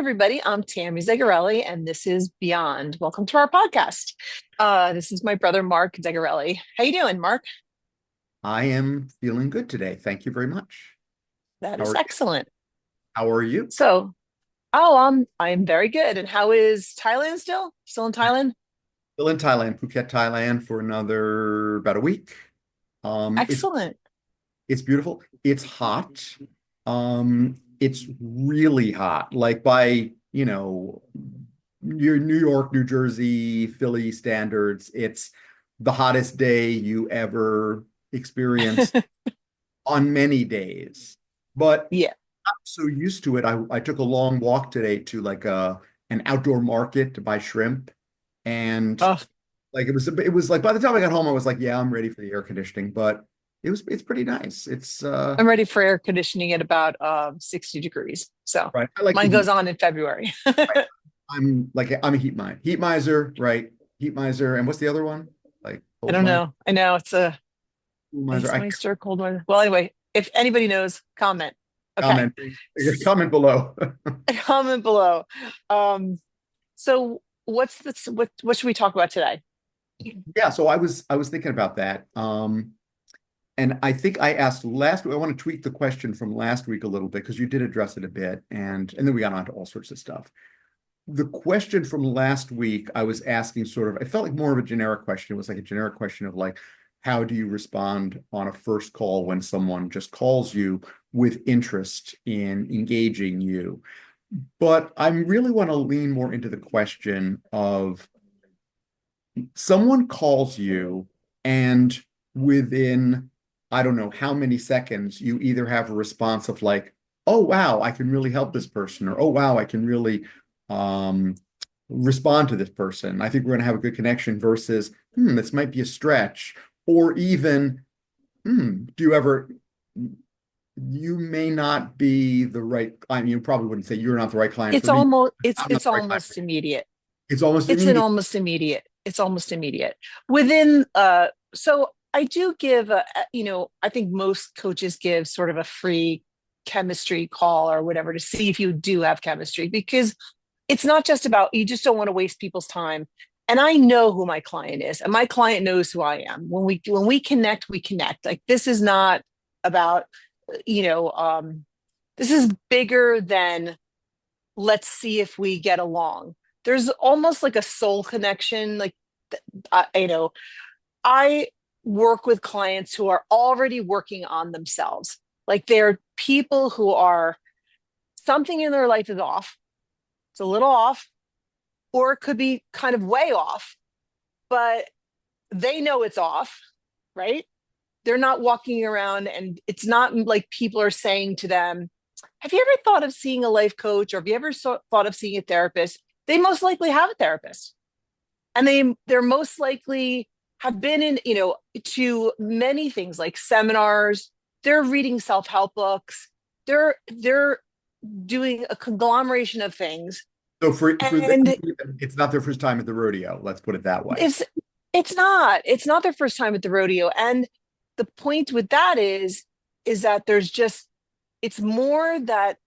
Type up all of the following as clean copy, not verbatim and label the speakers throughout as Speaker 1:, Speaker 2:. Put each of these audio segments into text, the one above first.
Speaker 1: Everybody, I'm Tammy Zagarelli, and this is Beyond. Welcome to our podcast. This is my brother Mark Zagarelli. How you doing, Mark?
Speaker 2: I am feeling good today. Thank you very much.
Speaker 1: That
Speaker 2: How
Speaker 1: is
Speaker 2: are you?
Speaker 1: excellent.
Speaker 2: How are you?
Speaker 1: So, I'm very good. And how is Thailand still? Still in Thailand?
Speaker 2: Still in Thailand, Phuket, Thailand for another about a week. It's
Speaker 1: Excellent.
Speaker 2: it's beautiful. It's hot. It's really hot. Like by, your New York, New Jersey, Philly standards, it's the hottest day you ever experienced on many days. But
Speaker 1: Yeah.
Speaker 2: I'm so used to it. I took a long walk today to like an outdoor market to buy shrimp. And
Speaker 1: Oh,
Speaker 2: like it was like by the time I got home, I was like, yeah, I'm ready for the air conditioning. But it's pretty nice. It's
Speaker 1: I'm ready for air conditioning at about 60 degrees. So
Speaker 2: right. I like the
Speaker 1: mine goes
Speaker 2: heat.
Speaker 1: on in February.
Speaker 2: Right. I'm a heat miser, right? Heat miser. And what's the other one? Like
Speaker 1: I
Speaker 2: cold
Speaker 1: don't
Speaker 2: miser,
Speaker 1: know. I know it's a
Speaker 2: cool miser.
Speaker 1: ice
Speaker 2: I
Speaker 1: moisture, cold weather. Well, anyway, if anybody knows, comment. Okay.
Speaker 2: comment comment below.
Speaker 1: Comment below. Um, So what should we talk about today?
Speaker 2: Yeah, so I was thinking about that. And I think I asked last week, I want to tweak the question from last week a little bit because you did address it a bit, and then we got on to all sorts of stuff. The question from last week, I was asking sort of, I felt like more of a generic question. It was like a generic question of like, how do you respond on a first call when someone just calls you with interest in engaging you? But I really want to lean more into the question of someone calls you and within I don't know how many seconds you either have a response of like, oh wow, I can really help this person, or oh wow, I can really um respond to this person. I think we're going to have a good connection versus this might be a stretch, or even do you ever you may not be the right client. You probably wouldn't say you're not the right client
Speaker 1: It's
Speaker 2: for me.
Speaker 1: almost it's
Speaker 2: I'm not
Speaker 1: it's
Speaker 2: the right client for
Speaker 1: almost
Speaker 2: you.
Speaker 1: immediate.
Speaker 2: It's almost
Speaker 1: It's an
Speaker 2: immediate.
Speaker 1: almost immediate. It's almost immediate. Within so I do give I think most coaches give sort of a free chemistry call or whatever to see if you do have chemistry because it's not just about you just don't want to waste people's time. And I know who my client is, and my client knows who I am. When we connect, we connect. Like this is not about, you know, this is bigger than let's see if we get along. There's almost like a soul connection. Like, you know, I work with clients who are already working on themselves. Like they're people who are something in their life is off. It's a little off, or it could be kind of way off, but they know it's off, right? They're not walking around, and it's not like people are saying to them, have you ever thought of seeing a life coach or have you ever thought of seeing a therapist? They most likely have a therapist, and they're most likely have been in to many things like seminars. They're reading self-help books. They're doing a conglomeration of things,
Speaker 2: So for them,
Speaker 1: and
Speaker 2: it's not their first time at the rodeo. Let's put it that way.
Speaker 1: it's it's not their first time at the rodeo. And the point with that is that there's just it's more that,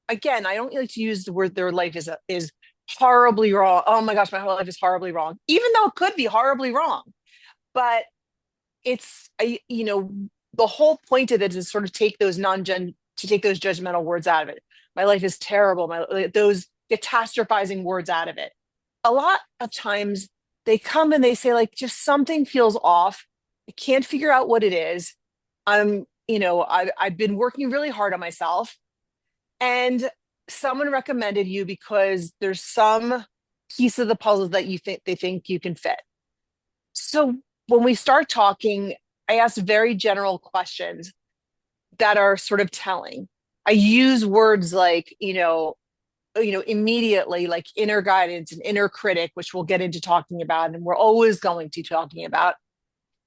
Speaker 1: again, I don't like to use the word their life is horribly wrong. Oh my gosh, my whole life is horribly wrong, even though it could be horribly wrong. But it's the whole point of it is sort of take those judgmental words out of it. My life is terrible. My those catastrophizing words out of it. A lot of times they come and they say like just something feels off. I can't figure out what it is. I've been working really hard on myself, and someone recommended you because there's some piece of the puzzle that they think you can fit. So when we start talking, I ask very general questions that are sort of telling. I use words like, immediately, like inner guidance and inner critic, which we'll get into talking about, and we're always going to talking about.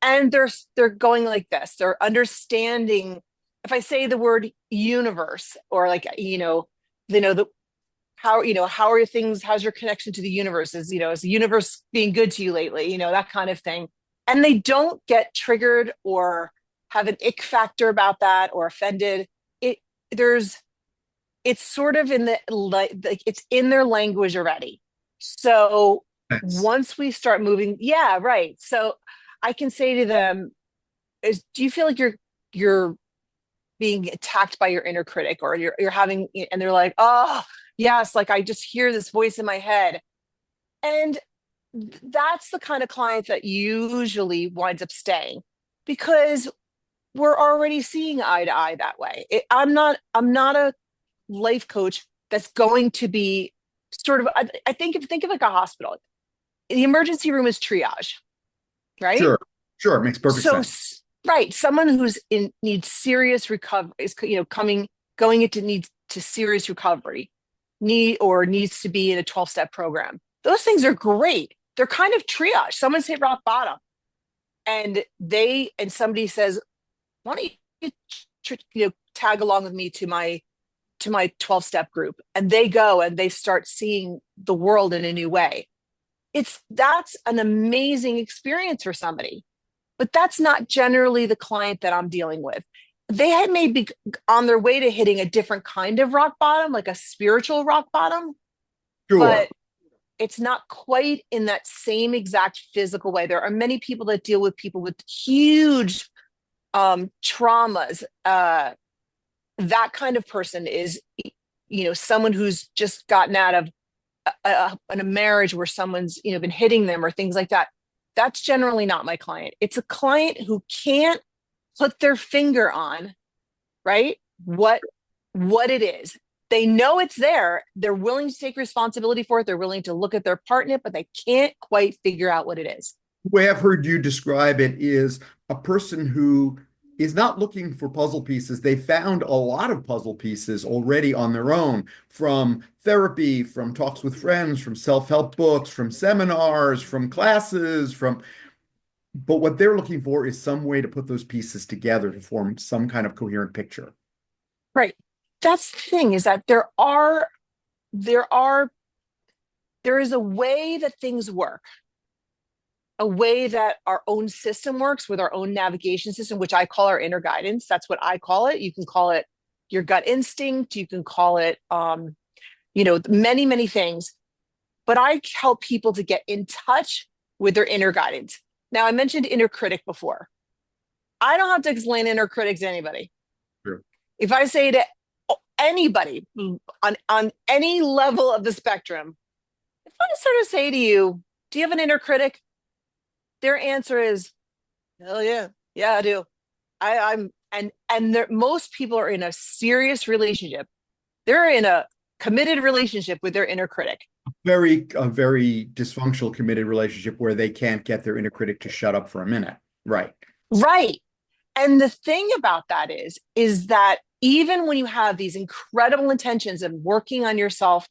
Speaker 1: And they're going like this. They're understanding. If I say the word universe, or like, the how are things, how's your connection to the universe, is the universe being good to you lately, that kind of thing. And they don't get triggered or have an ick factor about that or offended. It there's it's sort of in the like it's in their language already. So
Speaker 2: Yes.
Speaker 1: once we start moving, yeah, right. So I can say to them, do you feel like you're being attacked by your inner critic, or you're having, and they're like, oh yes, like I just hear this voice in my head. And that's the kind of client that usually winds up staying, because we're already seeing eye to eye that way. I'm not a life coach that's going to be sort of, I think of like a hospital. The emergency room is triage, right?
Speaker 2: Sure. Sure. It makes perfect
Speaker 1: So,
Speaker 2: sense.
Speaker 1: right, someone who's in needs serious recovery is, coming, going into needs to serious recovery, needs to be in a 12-step program. Those things are great. They're kind of triage. Someone's hit rock bottom, and somebody says, why don't you, tag along with me to my 12-step group, and they go and they start seeing the world in a new way. That's an amazing experience for somebody, but that's not generally the client that I'm dealing with. They had maybe on their way to hitting a different kind of rock bottom, like a spiritual rock bottom,
Speaker 2: Sure.
Speaker 1: but it's not quite in that same exact physical way. There are many people that deal with people with huge traumas. That kind of person is, someone who's just gotten out of in a marriage where someone's, been hitting them or things like that. That's generally not my client. It's a client who can't put their finger on, right, what it is. They know it's there. They're willing to take responsibility for it. They're willing to look at their part in it, but they can't quite figure out what it is.
Speaker 2: The way I've heard you describe it is a person who is not looking for puzzle pieces. They found a lot of puzzle pieces already on their own from therapy, from talks with friends, from self-help books, from seminars, from classes, but what they're looking for is some way to put those pieces together to form some kind of coherent picture.
Speaker 1: Right. That's the thing, is that there are there is a way that things work, a way that our own system works with our own navigation system, which I call our inner guidance. That's what I call it. You can call it your gut instinct. You can call it, many, many things. But I help people to get in touch with their inner guidance. Now, I mentioned inner critic before. I don't have to explain inner critic to anybody.
Speaker 2: Sure.
Speaker 1: If I say to anybody on any level of the spectrum, if I sort of say to you, do you have an inner critic? Their answer is, hell yeah. Yeah, I do. I'm and most people are in a serious relationship. They're in a committed relationship with their inner critic.
Speaker 2: A very dysfunctional committed relationship where they can't get their inner critic to shut up for a minute. Right.
Speaker 1: Right. And the thing about that is that even when you have these incredible intentions of working on yourself,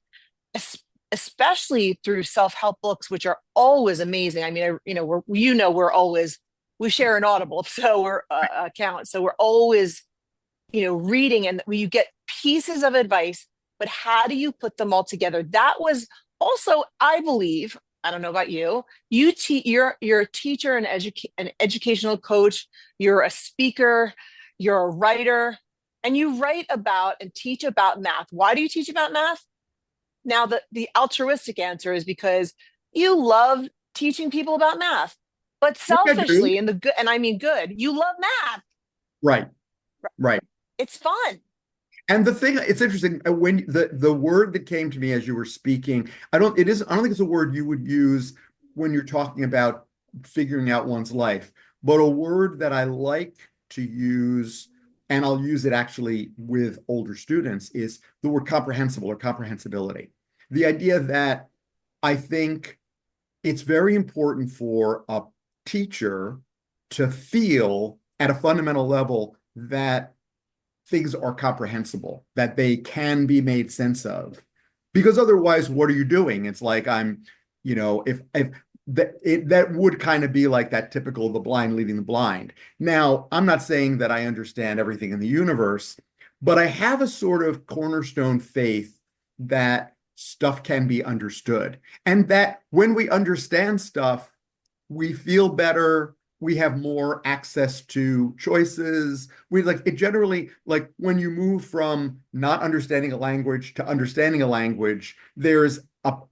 Speaker 1: especially through self-help books, which are always amazing. I mean, we're always, we share an Audible, so we're account, so we're always, reading, and you get pieces of advice, but how do you put them all together? That was also, I believe, I don't know about you, you're a teacher, an educational coach, you're a speaker, you're a writer, and you write about and teach about math. Why do you teach about math? Now, the altruistic answer is because you love teaching people about math, but
Speaker 2: Which I do.
Speaker 1: selfishly, in the good, and I mean good, you love math.
Speaker 2: Right. Right.
Speaker 1: It's fun.
Speaker 2: And the thing, it's interesting when the word that came to me as you were speaking, I don't think it's a word you would use when you're talking about figuring out one's life, but a word that I like to use, and I'll use it actually with older students, is the word comprehensible or comprehensibility. The idea that I think it's very important for a teacher to feel at a fundamental level that things are comprehensible, that they can be made sense of. Because otherwise, what are you doing? It's like if that would kind of be like that typical the blind leading the blind. Now, I'm not saying that I understand everything in the universe, but I have a sort of cornerstone faith that stuff can be understood. And that when we understand stuff, we feel better, we have more access to choices. We like it generally, like when you move from not understanding a language to understanding a language, there's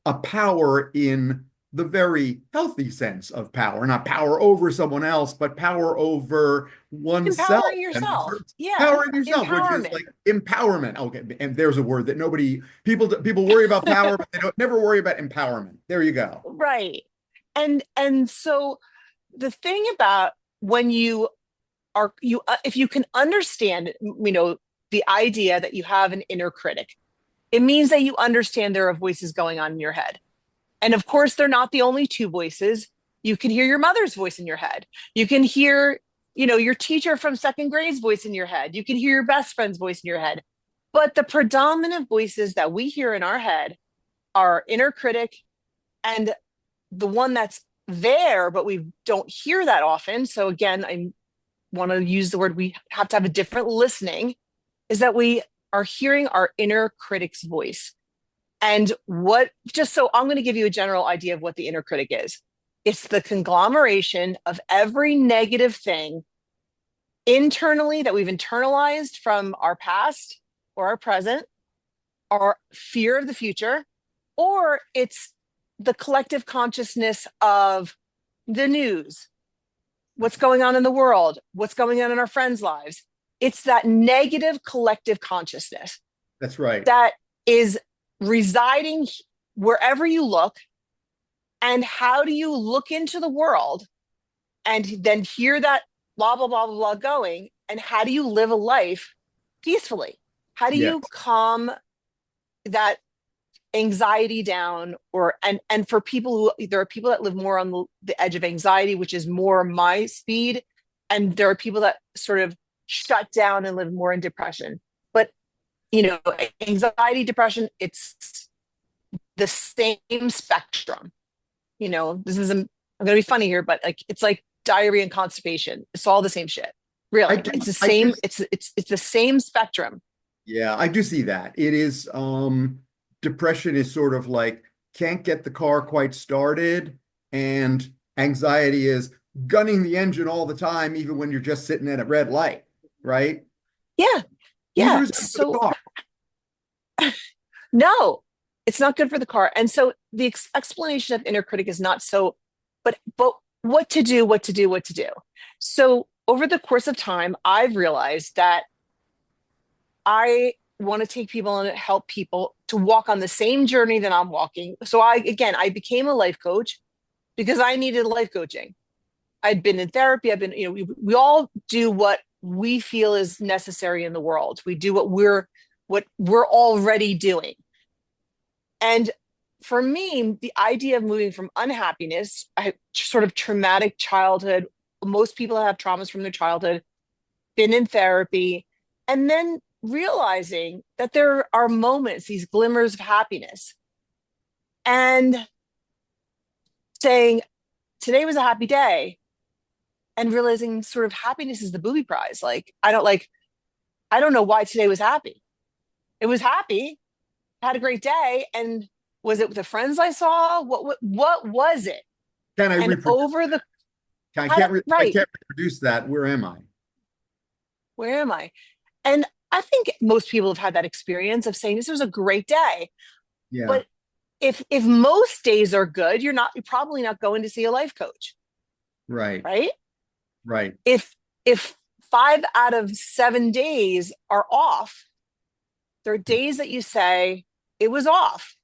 Speaker 2: a power in the very healthy sense of power, not power over someone else, but power over oneself
Speaker 1: Empowering
Speaker 2: and
Speaker 1: yourself. Yeah.
Speaker 2: powering yourself, which is
Speaker 1: Empowerment.
Speaker 2: like empowerment. Okay, and there's a word that nobody people worry about power, but they don't never worry about empowerment. There you go.
Speaker 1: Right. And so the thing about when you are you if you can understand, the idea that you have an inner critic, it means that you understand there are voices going on in your head. And of course, they're not the only two voices. You can hear your mother's voice in your head. You can hear, your teacher from second grade's voice in your head. You can hear your best friend's voice in your head. But the predominant voices that we hear in our head are inner critic, and the one that's there, but we don't hear that often. So again, I want to use the word, we have to have a different listening, is that we are hearing our inner critic's voice. And just so I'm going to give you a general idea of what the inner critic is. It's the conglomeration of every negative thing internally that we've internalized from our past or our present, our fear of the future, or it's the collective consciousness of the news, what's going on in the world, what's going on in our friends' lives. It's that negative collective consciousness
Speaker 2: That's right.
Speaker 1: that is residing wherever you look. And how do you look into the world and then hear that blah, blah, blah, blah, blah going? And how do you live a life peacefully? How do
Speaker 2: Yes.
Speaker 1: you calm that anxiety down? And for people there are people that live more on the edge of anxiety, which is more my speed. And there are people that sort of shut down and live more in depression. But, anxiety, depression, it's the same spectrum. I'm going to be funny here, but like, it's like diarrhea and constipation. It's all the same shit.
Speaker 2: I
Speaker 1: Really.
Speaker 2: do,
Speaker 1: It's the
Speaker 2: I do,
Speaker 1: same. It's the same spectrum.
Speaker 2: yeah, I do see that. It is, depression is sort of like can't get the car quite started, and anxiety is gunning the engine all the time, even when you're just sitting at a red light, right?
Speaker 1: Yeah.
Speaker 2: Neither
Speaker 1: Yeah.
Speaker 2: is good for the
Speaker 1: So
Speaker 2: car.
Speaker 1: no, it's not good for the car. And so the explanation of inner critic is not so, but what to do, what to do, what to do. So over the course of time, I've realized that I want to take people and help people to walk on the same journey that I'm walking. So I became a life coach because I needed life coaching. I'd been in therapy. We all do what we feel is necessary in the world. We do what we're already doing. And for me, the idea of moving from unhappiness, sort of traumatic childhood, most people have traumas from their childhood, been in therapy, and then realizing that there are moments, these glimmers of happiness, and saying, today was a happy day, and realizing sort of happiness is the booby prize. I don't know why today was happy. It was happy, had a great day. And was it with the friends I saw? What was it?
Speaker 2: Can I
Speaker 1: And
Speaker 2: reproduce?
Speaker 1: over the,
Speaker 2: I
Speaker 1: right,
Speaker 2: can't reproduce that. Where am I?
Speaker 1: where am I? And I think most people have had that experience of saying this was a great day.
Speaker 2: Yeah,
Speaker 1: But if most days are good, you're probably not going to see a life coach,
Speaker 2: right,
Speaker 1: right?
Speaker 2: right.
Speaker 1: If 5 out of 7 days are off, there are days that you say it was off,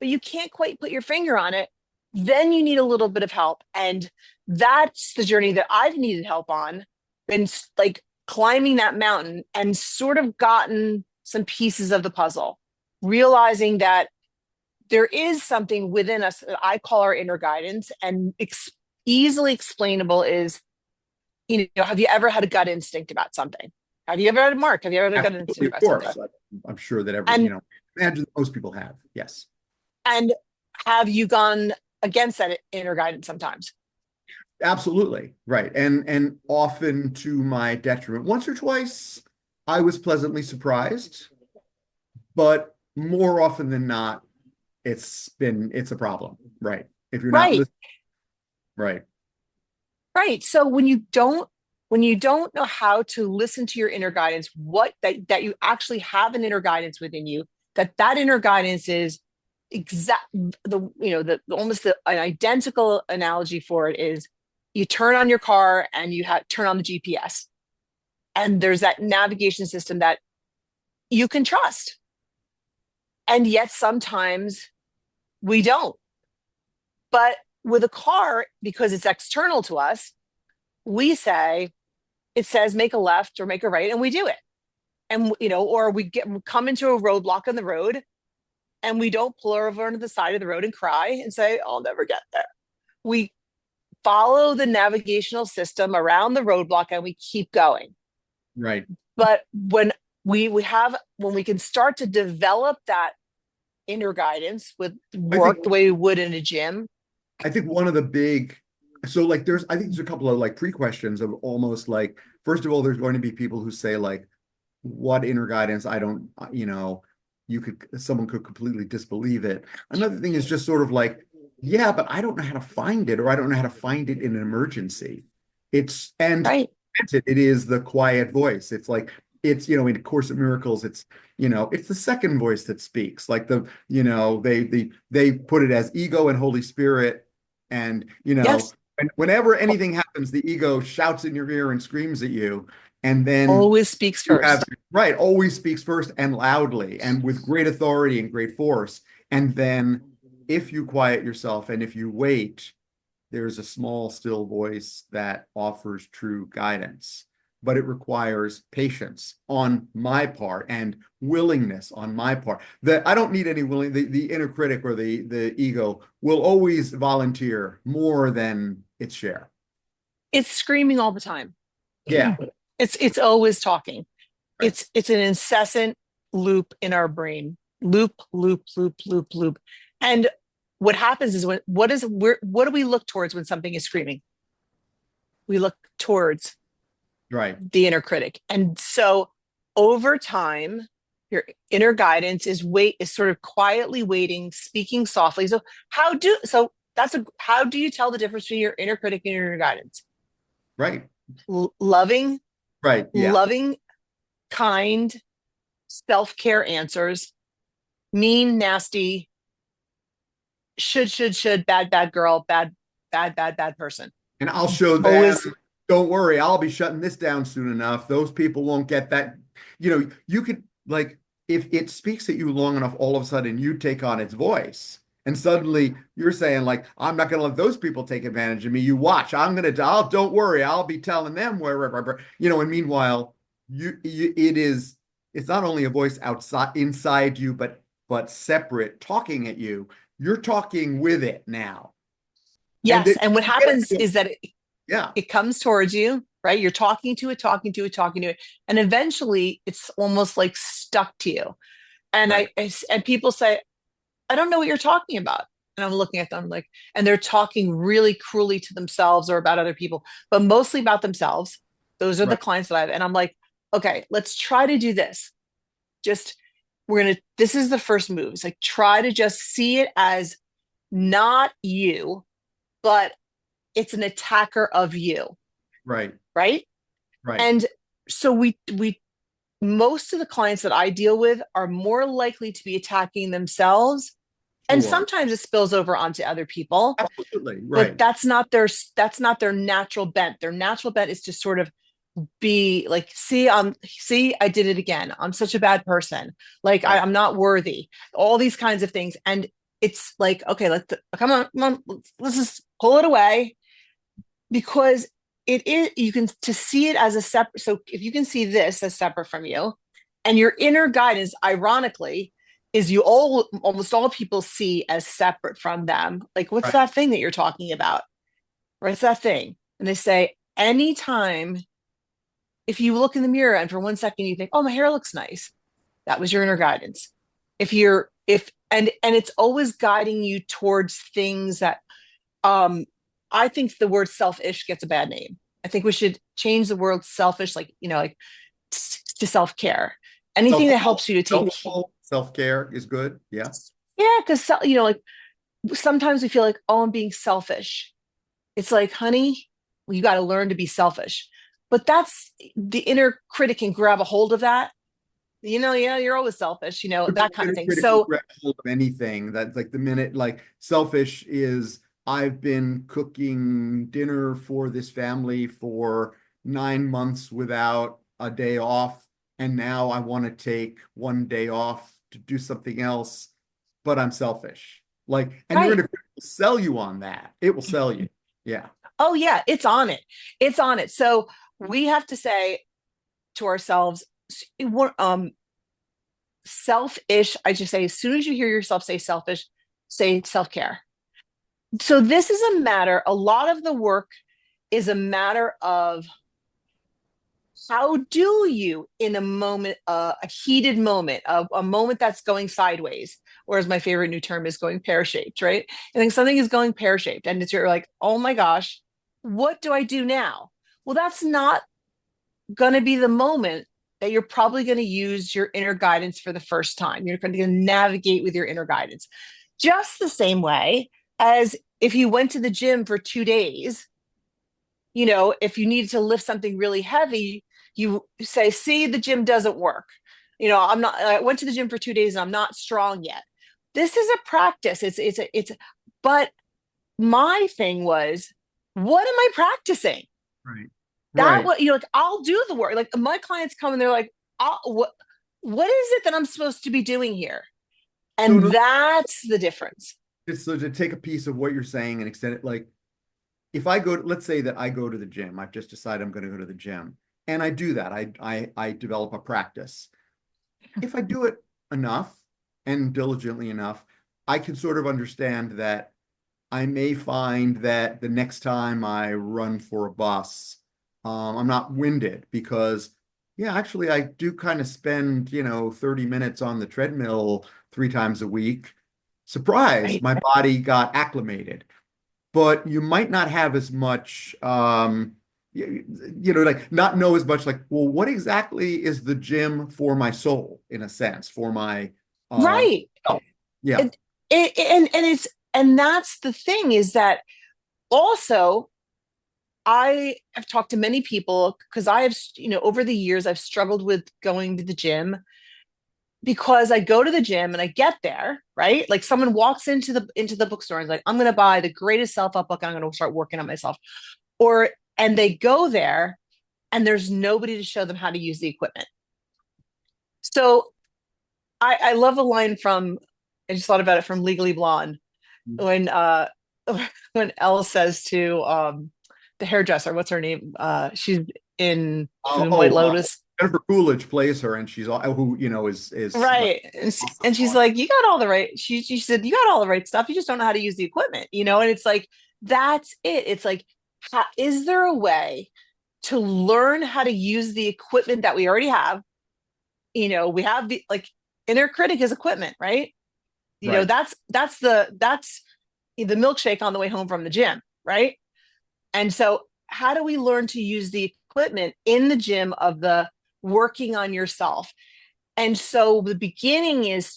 Speaker 1: but you can't quite put your finger on it. Then you need a little bit of help. And that's the journey that I've needed help on, been like climbing that mountain and sort of gotten some pieces of the puzzle, realizing that there is something within us that I call our inner guidance. And easily explainable is, have you ever had a gut instinct about something? Have you ever had a Mark? Have you ever had a gut
Speaker 2: Absolutely,
Speaker 1: instinct
Speaker 2: of
Speaker 1: about something?
Speaker 2: course. I'm sure that
Speaker 1: And
Speaker 2: imagine that most people have. Yes.
Speaker 1: and have you gone against that inner guidance sometimes?
Speaker 2: Absolutely. Right. And often to my detriment. Once or twice, I was pleasantly surprised, but more often than not, it's a problem. Right. If you're not
Speaker 1: Right.
Speaker 2: listening, right.
Speaker 1: Right. So when you don't know how to listen to your inner guidance, that you actually have an inner guidance within you, that inner guidance is exact almost an identical analogy for it is you turn on your car and you have turn on the GPS, and there's that navigation system that you can trust. And yet sometimes we don't. But with a car, because it's external to us, we say, it says make a left or make a right, and we do it. And, or come into a roadblock on the road and we don't pull over onto the side of the road and cry and say, I'll never get there. We follow the navigational system around the roadblock and we keep going.
Speaker 2: Right.
Speaker 1: But when when we can start to develop that inner guidance with work the way we would in a gym.
Speaker 2: I think one of the big, so like I think there's a couple of like pre-questions of almost like, first of all, there's going to be people who say like, what inner guidance? I don't, someone could completely disbelieve it. Another thing is just sort of like, yeah, but I don't know how to find it, or I don't know how to find it in an emergency.
Speaker 1: Right.
Speaker 2: It is the quiet voice. It's like, in A Course in Miracles, it's the second voice that speaks. Like they put it as ego and Holy Spirit. And,
Speaker 1: Yes.
Speaker 2: whenever anything happens, the ego shouts in your ear and screams at you. And then
Speaker 1: Always speaks first.
Speaker 2: always speaks first and loudly and with great authority and great force. And then if you quiet yourself and if you wait, there's a small, still voice that offers true guidance. But it requires patience on my part and willingness on my part. That I don't need any the inner critic or the ego will always volunteer more than its share.
Speaker 1: It's screaming all the time.
Speaker 2: Yeah.
Speaker 1: It's always talking.
Speaker 2: Right.
Speaker 1: It's an incessant loop in our brain. Loop, loop, loop, loop, loop. And what happens is what do we look towards when something is screaming? We look towards the inner critic. And so over time, your inner guidance is sort of quietly waiting, speaking softly. So how do you tell the difference between your inner critic and your inner guidance?
Speaker 2: Right.
Speaker 1: Loving,
Speaker 2: right. Yeah.
Speaker 1: Loving, kind, self-care answers, mean, nasty, should, bad girl, bad person.
Speaker 2: And I'll show them. Always, don't worry, I'll be shutting this down soon enough. Those people won't get that. You could, like, if it speaks at you long enough, all of a sudden you take on its voice. And suddenly you're saying, like, I'm not going to let those people take advantage of me. You watch. Don't worry, I'll be telling them wherever. And meanwhile, it's not only a voice inside you, but separate, talking at you. You're talking with it now.
Speaker 1: Yes. And what happens is that it comes towards you, right? You're talking to it. And eventually it's almost like stuck to you. And right. And people say, I don't know what you're talking about. And I'm looking at them like, and they're talking really cruelly to themselves or about other people, but mostly about themselves. Those are the clients that I have. And I'm like, okay, let's try to do this. This is the first move. It's like, try to just see it as not you, but it's an attacker of you.
Speaker 2: Right.
Speaker 1: Right.
Speaker 2: Right.
Speaker 1: And so most of the clients that I deal with are more likely to be attacking themselves. And sometimes it spills over onto other people.
Speaker 2: Absolutely. Right.
Speaker 1: But that's not their natural bent. Their natural bent is to sort of be like, see, I did it again. I'm such a bad person. Like, right. I'm not worthy. All these kinds of things. And it's like, okay, come on, let's just pull it away, because it is, to see it as a separate. So if you can see this as separate from you, and your inner guidance, ironically, is almost all people see as separate from them. Like, what's that thing that you're talking about? What's that thing? And they say, anytime, if you look in the mirror and for 1 second you think, oh, my hair looks nice, that was your inner guidance. And it's always guiding you towards things that, I think the word selfish gets a bad name. I think we should change the word selfish, to self-care. Anything that helps you to take
Speaker 2: self-care is good. Yeah.
Speaker 1: Yeah. Cause sometimes we feel like, oh, I'm being selfish. It's like, honey, You got to learn to be selfish. But that's the inner critic can grab a hold of that. Yeah, you're always selfish,
Speaker 2: But
Speaker 1: that kind of
Speaker 2: inner
Speaker 1: thing.
Speaker 2: critic will
Speaker 1: So,
Speaker 2: grab hold of anything. That's like the minute, like selfish is I've been cooking dinner for this family for 9 months without a day off, and now I want to take one day off to do something else, but I'm selfish. Like, and your
Speaker 1: right.
Speaker 2: inner critic will sell you on that. It will sell you. Yeah.
Speaker 1: Oh, yeah, it's on it. It's on it. So we have to say to ourselves, we're, selfish. I just say, as soon as you hear yourself say selfish, say self care. So this is a matter, a lot of the work is a matter of how do you, in a moment, a heated moment, a moment that's going sideways, whereas my favorite new term is going pear shaped, right? I think something is going pear shaped, and it's you're like, oh my gosh, what do I do now? Well, that's not going to be the moment that you're probably going to use your inner guidance for the first time. You're going to navigate with your inner guidance. Just the same way as if you went to the gym for 2 days, if you needed to lift something really heavy, you say, see, the gym doesn't work. I went to the gym for 2 days and I'm not strong yet. This is a practice. But my thing was, what am I practicing?
Speaker 2: Right.
Speaker 1: That
Speaker 2: Right.
Speaker 1: what like I'll do the work. Like my clients come and they're like, what is it that I'm supposed to be doing here?
Speaker 2: So,
Speaker 1: And that's the difference.
Speaker 2: just so to take a piece of what you're saying and extend it, like if I go, let's say that I go to the gym, I've just decided I'm going to go to the gym, and I do that. I develop a practice. If I do it enough and diligently enough, I can sort of understand that I may find that the next time I run for a bus, I'm not winded because, yeah, actually, I do kind of spend, 30 minutes on the treadmill 3 times a week. Surprise,
Speaker 1: Right.
Speaker 2: my body got acclimated, but you might not have as much like not know as much like, well, what exactly is the gym for my soul in a sense, for my
Speaker 1: Right.
Speaker 2: health? Yeah.
Speaker 1: And and that's the thing is that also I have talked to many people because I have, over the years I've struggled with going to the gym because I go to the gym and I get there, right? Like someone walks into the bookstore and is like, I'm gonna buy the greatest self-help book and I'm gonna start working on myself. Or and they go there and there's nobody to show them how to use the equipment. So I love a line from I just thought about it from Legally Blonde when when Elle says to the hairdresser, what's her name? She's in White
Speaker 2: Oh,
Speaker 1: Lotus.
Speaker 2: Jennifer Coolidge plays her, and she's all who is like
Speaker 1: Right. And
Speaker 2: awesome.
Speaker 1: she's like, you got all the right. She said, you got all the right stuff. You just don't know how to use the equipment, And it's like, that's it. It's like, is there a way to learn how to use the equipment that we already have? We have the like inner critic is equipment, right?
Speaker 2: Right.
Speaker 1: That's the milkshake on the way home from the gym, right? And so how do we learn to use the equipment in the gym of the working on yourself? And so the beginning is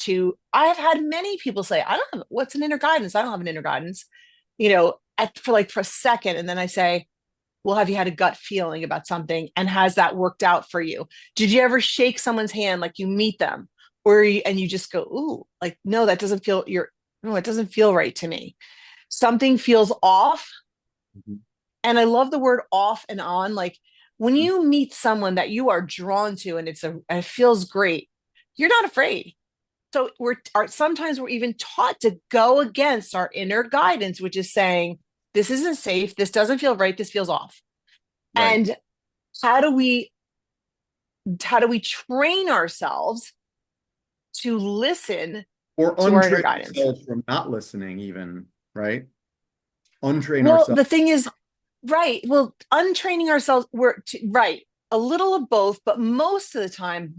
Speaker 1: I've had many people say, I don't have, what's an inner guidance? I don't have an inner guidance, for a second. And then I say, well, have you had a gut feeling about something? And has that worked out for you? Did you ever shake someone's hand like you meet them? And you just go, ooh, like, no, that doesn't feel, no, it doesn't feel right to me. Something feels off.
Speaker 2: Mhm.
Speaker 1: And I love the word off and on. Like when you meet someone that you are drawn to and it feels great, you're not afraid. So sometimes we're even taught to go against our inner guidance, which is saying, this isn't safe. This doesn't feel right. This feels off.
Speaker 2: Right.
Speaker 1: And how do we how do we train ourselves to listen
Speaker 2: Or
Speaker 1: to our inner
Speaker 2: untrain
Speaker 1: guidance?
Speaker 2: ourselves from not listening, even, right? Untrain
Speaker 1: Well,
Speaker 2: ourselves.
Speaker 1: the thing is, right. Well, untraining ourselves, right. A little of both, but most of the time,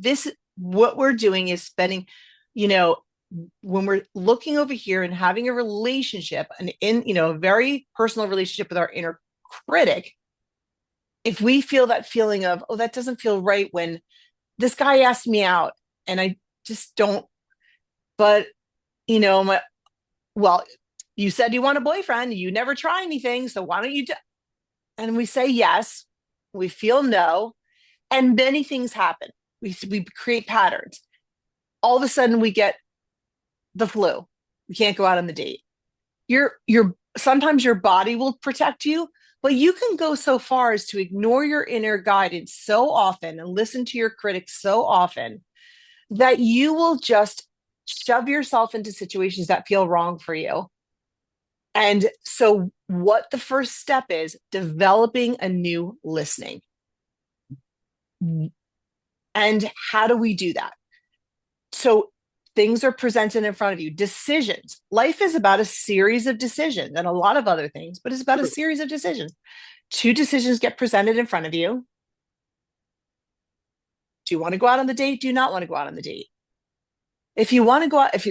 Speaker 1: what we're doing is spending, you know, when we're looking over here and having a relationship, and a very personal relationship with our inner critic, if we feel that feeling of, oh, that doesn't feel right when this guy asked me out and I just don't, but my, well, you said you want a boyfriend, you never try anything, so why don't you and we say yes, we feel no, and many things happen. We create patterns. All of a sudden we get the flu. We can't go out on the date. Your sometimes your body will protect you, but you can go so far as to ignore your inner guidance so often and listen to your critics so often that you will just shove yourself into situations that feel wrong for you. And so, what the first step is, developing a new listening. And how do we do that? So, things are presented in front of you, decisions. Life is about a series of decisions and a lot of other things, but it's about a series of decisions. Two decisions get presented in front of you. Do you want to go out on the date? Do you not want to go out on the date? If you want to go out, if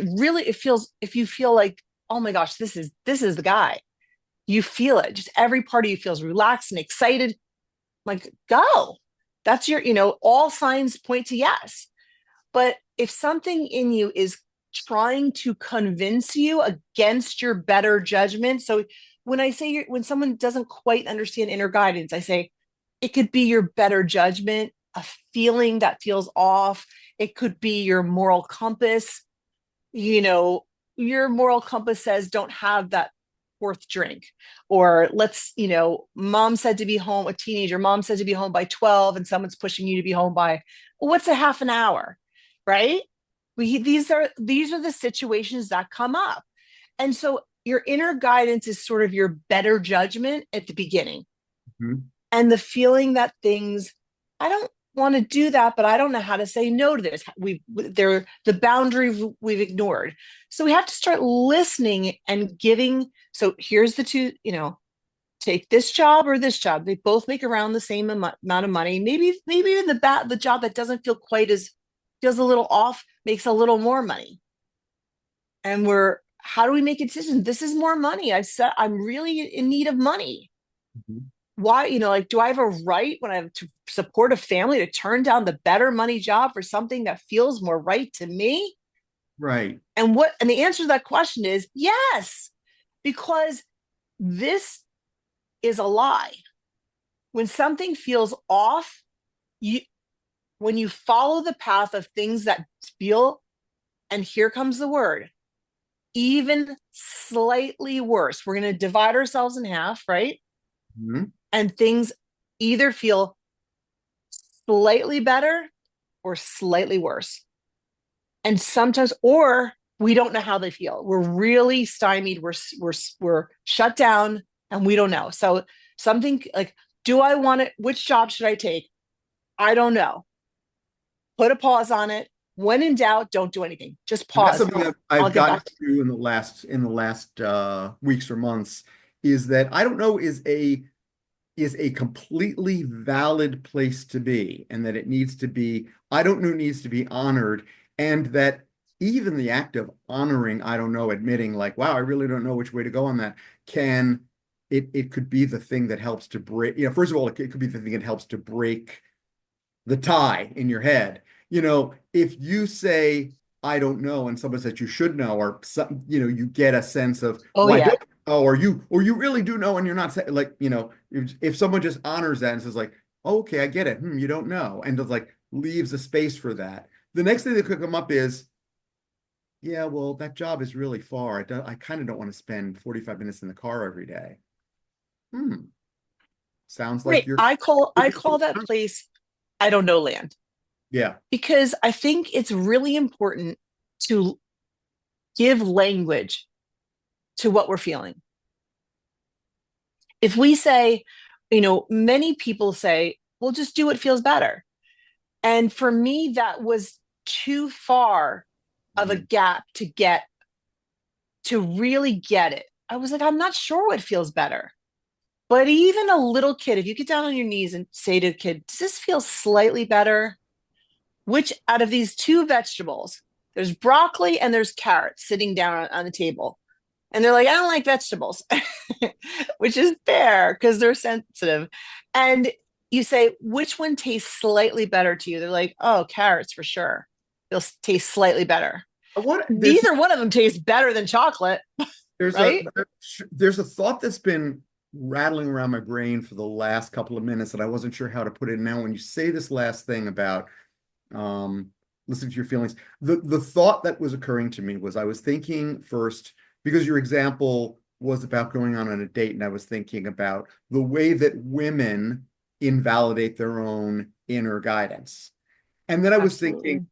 Speaker 1: you feel like, oh my gosh, this is the guy, you feel it. Just every part of you feels relaxed and excited. Like, go. That's all signs point to yes. But if something in you is trying to convince you against your better judgment, so when someone doesn't quite understand inner guidance, I say it could be your better judgment, a feeling that feels off. It could be your moral compass. Your moral compass says don't have that fourth drink, or mom said to be home, a teenager, mom said to be home by 12 and someone's pushing you to be home by, well, what's a half an hour, right? These are the situations that come up. And so your inner guidance is sort of your better judgment at the beginning.
Speaker 2: Mm-hmm.
Speaker 1: And the feeling that I don't want to do that, but I don't know how to say no to this. They're the boundary we've ignored. So we have to start listening and giving. So here's the two, take this job or this job. They both make around the same amount of money. Maybe even the job that doesn't feel feels a little off, makes a little more money. And how do we make a decision? This is more money. I'm really in need of money.
Speaker 2: Mm-hmm.
Speaker 1: Why, do I have a right when I have to support a family to turn down the better money job for something that feels more right to me?
Speaker 2: Right.
Speaker 1: And the answer to that question is yes, because this is a lie. When something feels off, when you follow the path of things that feel, and here comes the word, even slightly worse, we're going to divide ourselves in half, right?
Speaker 2: Mm-hmm.
Speaker 1: And things either feel slightly better or slightly worse. And sometimes, or we don't know how they feel. We're really stymied. We're shut down and we don't know. So something like, do I want it? Which job should I take? I don't know. Put a pause on it. When in doubt, don't do anything. Just
Speaker 2: And that's
Speaker 1: pause.
Speaker 2: something that
Speaker 1: I'll
Speaker 2: I've
Speaker 1: get
Speaker 2: gotten
Speaker 1: back
Speaker 2: to do in the last weeks or months, is that I don't know is a completely valid place to be, and that it needs to be, I don't know, needs to be honored, and that even the act of honoring, I don't know, admitting like, wow, I really don't know which way to go on that, it could be the thing that helps to break, first of all, it could be the thing that helps to break the tie in your head. If you say, I don't know, and someone says you should know, or some, you get a sense of,
Speaker 1: oh
Speaker 2: well, I
Speaker 1: yeah.
Speaker 2: don't know, or you really do know, and you're not saying, like, if someone just honors that and says like, oh, okay, I get it. You don't know, and just like leaves a space for that. The next thing that could come up is, yeah, well, that job is really far. I kind of don't want to spend 45 minutes in the car every day. Sounds like
Speaker 1: Right.
Speaker 2: you're,
Speaker 1: I call that place I don't know land,
Speaker 2: yeah.
Speaker 1: because I think it's really important to give language to what we're feeling. If we say, many people say, well, just do what feels better. And for me, that was too far of a
Speaker 2: Mhm.
Speaker 1: gap to really get it. I was like, I'm not sure what feels better. But even a little kid, if you get down on your knees and say to a kid, does this feel slightly better? Which out of these two vegetables, there's broccoli and there's carrots sitting down on the table. And they're like, I don't like vegetables, which is fair because they're sensitive. And you say, which one tastes slightly better to you? They're like, oh, carrots for sure. They'll taste slightly better.
Speaker 2: What
Speaker 1: Neither one of them tastes better than chocolate,
Speaker 2: there's a
Speaker 1: right?
Speaker 2: there's a thought that's been rattling around my brain for the last couple of minutes, and I wasn't sure how to put it. Now, when you say this last thing about um, listening to your feelings, the thought that was occurring to me was I was thinking first, because your example was about going on a date, and I was thinking about the way that women invalidate their own inner guidance. And then I was thinking,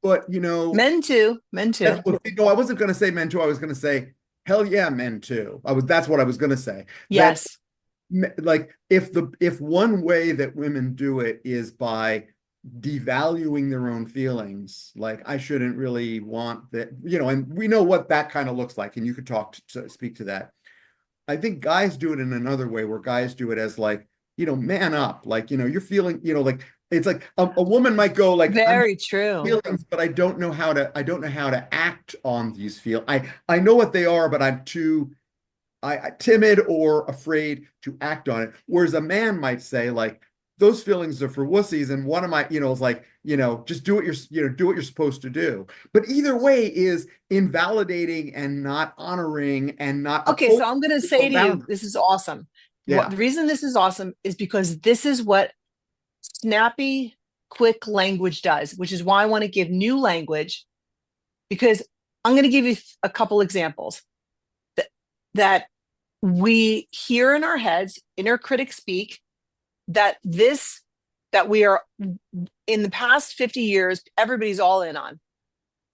Speaker 1: Absolutely.
Speaker 2: but
Speaker 1: Men too. Men too.
Speaker 2: that's what, no, I wasn't going to say men too. I was going to say, hell yeah, men too. That's what I was going to say. That
Speaker 1: Yes.
Speaker 2: like if one way that women do it is by devaluing their own feelings, like I shouldn't really want that, and we know what that kind of looks like, and you could speak to that. I think guys do it in another way, where guys do it as like, man up, like, you're feeling, like it's like a woman might go like, I'm
Speaker 1: Very true.
Speaker 2: feelings, but I don't know how to act on these I know what they are, but I'm too timid or afraid to act on it. Whereas a man might say, like, those feelings are for wussies, and one of my, is like, just do what do what you're supposed to do. But either way is invalidating and not honoring and not
Speaker 1: Okay, so
Speaker 2: upholding
Speaker 1: I'm going to say to you,
Speaker 2: boundaries.
Speaker 1: this is awesome.
Speaker 2: Yeah,
Speaker 1: The reason this is awesome is because this is what snappy, quick language does, which is why I want to give new language, because I'm going to give you a couple examples that we hear in our heads, inner critic speak, that we are in the past 50 years, everybody's all in on.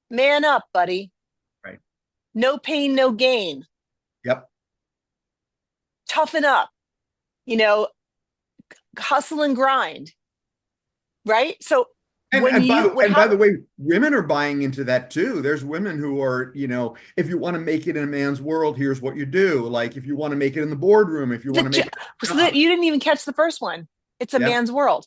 Speaker 1: Man up, buddy.
Speaker 2: right.
Speaker 1: No pain, no gain.
Speaker 2: Yep.
Speaker 1: Toughen up. You know, hustle and grind. Right? So
Speaker 2: And
Speaker 1: when you what
Speaker 2: by
Speaker 1: happened
Speaker 2: the way, women are buying into that too. There's women who are, if you want to make it in a man's world, here's what you do. Like if you want to make it in the boardroom, if you want to make it,
Speaker 1: so that you didn't even catch the first one. It's a
Speaker 2: yeah,
Speaker 1: man's world.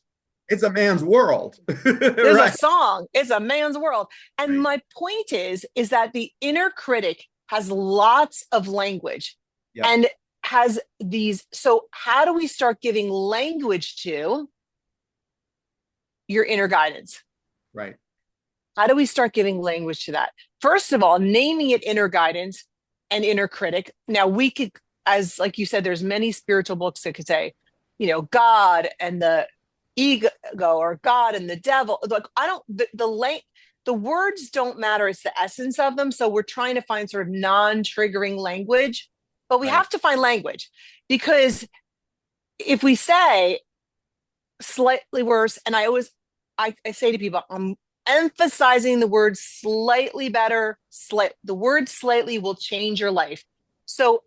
Speaker 2: it's a man's world,
Speaker 1: There's a
Speaker 2: right?
Speaker 1: song. It's a man's world. And
Speaker 2: Right.
Speaker 1: my point is that the inner critic has lots of language
Speaker 2: Yep.
Speaker 1: and has these. So how do we start giving language to your inner guidance?
Speaker 2: Right.
Speaker 1: How do we start giving language to that? First of all, naming it inner guidance and inner critic. Now we could, as like you said, there's many spiritual books that could say, God and the ego or God and the devil. Like I don't the words don't matter. It's the essence of them. So we're trying to find sort of non-triggering language, but we
Speaker 2: Right.
Speaker 1: have to find language because if we say slightly worse, and I say to people, I'm emphasizing the word slightly better. The word slightly will change your life. So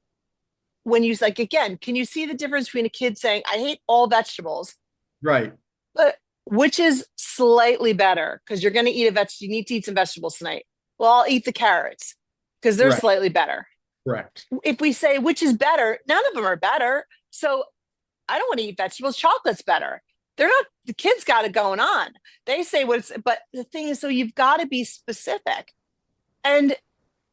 Speaker 1: when you like again, can you see the difference between a kid saying, I hate all vegetables,
Speaker 2: Right.
Speaker 1: but which is slightly better? Because you're gonna eat a vegetable, you need to eat some vegetables tonight. Well, I'll eat the carrots because they're
Speaker 2: Right.
Speaker 1: slightly better.
Speaker 2: Correct.
Speaker 1: If we say which is better, none of them are better. So I don't want to eat vegetables. Chocolate's better. They're not, the kids got it going on. They say what's, but the thing is, so you've got to be specific. And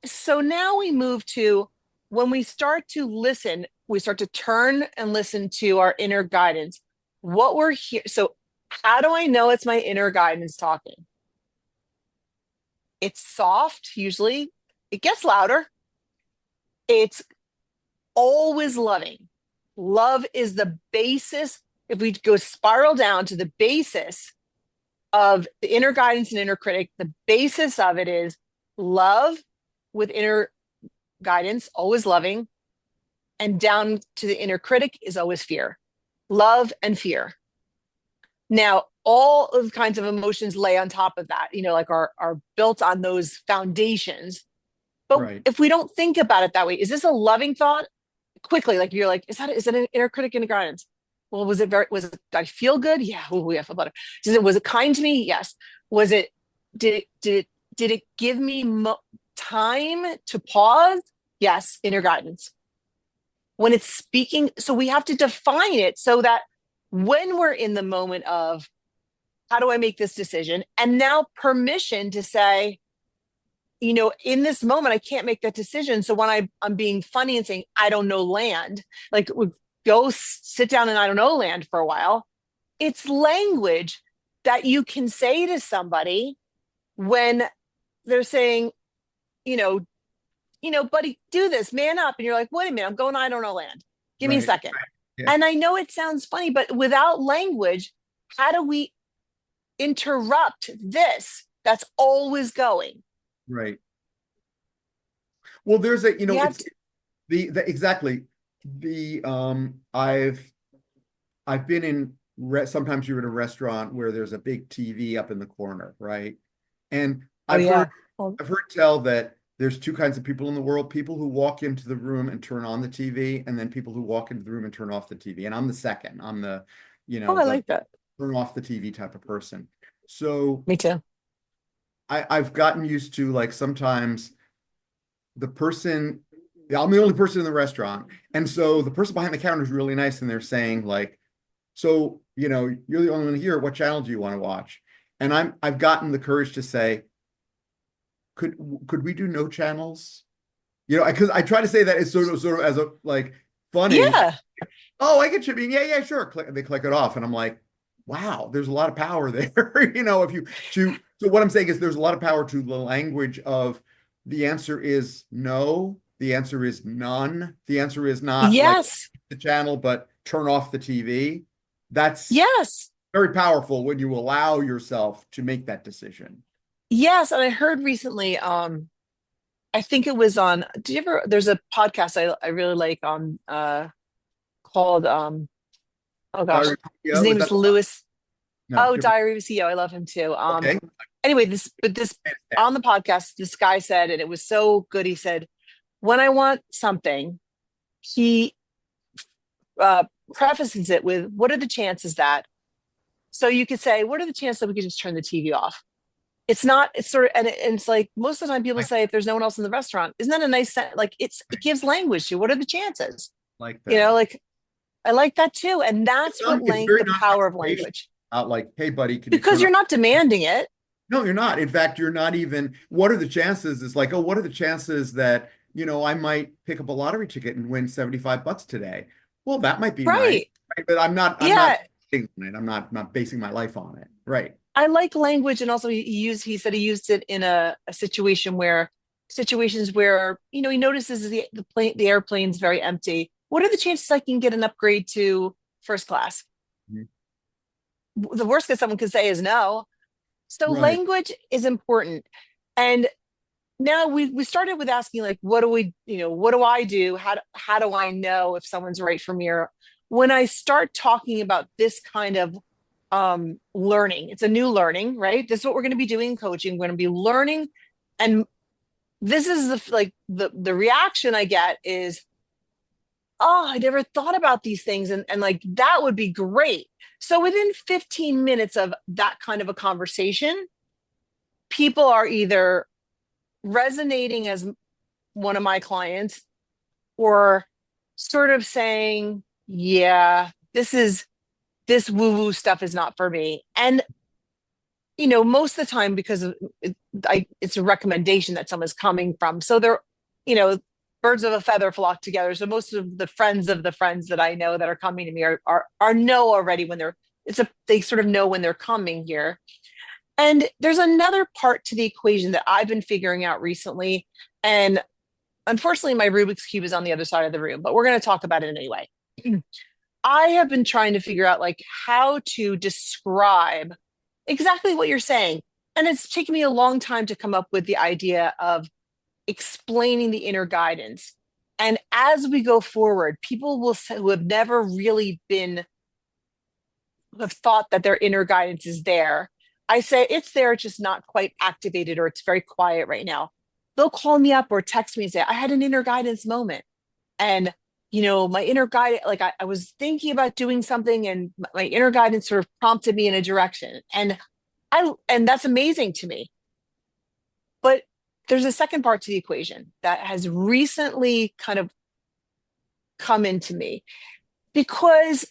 Speaker 1: so now we move to when we start to listen, we start to turn and listen to our inner guidance. What we're here. So, how do I know it's my inner guidance talking? It's soft, usually, it gets louder. It's always loving. Love is the basis. If we go spiral down to the basis of the inner guidance and inner critic, the basis of it is love with inner guidance, always loving, and down to the inner critic is always fear, love and fear. Now, all of kinds of emotions lay on top of that, like are built on those foundations. But
Speaker 2: Right.
Speaker 1: if we don't think about it that way, is this a loving thought? Quickly, like you're like, is that an inner critic, inner guidance? Well, was it, did I feel good? Yeah. Oh, yeah, I feel better. Was it kind to me? Yes. Did it give me time to pause? Yes. Inner guidance. When it's speaking, so we have to define it so that when we're in the moment of how do I make this decision? And now permission to say, in this moment, I can't make that decision. So when I'm being funny and saying, I don't know land, like go sit down in I don't know land for a while. It's language that you can say to somebody when they're saying, buddy, do this, man up. And you're like, wait a minute, I'm going, I don't know land. Give me a
Speaker 2: Right.
Speaker 1: second.
Speaker 2: Yeah.
Speaker 1: And I know it sounds funny, but without language, how do we interrupt this that's always going?
Speaker 2: Right. Well, there's a,
Speaker 1: We have
Speaker 2: it's
Speaker 1: to,
Speaker 2: the exactly I've been in sometimes you're in a restaurant where there's a big TV up in the corner, right? And
Speaker 1: oh
Speaker 2: I've heard
Speaker 1: yeah. Well,
Speaker 2: I've heard tell that there's two kinds of people in the world, people who walk into the room and turn on the TV, and then people who walk into the room and turn off the TV. And I'm the second. I'm
Speaker 1: oh, I
Speaker 2: the
Speaker 1: like that.
Speaker 2: turn off the TV type of person. So
Speaker 1: Me too.
Speaker 2: I've gotten used to like sometimes the person, I'm the only person in the restaurant. And so the person behind the counter is really nice and they're saying like, so, you're the only one here. What channel do you want to watch? And I've gotten the courage to say, could we do no channels? Because I try to say that it's sort of as a like funny.
Speaker 1: Yeah.
Speaker 2: Oh, I get you. Yeah, yeah, sure. They click it off, and I'm like, wow, there's a lot of power there. If you to so what I'm saying is there's a lot of power to the language of the answer is no, the answer is none, the answer is not like
Speaker 1: Yes.
Speaker 2: the channel, but turn off the TV. That's
Speaker 1: Yes.
Speaker 2: very powerful when you allow yourself to make that decision.
Speaker 1: Yes. And I heard recently, I think it was on, do you ever, there's a podcast I really like on, called, oh gosh,
Speaker 2: Diary
Speaker 1: his
Speaker 2: CEO,
Speaker 1: name
Speaker 2: is that
Speaker 1: is
Speaker 2: the one?
Speaker 1: Lewis.
Speaker 2: No,
Speaker 1: Oh,
Speaker 2: different.
Speaker 1: Diary of a CEO. I love him too.
Speaker 2: Okay.
Speaker 1: Anyway, this on the podcast, this guy said, and it was so good. He said, when I want something, he uh, prefaces it with, what are the chances that? So you could say, what are the chances that we could just turn the TV off? It's not, it's sort of, and it's like most of the time people
Speaker 2: I
Speaker 1: say, if there's no one else in the restaurant, isn't that a nice, like it gives language to what are the chances?
Speaker 2: like that.
Speaker 1: Like I like that too. And that's what
Speaker 2: It's very
Speaker 1: the power of
Speaker 2: non-confrontational.
Speaker 1: language,
Speaker 2: Out like, hey, buddy, can you
Speaker 1: because
Speaker 2: turn
Speaker 1: you're
Speaker 2: off?
Speaker 1: not demanding it.
Speaker 2: No, you're not. In fact, you're not even. What are the chances? It's like, oh, what are the chances that, I might pick up a lottery ticket and win $75 today? Well, that might be nice,
Speaker 1: Right.
Speaker 2: right? But I'm
Speaker 1: Yeah.
Speaker 2: not basing on it. I'm not basing my life on it. Right.
Speaker 1: I like language. And also he said he used it in a situation where situations where, he notices the airplane's very empty. What are the chances I can get an upgrade to first class?
Speaker 2: Mhm.
Speaker 1: The worst that someone could say is no. So
Speaker 2: Right.
Speaker 1: language is important. And now we started with asking like, what do I do? How do I know if someone's right for me? Or when I start talking about this kind of learning, it's a new learning, right? This is what we're going to be doing in coaching. We're going to be learning. And this is the reaction I get is, oh, I never thought about these things. And like that would be great. So within 15 minutes of that kind of a conversation, people are either resonating as one of my clients or sort of saying, yeah, this woo woo stuff is not for me. And, most of the time, because it's a recommendation that someone's coming from. So they're, you know, birds of a feather flock together. So most of the friends that I know that are coming to me are know already when they sort of know when they're coming here. And there's another part to the equation that I've been figuring out recently. And unfortunately, my Rubik's Cube is on the other side of the room, but we're going to talk about it anyway. I have been trying to figure out like how to describe exactly what you're saying. And it's taken me a long time to come up with the idea of explaining the inner guidance. And as we go forward, people will say, who have never really been, who have thought that their inner guidance is there. I say it's there, it's just not quite activated or it's very quiet right now. They'll call me up or text me and say, I had an inner guidance moment. And my inner guide, like I was thinking about doing something and my inner guidance sort of prompted me in a direction. And that's amazing to me. But there's a second part to the equation that has recently kind of come into me because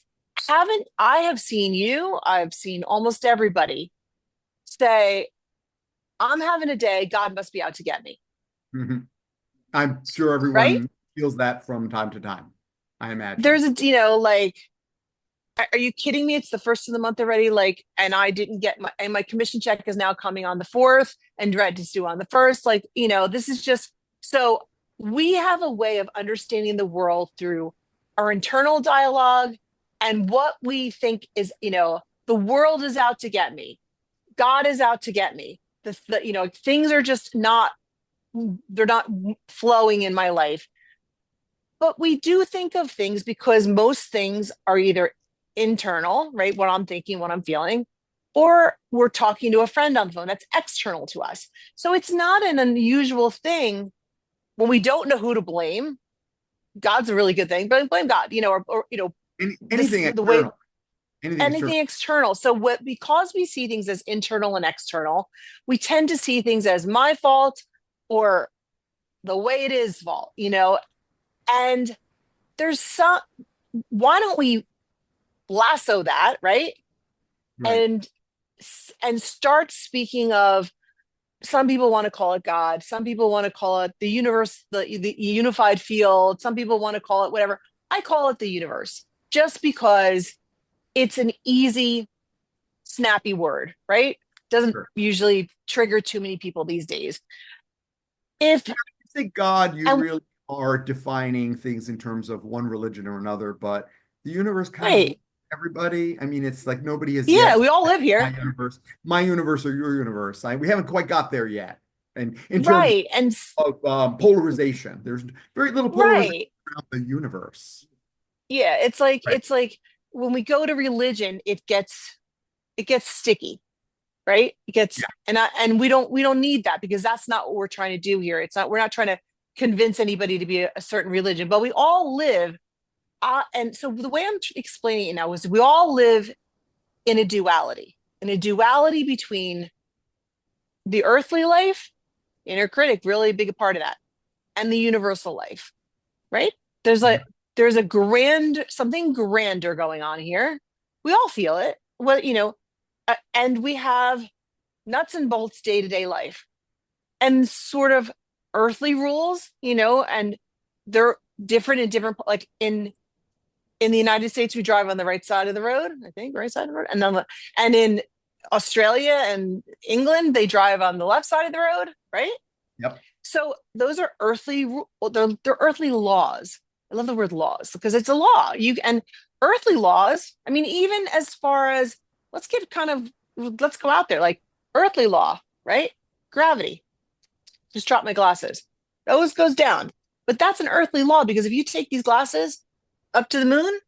Speaker 1: I've seen almost everybody say, I'm having a day, God must be out to get me.
Speaker 2: Mhm. I'm sure
Speaker 1: Right?
Speaker 2: everyone feels that from time to time, I imagine.
Speaker 1: There's like, are you kidding me? It's the first of the month already. Like, and I didn't get my commission check is now coming on the 4th and rent is due on the 1st. Like, this is just, so we have a way of understanding the world through our internal dialogue, and what we think is, the world is out to get me. God is out to get me. Things are just not, they're not flowing in my life. But we do think of things because most things are either internal, right? What I'm thinking, what I'm feeling, or we're talking to a friend on the phone that's external to us. So it's not an unusual thing when we don't know who to blame. God's a really good thing, but blame God,
Speaker 2: Anything
Speaker 1: the way
Speaker 2: external, anything external.
Speaker 1: anything external. So because we see things as internal and external, we tend to see things as my fault or the way it is fault, and there's why don't we lasso that, right?
Speaker 2: Right.
Speaker 1: And start speaking of, some people want to call it God, some people want to call it the universe, the unified field, some people want to call it whatever. I call it the universe just because it's an easy, snappy word, right? Doesn't
Speaker 2: Sure.
Speaker 1: usually trigger too many people these days. If
Speaker 2: I think God, you
Speaker 1: and
Speaker 2: really are defining things in terms of one religion or another, but the universe kind of
Speaker 1: Right,
Speaker 2: everybody. I mean, it's like nobody has
Speaker 1: yeah,
Speaker 2: yet
Speaker 1: we all live
Speaker 2: my
Speaker 1: here,
Speaker 2: universe or your universe. We haven't quite got there yet. And in terms
Speaker 1: right, and
Speaker 2: of polarization, there's very little polarization
Speaker 1: right,
Speaker 2: around the universe.
Speaker 1: yeah. It's like
Speaker 2: Right.
Speaker 1: when we go to religion, it gets sticky, right? It gets,
Speaker 2: Yeah.
Speaker 1: and we don't need that, because that's not what we're trying to do here. We're not trying to convince anybody to be a certain religion, but we all live. And so the way I'm explaining it now is we all live in a duality between the earthly life, inner critic, really big a part of that, and the universal life, right? There's a
Speaker 2: Mhm.
Speaker 1: there's a something grander going on here. We all feel it. Well, and we have nuts and bolts day to day life and sort of earthly rules, and they're different in different, like in the United States, we drive on the right side of the road, I think, right side of the road. And in Australia and England, they drive on the left side of the road, right?
Speaker 2: Yep.
Speaker 1: So those are they're earthly laws. I love the word laws because it's a law. And earthly laws, I mean, even as far as, let's go out there, like earthly law, right? Gravity. Just drop my glasses. It always goes down. But that's an earthly law, because if you take these glasses up to the moon,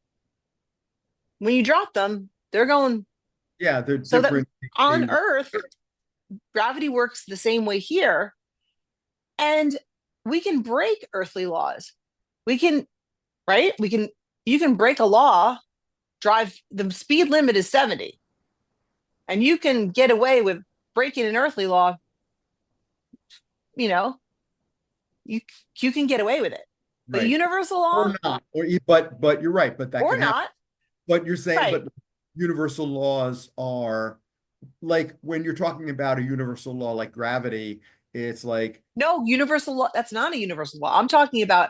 Speaker 1: when you drop them, they're going.
Speaker 2: Yeah, they're
Speaker 1: So that
Speaker 2: different.
Speaker 1: on
Speaker 2: They,
Speaker 1: Earth, gravity works the same way here, and we can break earthly laws. We can, right? You can break a law, drive, the speed limit is 70, and you can get away with breaking an earthly law, you know, you you can get away with it. But
Speaker 2: right.
Speaker 1: universal law
Speaker 2: Or not. But you're right, but that
Speaker 1: or
Speaker 2: can happen.
Speaker 1: not,
Speaker 2: But you're saying,
Speaker 1: right?
Speaker 2: but universal laws are like when you're talking about a universal law like gravity, it's like,
Speaker 1: No, universal law, that's not a universal law. I'm talking about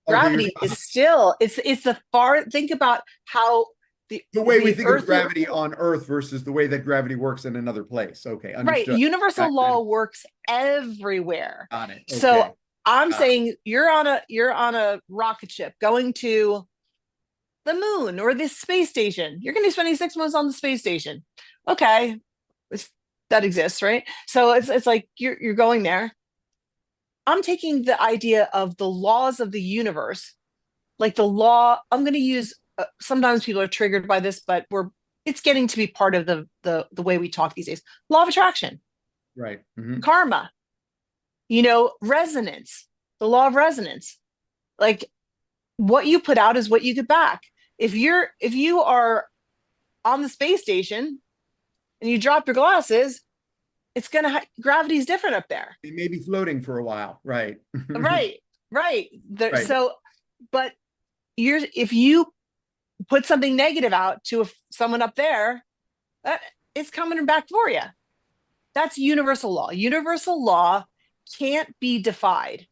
Speaker 2: okay, you're
Speaker 1: gravity is still, it's the far, think about how
Speaker 2: the way we
Speaker 1: the
Speaker 2: think of
Speaker 1: earthly,
Speaker 2: gravity on Earth versus the way that gravity works in another place. Okay,
Speaker 1: right,
Speaker 2: understood.
Speaker 1: universal
Speaker 2: Got
Speaker 1: law works everywhere.
Speaker 2: it.
Speaker 1: So
Speaker 2: Okay.
Speaker 1: I'm
Speaker 2: Got
Speaker 1: saying you're on a rocket ship going to the moon or the space station. You're going to be spending 6 months on the space station. Okay, it's, that exists, right? So it's like you're going there. I'm taking the idea of the laws of the universe, like the law. I'm going to use. Sometimes people are triggered by this, but it's getting to be part of the way we talk these days. Law of attraction,
Speaker 2: right. Hmm.
Speaker 1: karma, resonance, the law of resonance. Like, what you put out is what you get back. If you are on the space station and you drop your glasses, it's gravity's different up there.
Speaker 2: It may be floating for a while. Right.
Speaker 1: Right, right.
Speaker 2: Right.
Speaker 1: So, but if you put something negative out to someone up there, that it's coming back for you. That's universal law. Universal law can't be defied,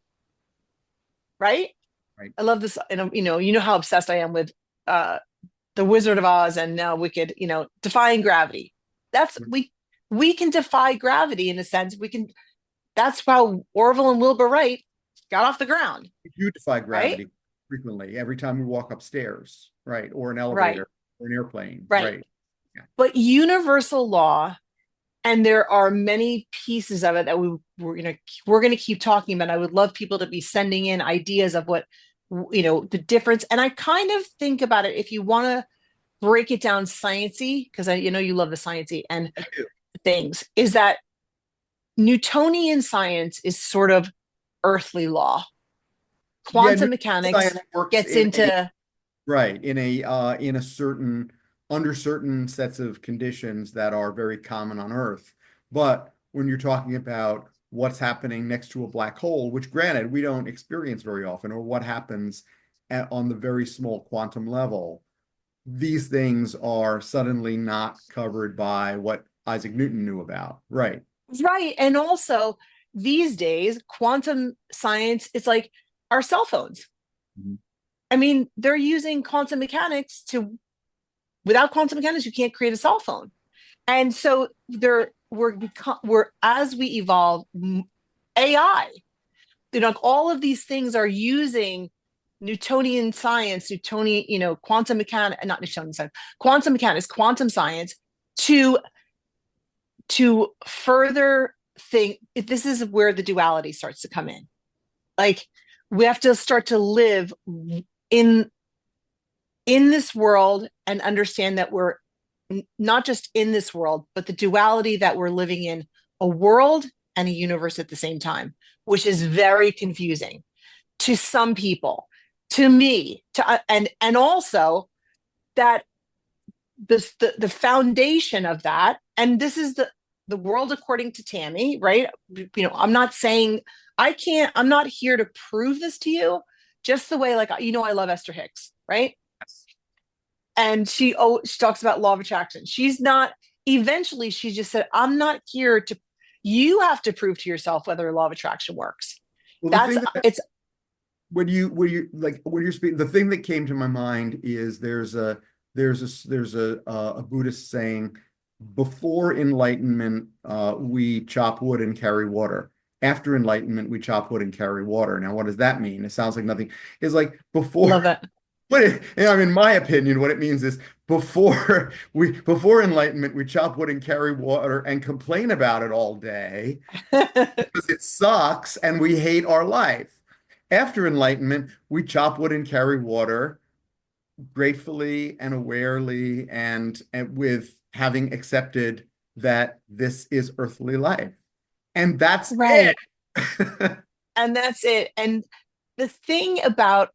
Speaker 1: right?
Speaker 2: Right.
Speaker 1: I love this, and you know how obsessed I am with uh the Wizard of Oz and now Wicked. Defying gravity. That's we can defy gravity in a sense. We can. That's how Orville and Wilbur Wright got off the ground,
Speaker 2: You defy
Speaker 1: right?
Speaker 2: gravity. frequently, every time we walk upstairs, right? Or an
Speaker 1: Right,
Speaker 2: elevator or an airplane,
Speaker 1: right.
Speaker 2: right? Yeah.
Speaker 1: But universal law, and there are many pieces of it that we're going to keep talking about. I would love people to be sending in ideas of what the difference. And I kind of think about it, if you want to break it down sciencey, because I you love the sciencey and
Speaker 2: I do.
Speaker 1: things, is that Newtonian science is sort of earthly law.
Speaker 2: Yeah,
Speaker 1: Quantum mechanics
Speaker 2: science works
Speaker 1: gets
Speaker 2: in a
Speaker 1: into
Speaker 2: right in a certain under certain sets of conditions that are very common on Earth. But when you're talking about what's happening next to a black hole, which granted we don't experience very often, or what happens on the very small quantum level, these things are suddenly not covered by what Isaac Newton knew about. Right.
Speaker 1: right. And also these days, quantum science, it's like our cell phones.
Speaker 2: Mhm.
Speaker 1: I mean, they're using quantum mechanics to, without quantum mechanics, you can't create a cell phone. And so we're as we evolve AI, all of these things are using Newtonian science, Newtonian, quantum mechanics, not Newtonian science, quantum mechanics, quantum science to further think. This is where the duality starts to come in. Like, we have to start to live in this world and understand that we're not just in this world, but the duality that we're living in, a world and a universe at the same time, which is very confusing to some people, to me, and also that the foundation of that, and this is the world according to Tammy, right? I'm not saying I'm not here to prove this to you, just the way, like, I love Esther Hicks, right? And she talks about law of attraction. She's not, eventually she just said, I'm not here to, you have to prove to yourself whether law of attraction works.
Speaker 2: Well, the
Speaker 1: That's
Speaker 2: thing that
Speaker 1: it's
Speaker 2: when you're speaking, the thing that came to my mind is there's a Buddhist saying, before enlightenment, we chop wood and carry water. After enlightenment, we chop wood and carry water. Now, what does that mean? It sounds like nothing. It's like
Speaker 1: love
Speaker 2: before.
Speaker 1: it.
Speaker 2: In my opinion, what it means is before enlightenment, we chop wood and carry water and complain about it all day because it sucks and we hate our life. After enlightenment, we chop wood and carry water gratefully and awarely and with having accepted that this is earthly life. And that's it.
Speaker 1: Right. And that's it. And the thing about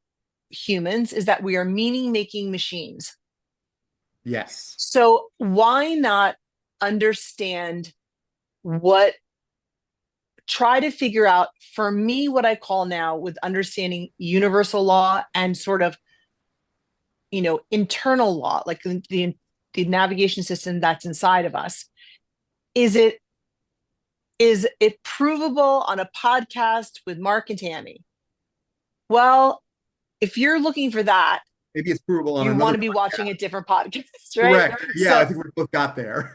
Speaker 1: humans is that we are meaning making machines.
Speaker 2: Yes.
Speaker 1: So why not understand what, try to figure out, for me, what I call now, with understanding universal law and sort of, internal law, like the navigation system that's inside of us. Is it provable on a podcast with Mark and Tammy? Well, if you're looking for that,
Speaker 2: Maybe it's provable on
Speaker 1: you want
Speaker 2: another
Speaker 1: to be
Speaker 2: podcast.
Speaker 1: watching a different podcast, right?
Speaker 2: Correct. Yeah, I
Speaker 1: So
Speaker 2: think we both got there.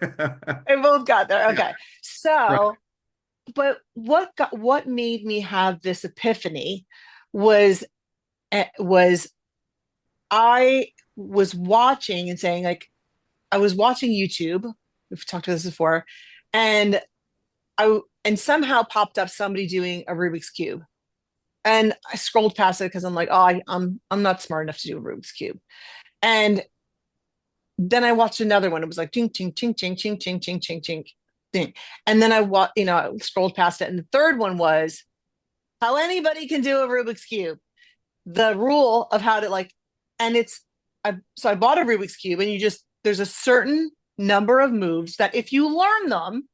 Speaker 1: we both got there.
Speaker 2: Yeah,
Speaker 1: Okay.
Speaker 2: right.
Speaker 1: So, but what made me have this epiphany was was I was watching and saying, like, I was watching YouTube. We've talked about this before, and and somehow popped up somebody doing a Rubik's Cube. And I scrolled past it because I'm like, oh, I'm not smart enough to do a Rubik's Cube. And then I watched another one. It was like ching ching ching ching ching ching ching ching ching thing. And then I scrolled past it. And the third one was how anybody can do a Rubik's Cube. The rule of how to, like, and so I bought a Rubik's Cube, and there's a certain number of moves that if you learn them,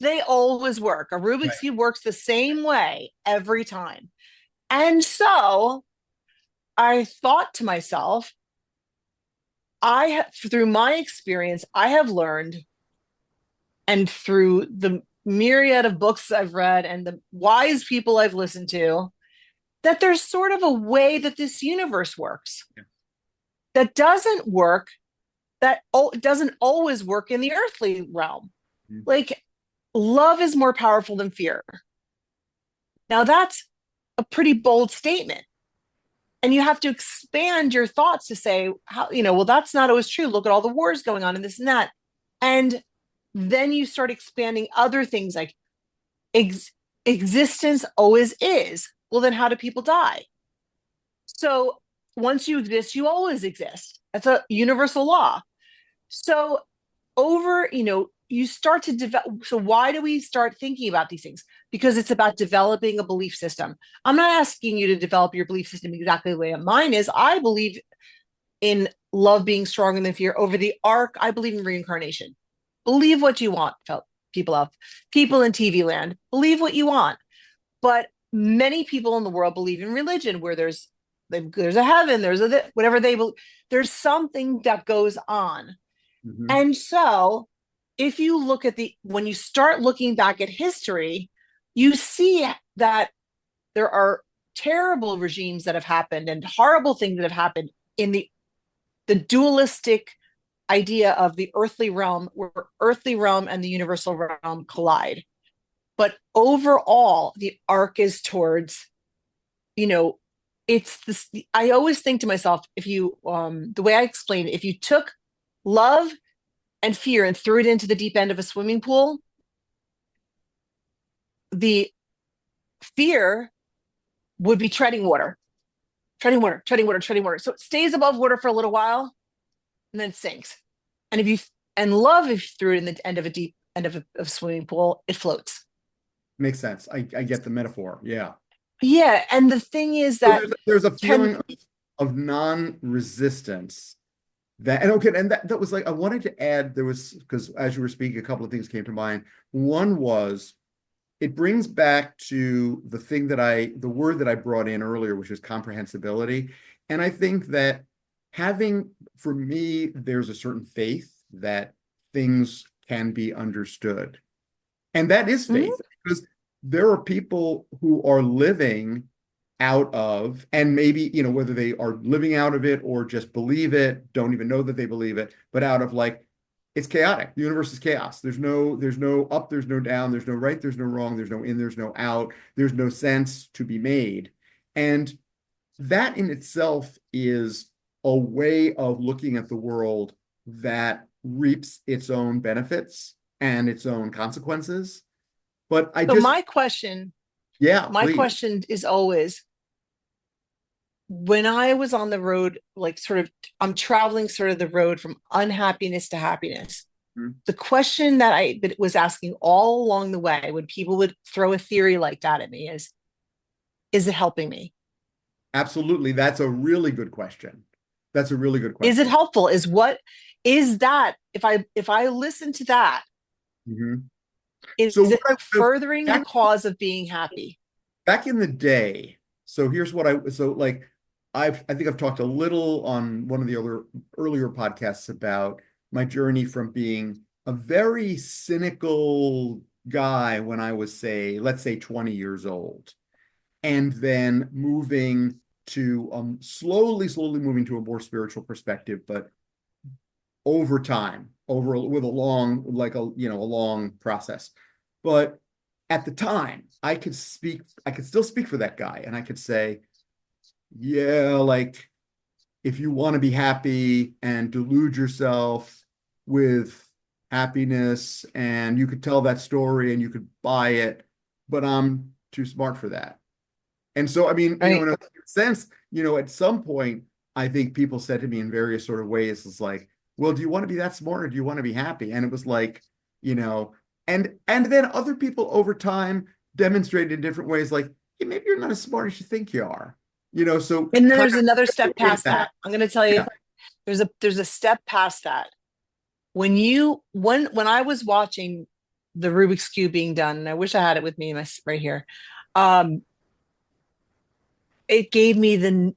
Speaker 1: they always work. A
Speaker 2: Right.
Speaker 1: Rubik's Cube works the same way every time. And so I thought to myself, through my experience, I have learned, and through the myriad of books I've read and the wise people I've listened to, that there's sort of a way that this universe works
Speaker 2: Yeah.
Speaker 1: that doesn't work, that doesn't always work in the earthly realm.
Speaker 2: Mhm.
Speaker 1: Like, love is more powerful than fear. Now, that's a pretty bold statement. And you have to expand your thoughts to say, how, well, that's not always true. Look at all the wars going on and this and that. And then you start expanding other things like ex- existence always is. Well, then how do people die? So once you exist, you always exist. That's a universal law. So you start to develop. So why do we start thinking about these things? Because it's about developing a belief system. I'm not asking you to develop your belief system exactly the way mine is. I believe in love being stronger than fear. Over the arc, I believe in reincarnation. Believe what you want, people in TV land. Believe what you want. But many people in the world believe in religion, where there's a heaven, there's a whatever they believe. There's something that goes on.
Speaker 2: Mhm.
Speaker 1: And so if you look at when you start looking back at history, you see that there are terrible regimes that have happened and horrible things that have happened in the dualistic idea of the earthly realm, where earthly realm and the universal realm collide. But overall, the arc is towards, you know, it's this. I always think to myself, if you, the way I explain it, if you took love and fear and threw it into the deep end of a swimming pool, the fear would be treading water, treading water, treading water, treading water. So it stays above water for a little while and then it sinks. And love, if you threw it in the end of a deep end of a swimming pool, it floats.
Speaker 2: Makes sense. I get the metaphor. Yeah.
Speaker 1: Yeah. And the thing is
Speaker 2: So
Speaker 1: that
Speaker 2: there's a
Speaker 1: can,
Speaker 2: feeling of non-resistance that, and okay, and that was like, I wanted to add, there was, because as you were speaking, a couple of things came to mind. One was, it brings back to the word that I brought in earlier, which is comprehensibility. And I think that for me, there's a certain faith that things can be understood. And that is
Speaker 1: Mhm.
Speaker 2: faith, because there are people who are living out of, and maybe, whether they are living out of it or just believe it, don't even know that they believe it, but out of like, it's chaotic. The universe is chaos. There's no up, there's no down, there's no right, there's no wrong, there's no in, there's no out, there's no sense to be made. And that in itself is a way of looking at the world that reaps its own benefits and its own consequences. But
Speaker 1: so my
Speaker 2: please.
Speaker 1: question is always, when I was on the road, like sort of, I'm traveling sort of the road from unhappiness to happiness.
Speaker 2: Mhm.
Speaker 1: The question that was asking all along the way when people would throw a theory like that at me is it helping me?
Speaker 2: Absolutely. That's a really good question. That's a really good
Speaker 1: Is it
Speaker 2: question.
Speaker 1: helpful? Is that if I listen to that,
Speaker 2: Mhm.
Speaker 1: is
Speaker 2: So what
Speaker 1: it
Speaker 2: I would have
Speaker 1: furthering the cause of being happy?
Speaker 2: back in the day, so here's what so like I think I've talked a little on one of the other earlier podcasts about my journey from being a very cynical guy when I was, say, let's say 20 years old, and then moving to slowly moving to a more spiritual perspective, but over time, over with a long, like a long process. But at the time, I could still speak for that guy, and I could say, yeah, like if you want to be happy and delude yourself with happiness, and you could tell that story and you could buy it, but I'm too smart for that. And so, I mean,
Speaker 1: Right.
Speaker 2: in a sense, at some point, I think people said to me in various sort of ways, it's like, well, do you want to be that smart or do you want to be happy? And it was like, you know, and then other people over time demonstrated in different ways, like, hey, maybe you're not as smart as you think you are. So
Speaker 1: And then
Speaker 2: kind
Speaker 1: there's
Speaker 2: of
Speaker 1: another step
Speaker 2: with
Speaker 1: past
Speaker 2: that.
Speaker 1: that. I'm going to tell you,
Speaker 2: Yeah.
Speaker 1: there's a step past that. When I was watching the Rubik's Cube being done, and I wish I had it with me right here, um, it gave me the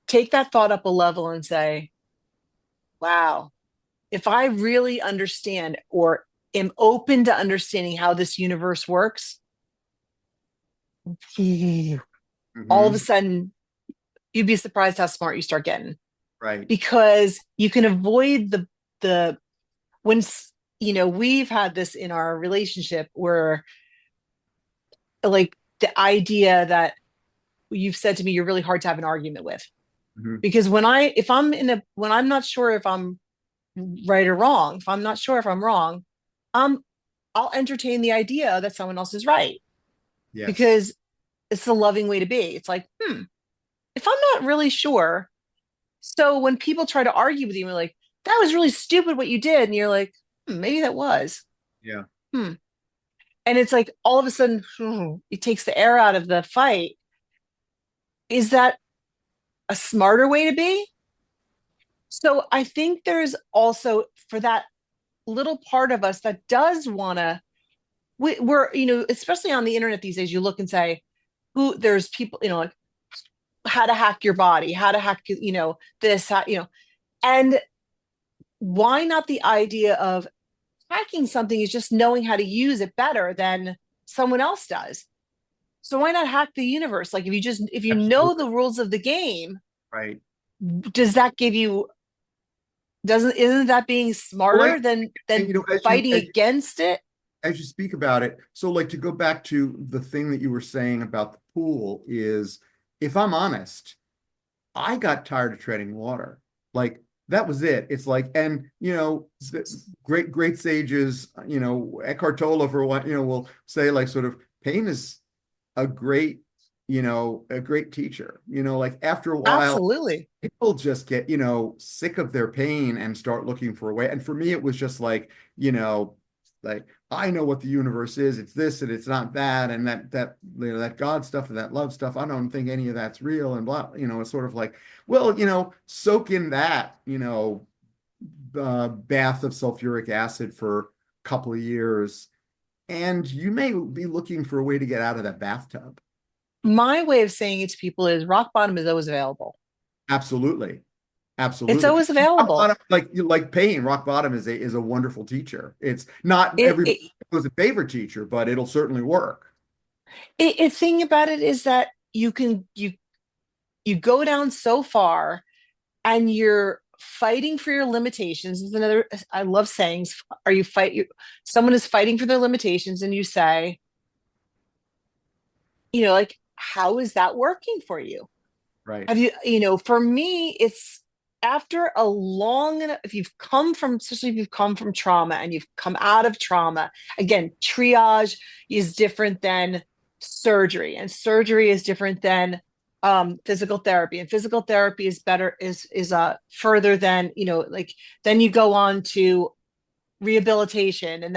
Speaker 1: take that thought up a level and say, wow, if I really understand or am open to understanding how this universe works, all of a
Speaker 2: Hmm.
Speaker 1: sudden you'd be surprised how smart you start getting,
Speaker 2: Right.
Speaker 1: because you can avoid the when we've had this in our relationship where, like, the idea that you've said to me you're really hard to have an argument with.
Speaker 2: Mhm.
Speaker 1: Because when I'm not sure if I'm right or wrong, if I'm not sure if I'm wrong, um, I'll entertain the idea that someone else is right,
Speaker 2: Yes.
Speaker 1: because it's a loving way to be. It's like, if I'm not really sure. So when people try to argue with you, you're like, that was really stupid what you did. And you're like, maybe that was.
Speaker 2: Yeah.
Speaker 1: Hmm. And it's like all of a sudden, it takes the air out of the fight. Is that a smarter way to be? So I think there's also for that little part of us that does want to, we're, especially on the internet these days, you look and say, who there's people, like how to hack your body, how to hack, this, and why not the idea of hacking something is just knowing how to use it better than someone else does. So why not hack the universe? Like if you know
Speaker 2: Absolutely.
Speaker 1: the rules of the game,
Speaker 2: Right.
Speaker 1: does that give you doesn't isn't that being
Speaker 2: Well,
Speaker 1: smarter
Speaker 2: and
Speaker 1: than fighting against it?
Speaker 2: as you speak about it, so like to go back to the thing that you were saying about the pool is, if I'm honest, I got tired of treading water. Like that was it. It's like, and great sages, Eckhart Tolle for what, will say like sort of pain is a great, a great teacher. Like after a while,
Speaker 1: Absolutely.
Speaker 2: people just get, sick of their pain and start looking for a way. And for me, it was just like, like I know what the universe is. It's this and it's not that, and that God stuff and that love stuff. I don't think any of that's real and blah. It's sort of like, well, soak in that, bath of sulfuric acid for a couple of years, and you may be looking for a way to get out of that bathtub.
Speaker 1: My way of saying it to people is rock bottom is always available.
Speaker 2: Absolutely.
Speaker 1: It's
Speaker 2: Absolutely.
Speaker 1: always
Speaker 2: Rock
Speaker 1: available.
Speaker 2: bottom, like pain, rock bottom is a wonderful teacher. It's not
Speaker 1: It,
Speaker 2: everybody
Speaker 1: it,
Speaker 2: was a favorite teacher, but it'll certainly work.
Speaker 1: thing about it is that you go down so far and you're fighting for your limitations. Is another, I love sayings. Are you fight you Someone is fighting for their limitations and you say, like, how is that working for you?
Speaker 2: Right.
Speaker 1: Have for me, it's after a long enough, if you've come from, especially if you've come from trauma and you've come out of trauma, again, triage is different than surgery, and surgery is different than physical therapy, and physical therapy is better, is further than, like, then you go on to rehabilitation, and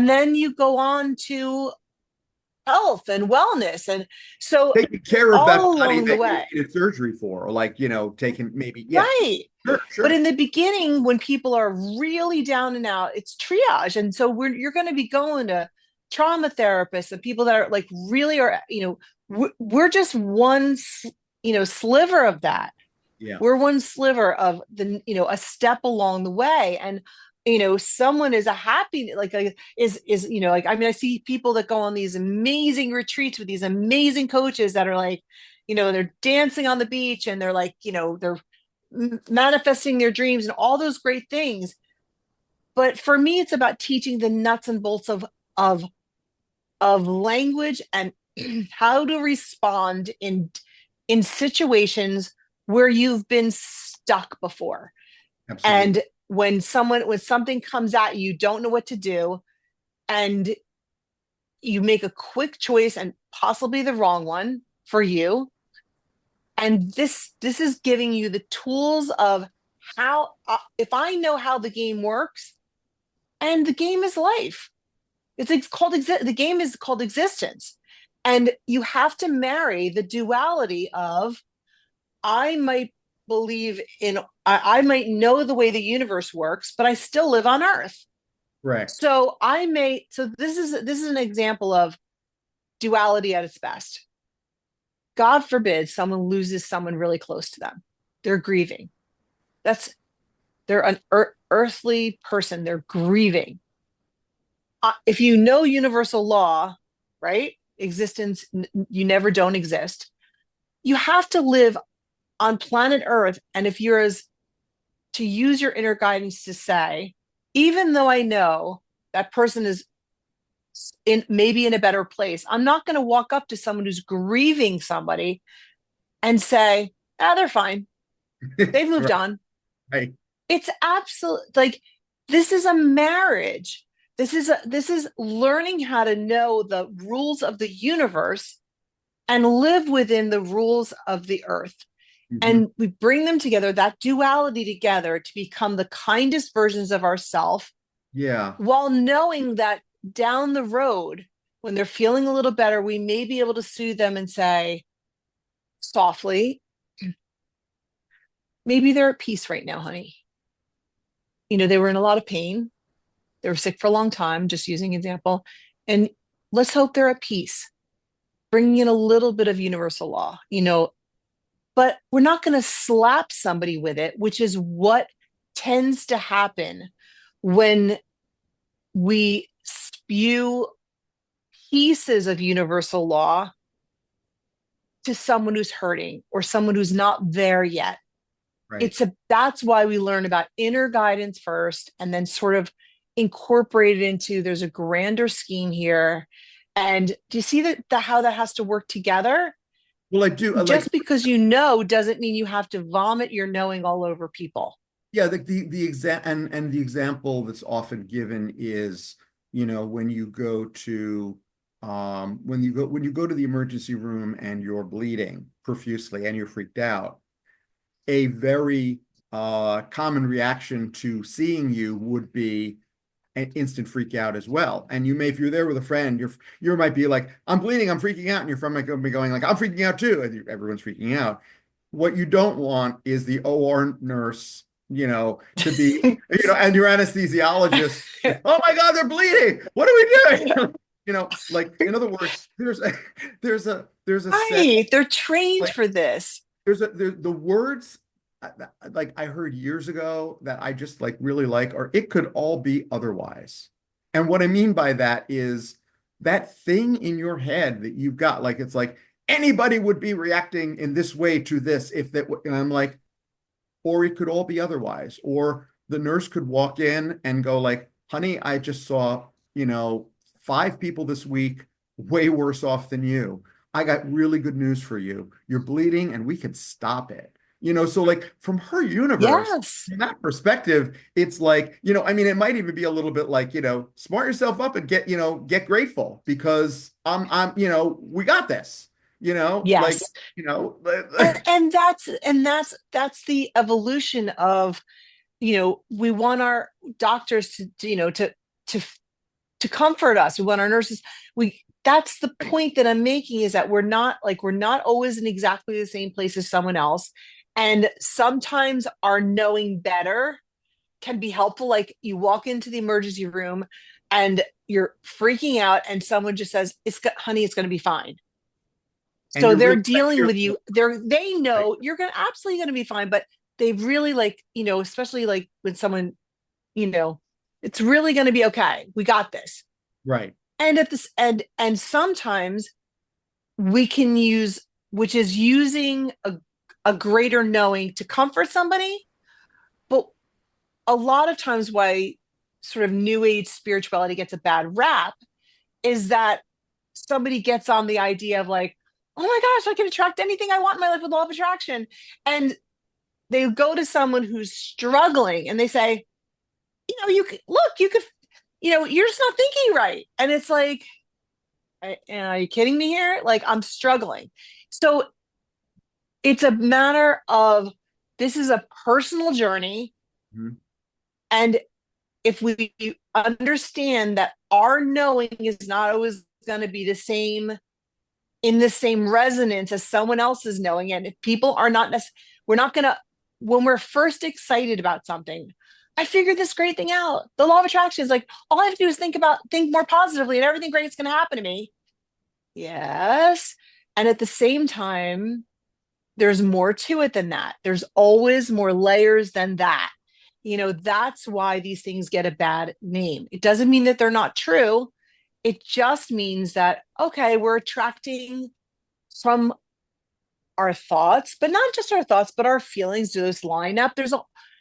Speaker 1: then you go on to health and wellness. And so
Speaker 2: Taking care of that
Speaker 1: all
Speaker 2: body
Speaker 1: along the
Speaker 2: that you
Speaker 1: way.
Speaker 2: needed surgery for, or like, taking maybe, yeah,
Speaker 1: Right.
Speaker 2: sure,
Speaker 1: But
Speaker 2: sure.
Speaker 1: in the beginning, when people are really down and out, it's triage. And so you're going to be going to trauma therapists and people that are like really are, we're just one, sliver of that.
Speaker 2: Yeah.
Speaker 1: We're one sliver of a step along the way. And, someone is a happy, is, like, I mean, I see people that go on these amazing retreats with these amazing coaches that are like, they're dancing on the beach and they're like, they're manifesting their dreams and all those great things. But for me, it's about teaching the nuts and bolts of of language and how to respond in situations where you've been stuck before.
Speaker 2: Absolutely.
Speaker 1: And when something comes at you, you don't know what to do, and you make a quick choice and possibly the wrong one for you. And this is giving you the tools of how, if I know how the game works, and the game is life. It's called the game is called existence. And you have to marry the duality of, I might believe in, I might know the way the universe works, but I still live on Earth.
Speaker 2: Correct.
Speaker 1: So this is an example of duality at its best. God forbid someone loses someone really close to them. They're grieving. That's They're an earthly person. They're grieving. If you know universal law, right? Existence, you never don't exist. You have to live on planet Earth. And if you're as to use your inner guidance to say, even though I know that person is in maybe in a better place. I'm not going to walk up to someone who's grieving somebody and say, ah, they're fine. They've moved
Speaker 2: Right.
Speaker 1: on.
Speaker 2: Right.
Speaker 1: It's absolute like this is a marriage. This is learning how to know the rules of the universe and live within the rules of the earth.
Speaker 2: Mhm.
Speaker 1: And we bring them together, that duality together to become the kindest versions of ourselves
Speaker 2: Yeah.
Speaker 1: while knowing that down the road, when they're feeling a little better, we may be able to soothe them and say softly, maybe they're at peace right now, honey. You know, they were in a lot of pain. They were sick for a long time, just using an example. And let's hope they're at peace, bringing in a little bit of universal law, you know, but we're not going to slap somebody with it, which is what tends to happen when we spew pieces of universal law to someone who's hurting or someone who's not there yet.
Speaker 2: Right.
Speaker 1: That's why we learn about inner guidance first and then sort of incorporate it into there's a grander scheme here. And do you see that how that has to work together?
Speaker 2: Well, I do like,
Speaker 1: Just because you know doesn't mean you have to vomit your knowing all over people.
Speaker 2: yeah, and the example that's often given is, when you go to when you go to the emergency room and you're bleeding profusely and you're freaked out, a very common reaction to seeing you would be an instant freak out as well. And if you're there with a friend, you might be like, I'm bleeding, I'm freaking out, and your friend might be going like, I'm freaking out too, and everyone's freaking out. What you don't want is the OR nurse, to be, and your anesthesiologist, like, oh my God, they're bleeding. What are we doing? Like, in other words, there's a set,
Speaker 1: Right. They're trained
Speaker 2: like,
Speaker 1: for this.
Speaker 2: the words like I heard years ago that I just like really like, or it could all be otherwise. And what I mean by that is that thing in your head that you've got, like, it's like anybody would be reacting in this way to this if that, and I'm like, or it could all be otherwise. Or the nurse could walk in and go like, honey, I just saw, 5 people this week way worse off than you. I got really good news for you. You're bleeding and we can stop it. So like from her universe,
Speaker 1: Yes.
Speaker 2: from that perspective, it's like, I mean, it might even be a little bit like, smart yourself up and get grateful because we got this, like,
Speaker 1: Yes.
Speaker 2: you know,
Speaker 1: And that's the evolution of, we want our doctors to to comfort us. We want our nurses. We That's the point that I'm making, is that we're not always in exactly the same place as someone else. And sometimes our knowing better can be helpful. Like you walk into the emergency room and you're freaking out and someone just says, honey, it's going to be fine.
Speaker 2: and
Speaker 1: So
Speaker 2: you're
Speaker 1: they're
Speaker 2: really
Speaker 1: dealing with
Speaker 2: cheerful,
Speaker 1: you. They
Speaker 2: right?
Speaker 1: know you're absolutely going to be fine, but they really like, especially like when someone, you know, it's really going to be okay. We got this.
Speaker 2: Right.
Speaker 1: And at this and sometimes we can use, which is using a greater knowing to comfort somebody. But a lot of times why sort of new age spirituality gets a bad rap is that somebody gets on the idea of like, oh my gosh, I can attract anything I want in my life with law of attraction. And they go to someone who's struggling and they say, you could look, you could, you're just not thinking right. And it's like, are you kidding me here? Like, I'm struggling. So it's a matter of, this is a personal journey.
Speaker 2: Mhm.
Speaker 1: And if we understand that our knowing is not always going to be the same, in the same resonance as someone else's knowing, and if people are not we're not going to, when we're first excited about something, I figured this great thing out. The law of attraction is like, all I have to do is think more positively and everything great is going to happen to me. Yes. And at the same time, there's more to it than that. There's always more layers than that. That's why these things get a bad name. It doesn't mean that they're not true. It just means that, okay, we're attracting from our thoughts, but not just our thoughts, but our feelings. Do those line up?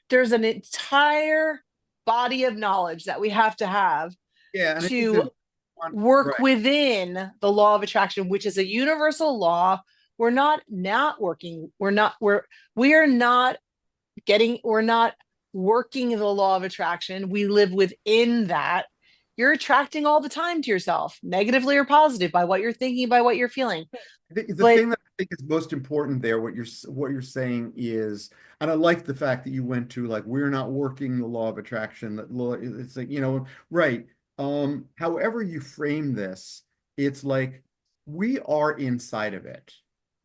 Speaker 1: There's an entire body of knowledge that we have to have
Speaker 2: Yeah, and I think
Speaker 1: to,
Speaker 2: there's
Speaker 1: work
Speaker 2: Right.
Speaker 1: within the law of attraction, which is a universal law. We're not working. We are not we're not working the law of attraction. We live within that. You're attracting all the time to yourself, negatively or positive, by what you're thinking, by what you're feeling.
Speaker 2: The
Speaker 1: But
Speaker 2: thing that I think is most important there, what you're saying is, and I like the fact that you went to like we're not working the law of attraction. That law, it's like right. However you frame this, it's like we are inside of it.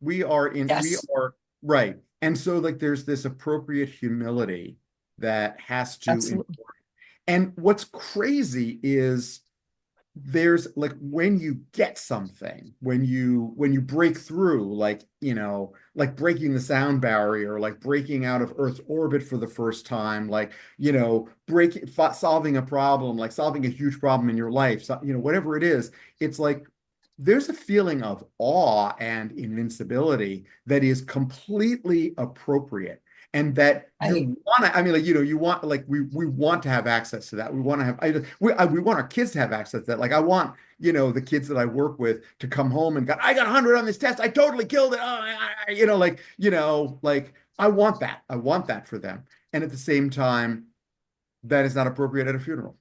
Speaker 2: We
Speaker 1: yes,
Speaker 2: are right, and so like there's this appropriate humility that has to.
Speaker 1: absolutely.
Speaker 2: And what's crazy is there's like when you get something, when you break through, like like breaking the sound barrier, like breaking out of Earth's orbit for the first time, like breaking solving a problem, like solving a huge problem in your life, so, whatever it is, it's like there's a feeling of awe and invincibility that is completely appropriate, and that
Speaker 1: I
Speaker 2: you want to, I mean, like, you want, like, we want to have access to that. We want to have, we want our kids to have access to that. Like, I want, the kids that I work with to come home and I got 100 on this test. I totally killed it. Oh, like, I want that. I want that for them. And at the same time, that is not appropriate at a funeral.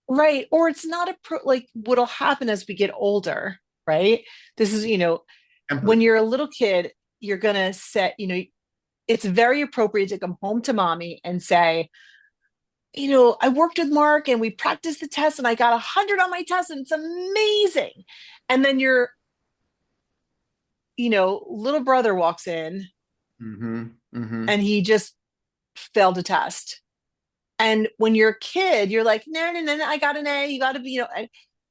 Speaker 1: right. Or it's not like what'll happen as we get older, right? This is, when
Speaker 2: Tempered.
Speaker 1: you're a little kid, you're gonna set, it's very appropriate to come home to mommy and say, I worked with Mark and we practiced the test and I got 100 on my test and it's amazing. And then little brother walks in
Speaker 2: Mm-hmm. Mm-hmm.
Speaker 1: and he just failed a test. And when you're a kid, you're like, no, no, no, no, I got an A. You got to be,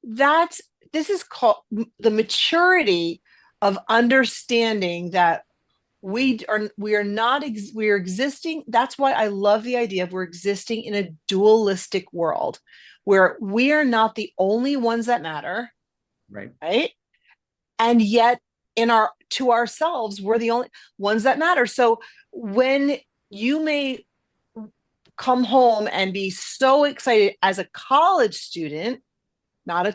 Speaker 1: that's, this is called the maturity of understanding that we are not, we are existing. That's why I love the idea of we're existing in a dualistic world where we are not the only ones that matter,
Speaker 2: Right.
Speaker 1: right? And yet to ourselves, we're the only ones that matter. So when you may come home and be so excited as a college student, not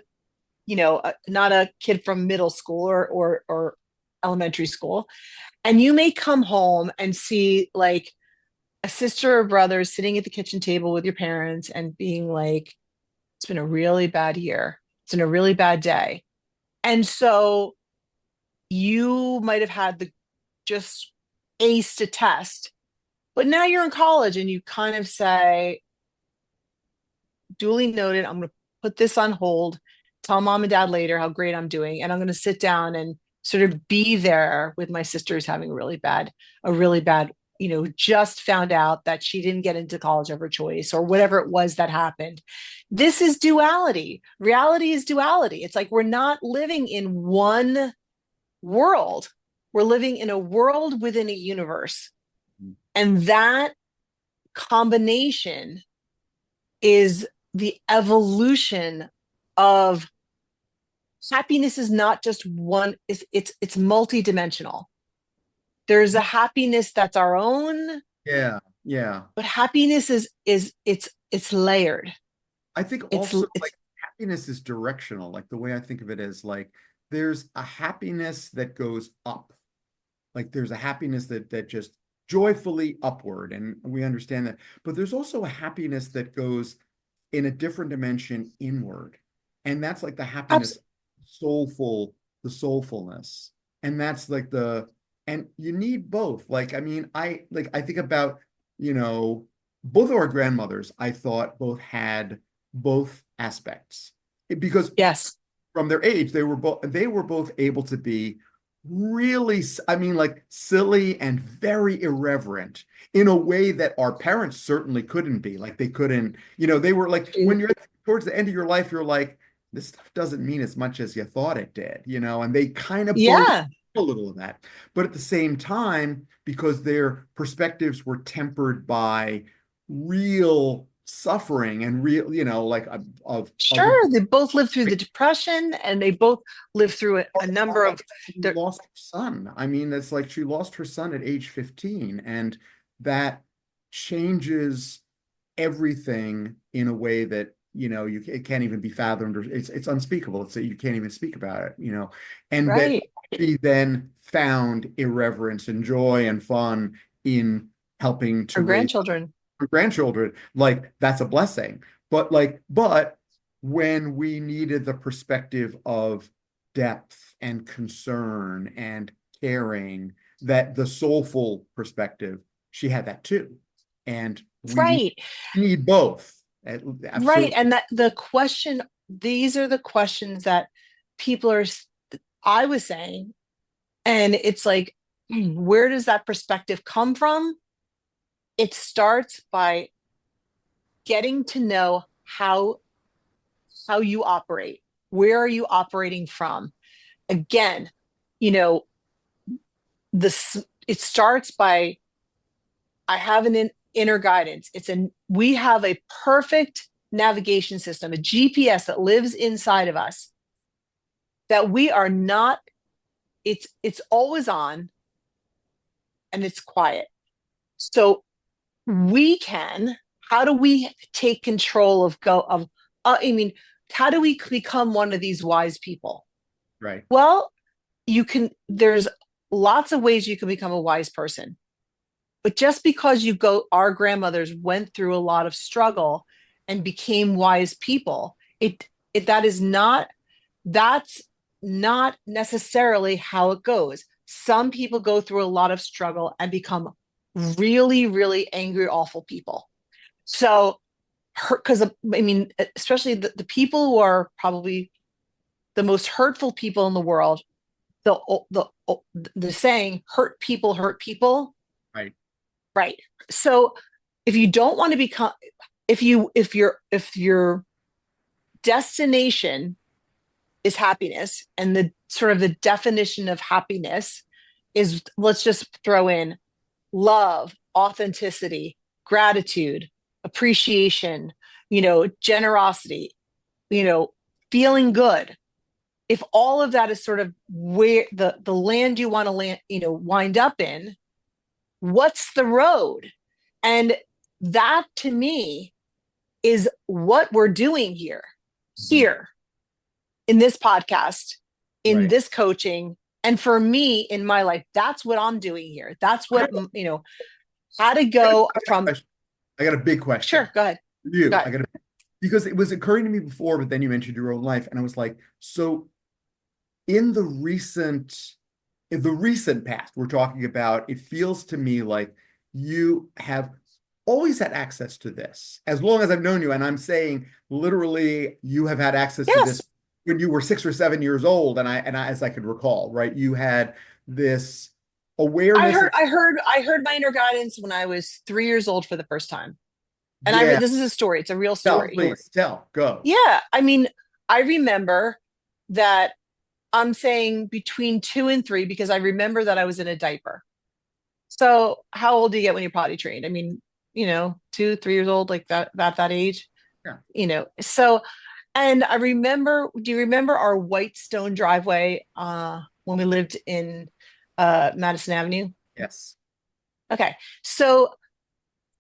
Speaker 1: not a kid from middle school or elementary school, and you may come home and see like a sister or brother sitting at the kitchen table with your parents and being like, it's been a really bad year. It's been a really bad day. And so you might have had the just aced a test, but now you're in college and you kind of say, duly noted, I'm going to put this on hold, tell mom and dad later how great I'm doing. And I'm going to sit down and sort of be there with my sister who's having a really bad, just found out that she didn't get into college of her choice or whatever it was that happened. This is duality. Reality is duality. It's like we're not living in one world, we're living in a world within a universe. And that combination is the evolution of happiness. Is not just one, it's multidimensional. There's a happiness that's our own,
Speaker 2: Yeah. Yeah.
Speaker 1: but happiness is it's layered.
Speaker 2: I think also
Speaker 1: It's
Speaker 2: like happiness is directional. Like the way I think of it is like there's a happiness that goes up. Like there's a happiness that just joyfully upward, and we understand that. But there's also a happiness that goes in a different dimension inward. And that's like the happiness,
Speaker 1: abs-
Speaker 2: the soulfulness. And that's like and you need both. Like, I mean, I think about, both of our grandmothers, I thought both had both aspects because
Speaker 1: yes.
Speaker 2: from their age, they were both able to be really, I mean, like silly and very irreverent in a way that our parents certainly couldn't be. Like they couldn't, they were like when you're towards the end of your life, you're like, this stuff doesn't mean as much as you thought it did, and they kind of both
Speaker 1: Yeah.
Speaker 2: a little of that. But at the same time, because their perspectives were tempered by real suffering and real, like of
Speaker 1: Sure, they both lived through the depression and they both lived through a number of
Speaker 2: she
Speaker 1: their,
Speaker 2: lost her son. I mean, that's like she lost her son at age 15, and that changes everything in a way that it can't even be fathomed, or it's unspeakable. You can't even speak about it, and that
Speaker 1: Right.
Speaker 2: she then found irreverence and joy and fun in helping to
Speaker 1: Or
Speaker 2: raise
Speaker 1: grandchildren.
Speaker 2: her grandchildren. Like, that's a blessing. But when we needed the perspective of depth and concern and caring, that the soulful perspective, she had that too. And
Speaker 1: Right.
Speaker 2: we need both.
Speaker 1: Right.
Speaker 2: Absolutely.
Speaker 1: And that the question, these are the questions that people are, I was saying, and it's like, where does that perspective come from? It starts by getting to know how you operate. Where are you operating from? Again, you know, this it starts by I have an inner guidance. We have a perfect navigation system, a GPS that lives inside of us that we are not, it's always on and it's quiet. So we can, how do we take control of I mean, how do we become one of these wise people?
Speaker 2: Right.
Speaker 1: Well, there's lots of ways you can become a wise person. But just because our grandmothers went through a lot of struggle and became wise people, that is not, that's not necessarily how it goes. Some people go through a lot of struggle and become really, really angry, awful people. So, because I mean, especially the people who are probably the most hurtful people in the world, the the the saying hurt people,
Speaker 2: Right.
Speaker 1: right? So if you don't want to become, if your destination is happiness, and the sort of the definition of happiness is, let's just throw in love, authenticity, gratitude, appreciation, generosity, you know, feeling good. If all of that is sort of where the land you want to land, wind up in, what's the road? And that to me is what we're doing
Speaker 2: Mhm.
Speaker 1: here in this podcast, in
Speaker 2: Right.
Speaker 1: this coaching. And for me in my life, that's what I'm doing here. That's
Speaker 2: I
Speaker 1: what, how to go
Speaker 2: got a
Speaker 1: from,
Speaker 2: question. I got a big
Speaker 1: sure,
Speaker 2: question
Speaker 1: go ahead.
Speaker 2: for
Speaker 1: Go
Speaker 2: you.
Speaker 1: ahead.
Speaker 2: Because it was occurring to me before, but then you mentioned your own life, and I was like, so in the recent past we're talking about, it feels to me like you have always had access to this as long as I've known you. And I'm saying literally you have had access to
Speaker 1: Yes.
Speaker 2: this when you were 6 or 7 years old. And I as I could recall, right? You had this
Speaker 1: I
Speaker 2: awareness
Speaker 1: heard,
Speaker 2: of,
Speaker 1: I heard, I heard my inner guidance when I was 3 years old for the first time. And
Speaker 2: yeah,
Speaker 1: this is a story. It's a real
Speaker 2: tell,
Speaker 1: story.
Speaker 2: please tell, go.
Speaker 1: Yeah. I mean, I remember that I'm saying between 2 and 3 because I remember that I was in a diaper. So how old do you get when you're potty trained? I mean, 2, 3 years old, like that age,
Speaker 2: Yeah.
Speaker 1: So, and I remember, do you remember our white stone driveway when we lived in Madison Avenue?
Speaker 2: Yes.
Speaker 1: Okay. So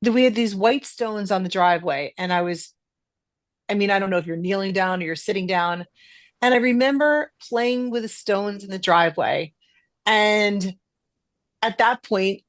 Speaker 1: we had these white stones on the driveway, and I mean, I don't know if you're kneeling down or you're sitting down. And I remember playing with the stones in the driveway. And at that point,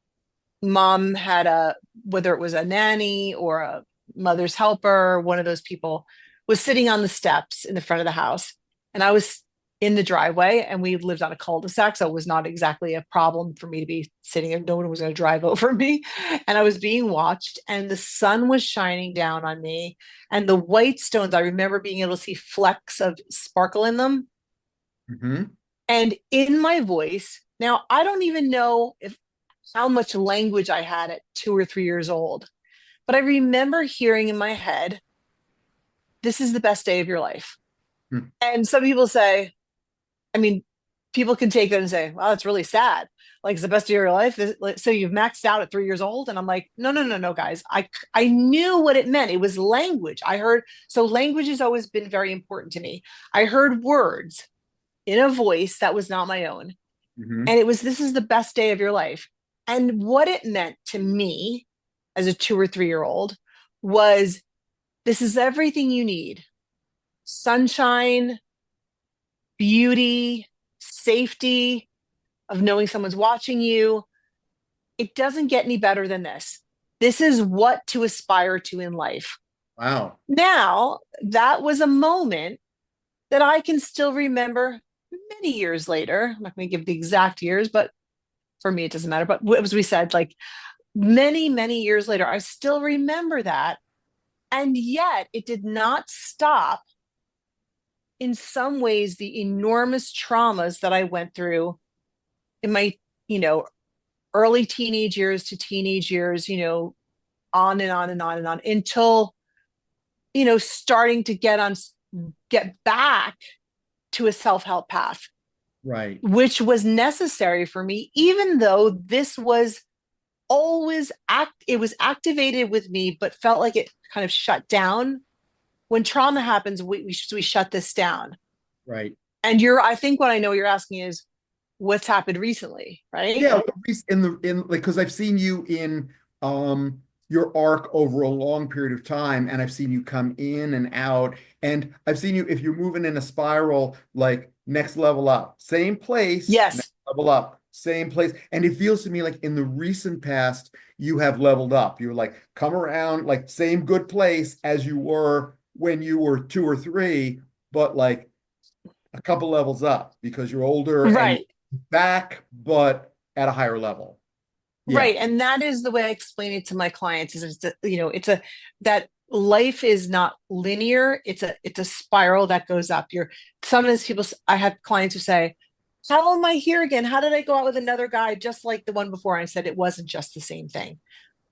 Speaker 1: mom had whether it was a nanny or a mother's helper, one of those people was sitting on the steps in the front of the house. And I was in the driveway, and we lived on a cul-de-sac. So it was not exactly a problem for me to be sitting there. No one was going to drive over me. And I was being watched, and the sun was shining down on me. And the white stones, I remember being able to see flecks of sparkle in them.
Speaker 2: Hmm.
Speaker 1: And in my voice, now I don't even know if how much language I had at 2 or 3 years old. But I remember hearing in my head, this is the best day of your life. And some people say, I mean, people can take that and say, wow, that's really sad. Like, it's the best day of your life. So you've maxed out at 3 years old. And I'm like, no, no, no, no, guys. I knew what it meant. It was language. I heard, so language has always been very important to me. I heard words in a voice that was not my own.
Speaker 2: Hmm.
Speaker 1: And it was, this is the best day of your life. And what it meant to me as a 2 or 3 year old was This is everything you need. Sunshine, beauty, safety of knowing someone's watching you. It doesn't get any better than this. This is what to aspire to in life.
Speaker 2: Wow.
Speaker 1: Now, that was a moment that I can still remember many years later. I'm not going to give the exact years, but for me, it doesn't matter. But as we said, like many, many years later, I still remember that. And yet it did not stop in some ways the enormous traumas that I went through in my, you know, early teenage years to teenage years, on and on and on and on until, starting to get back to a self-help path,
Speaker 2: Right.
Speaker 1: which was necessary for me, even though this was it was activated with me, but felt like it kind of shut down. When trauma happens, we shut this down.
Speaker 2: Right.
Speaker 1: And I think what I know you're asking is what's happened recently, right?
Speaker 2: Yeah, in like because I've seen you in your arc over a long period of time, and I've seen you come in and out, and I've seen you if you're moving in a spiral, like next level up, same place, next
Speaker 1: Yes.
Speaker 2: level up, same place. And it feels to me like in the recent past, you have leveled up. You're like come around like same good place as you were when you were two or three, but like a couple levels up because you're older and
Speaker 1: Right.
Speaker 2: back, but at a higher level. Yeah,
Speaker 1: Right. And that is the way I explain it to my clients is that life is not linear. It's a spiral that goes up. Sometimes I have clients who say, how am I here again? How did I go out with another guy just like the one before? I said it wasn't just the same thing.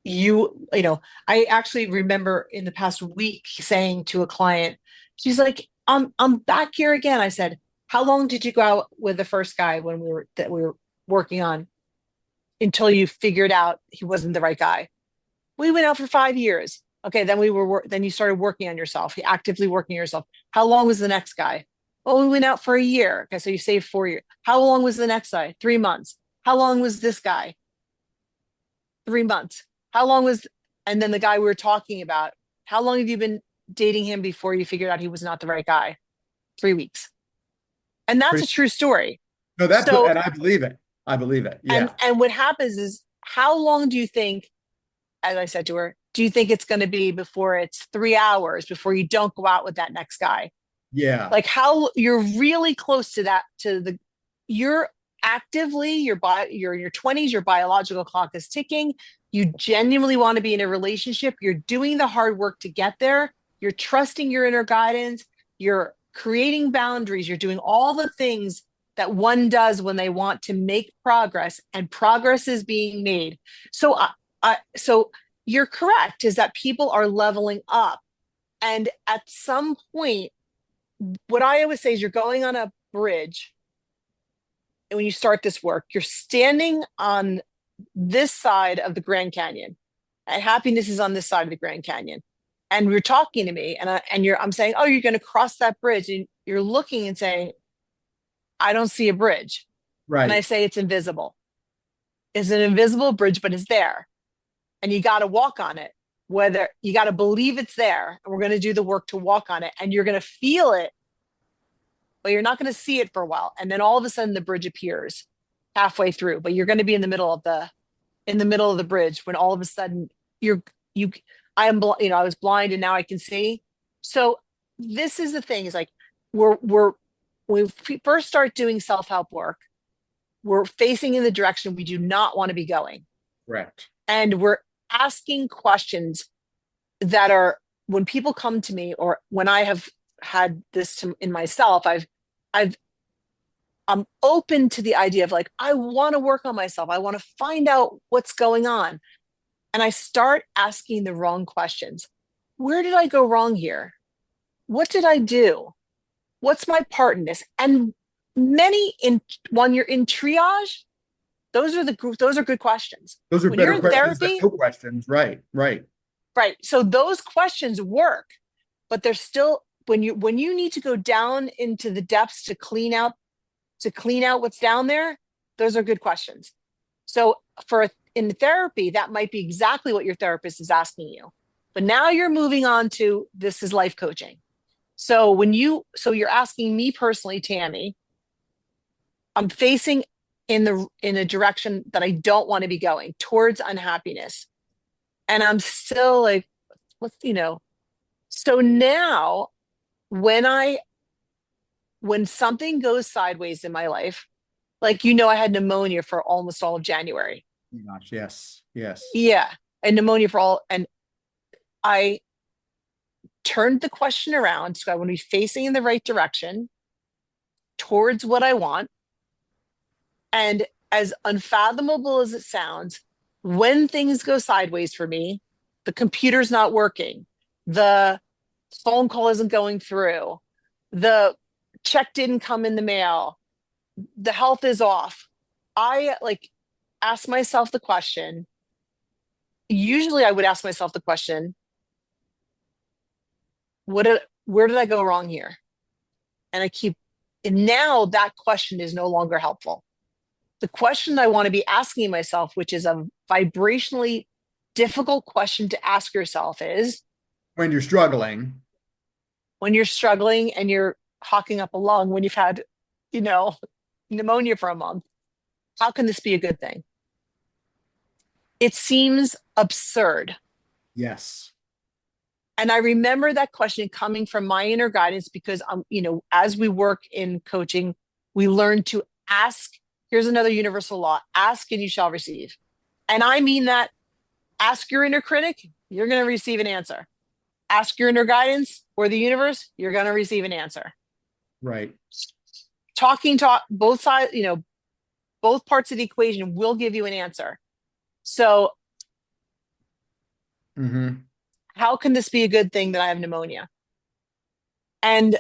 Speaker 1: I actually remember in the past week saying to a client, she's like, I'm back here again. I said, how long did you go out with the first guy when we were working on until you figured out he wasn't the right guy? We went out for 5 years. Okay, then you started working on yourself, actively working on yourself. How long was the next guy? Well, we went out for a year. Okay, so you saved 4 years. How long was the next guy? 3 months. How long was this guy? 3 months. How long was, and then the guy we were talking about, how long have you been dating him before you figured out he was not the right guy? 3 weeks. And that's a
Speaker 2: pretty.
Speaker 1: true story.
Speaker 2: No,
Speaker 1: So,
Speaker 2: and I believe it. I believe it.
Speaker 1: and
Speaker 2: Yeah,
Speaker 1: and what happens is, how long do you think, as I said to her, do you think it's going to be before it's 3 hours before you don't go out with that next guy?
Speaker 2: yeah,
Speaker 1: Like how you're really close to that, you're actively, you're in your 20s, your biological clock is ticking. You genuinely want to be in a relationship. You're doing the hard work to get there. You're trusting your inner guidance. You're creating boundaries. You're doing all the things that one does when they want to make progress, and progress is being made. So, so you're correct, is that people are leveling up. And at some point, what I always say is you're going on a bridge. And when you start this work, you're standing on this side of the Grand Canyon, and happiness is on this side of the Grand Canyon. And you're talking to me, I'm saying, oh, you're going to cross that bridge, and you're looking and saying, I don't see a bridge. And I
Speaker 2: right.
Speaker 1: say it's invisible. It's an invisible bridge, but it's there, and you got to walk on it. Whether you got to believe it's there, and we're going to do the work to walk on it, and you're going to feel it, but you're not going to see it for a while. And then all of a sudden the bridge appears halfway through, but you're going to be in the middle of the bridge when all of a sudden you're, you, I was blind and now I can see. So this is the thing, is like, when we first start doing self-help work, we're facing in the direction we do not want to be going.
Speaker 2: Correct.
Speaker 1: And we're asking questions that are, when people come to me, or when I have had this in myself, I've I'm open to the idea of like, I want to work on myself. I want to find out what's going on. And I start asking the wrong questions. Where did I go wrong here? What did I do? What's my part in this? And when you're in triage, those are good questions.
Speaker 2: Those are
Speaker 1: When you're
Speaker 2: better
Speaker 1: in
Speaker 2: questions than
Speaker 1: therapy,
Speaker 2: no questions. Right, right.
Speaker 1: right? So those questions work, but they're still, when you need to go down into the depths to clean out what's down there, those are good questions. So in therapy, that might be exactly what your therapist is asking you. But now you're moving on to this is life coaching. So you're asking me personally, Tammy, I'm facing in a direction that I don't want to be going towards unhappiness. And I'm still like, what's, so now when I when something goes sideways in my life, like I had pneumonia for almost all of January.
Speaker 2: Oh my gosh, yes, yes.
Speaker 1: Yeah. And pneumonia for all and I turned the question around. So I want to be facing in the right direction towards what I want. And as unfathomable as it sounds, when things go sideways for me, the computer's not working, the phone call isn't going through, the check didn't come in the mail, the health is off. I like ask myself the question. Usually I would ask myself the question, where did I go wrong here? And and now that question is no longer helpful. The question I want to be asking myself, which is a vibrationally difficult question to ask yourself, is
Speaker 2: When you're struggling,
Speaker 1: when you're struggling and you're hawking up a lung, when you've had, you know, pneumonia for a month, how can this be a good thing? It seems absurd.
Speaker 2: yes.
Speaker 1: And I remember that question coming from my inner guidance because as we work in coaching, we learn to ask. Here's another universal law: ask and you shall receive. And I mean that. Ask your inner critic, you're going to receive an answer. Ask your inner guidance or the universe, you're going to receive an answer.
Speaker 2: Right.
Speaker 1: Talk, both sides, both parts of the equation will give you an answer. So, how can this be a good thing that I have pneumonia? And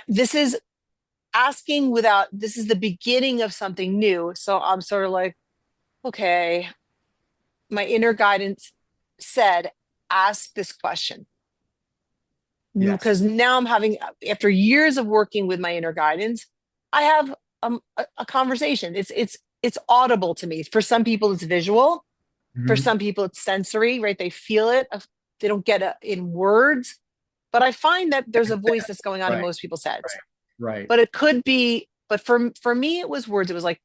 Speaker 1: this is this is the beginning of something new. So I'm sort of like, okay, my inner guidance said, ask this question.
Speaker 2: Yes.
Speaker 1: Because now after years of working with my inner guidance, I have a conversation. It's audible to me. For some people, it's visual. For some people, it's sensory, right? They feel it. They don't get it in words. But I find that there's a voice that's going on in
Speaker 2: Right.
Speaker 1: most people's heads.
Speaker 2: Right.
Speaker 1: But it could be, but for me, it was words. It was like,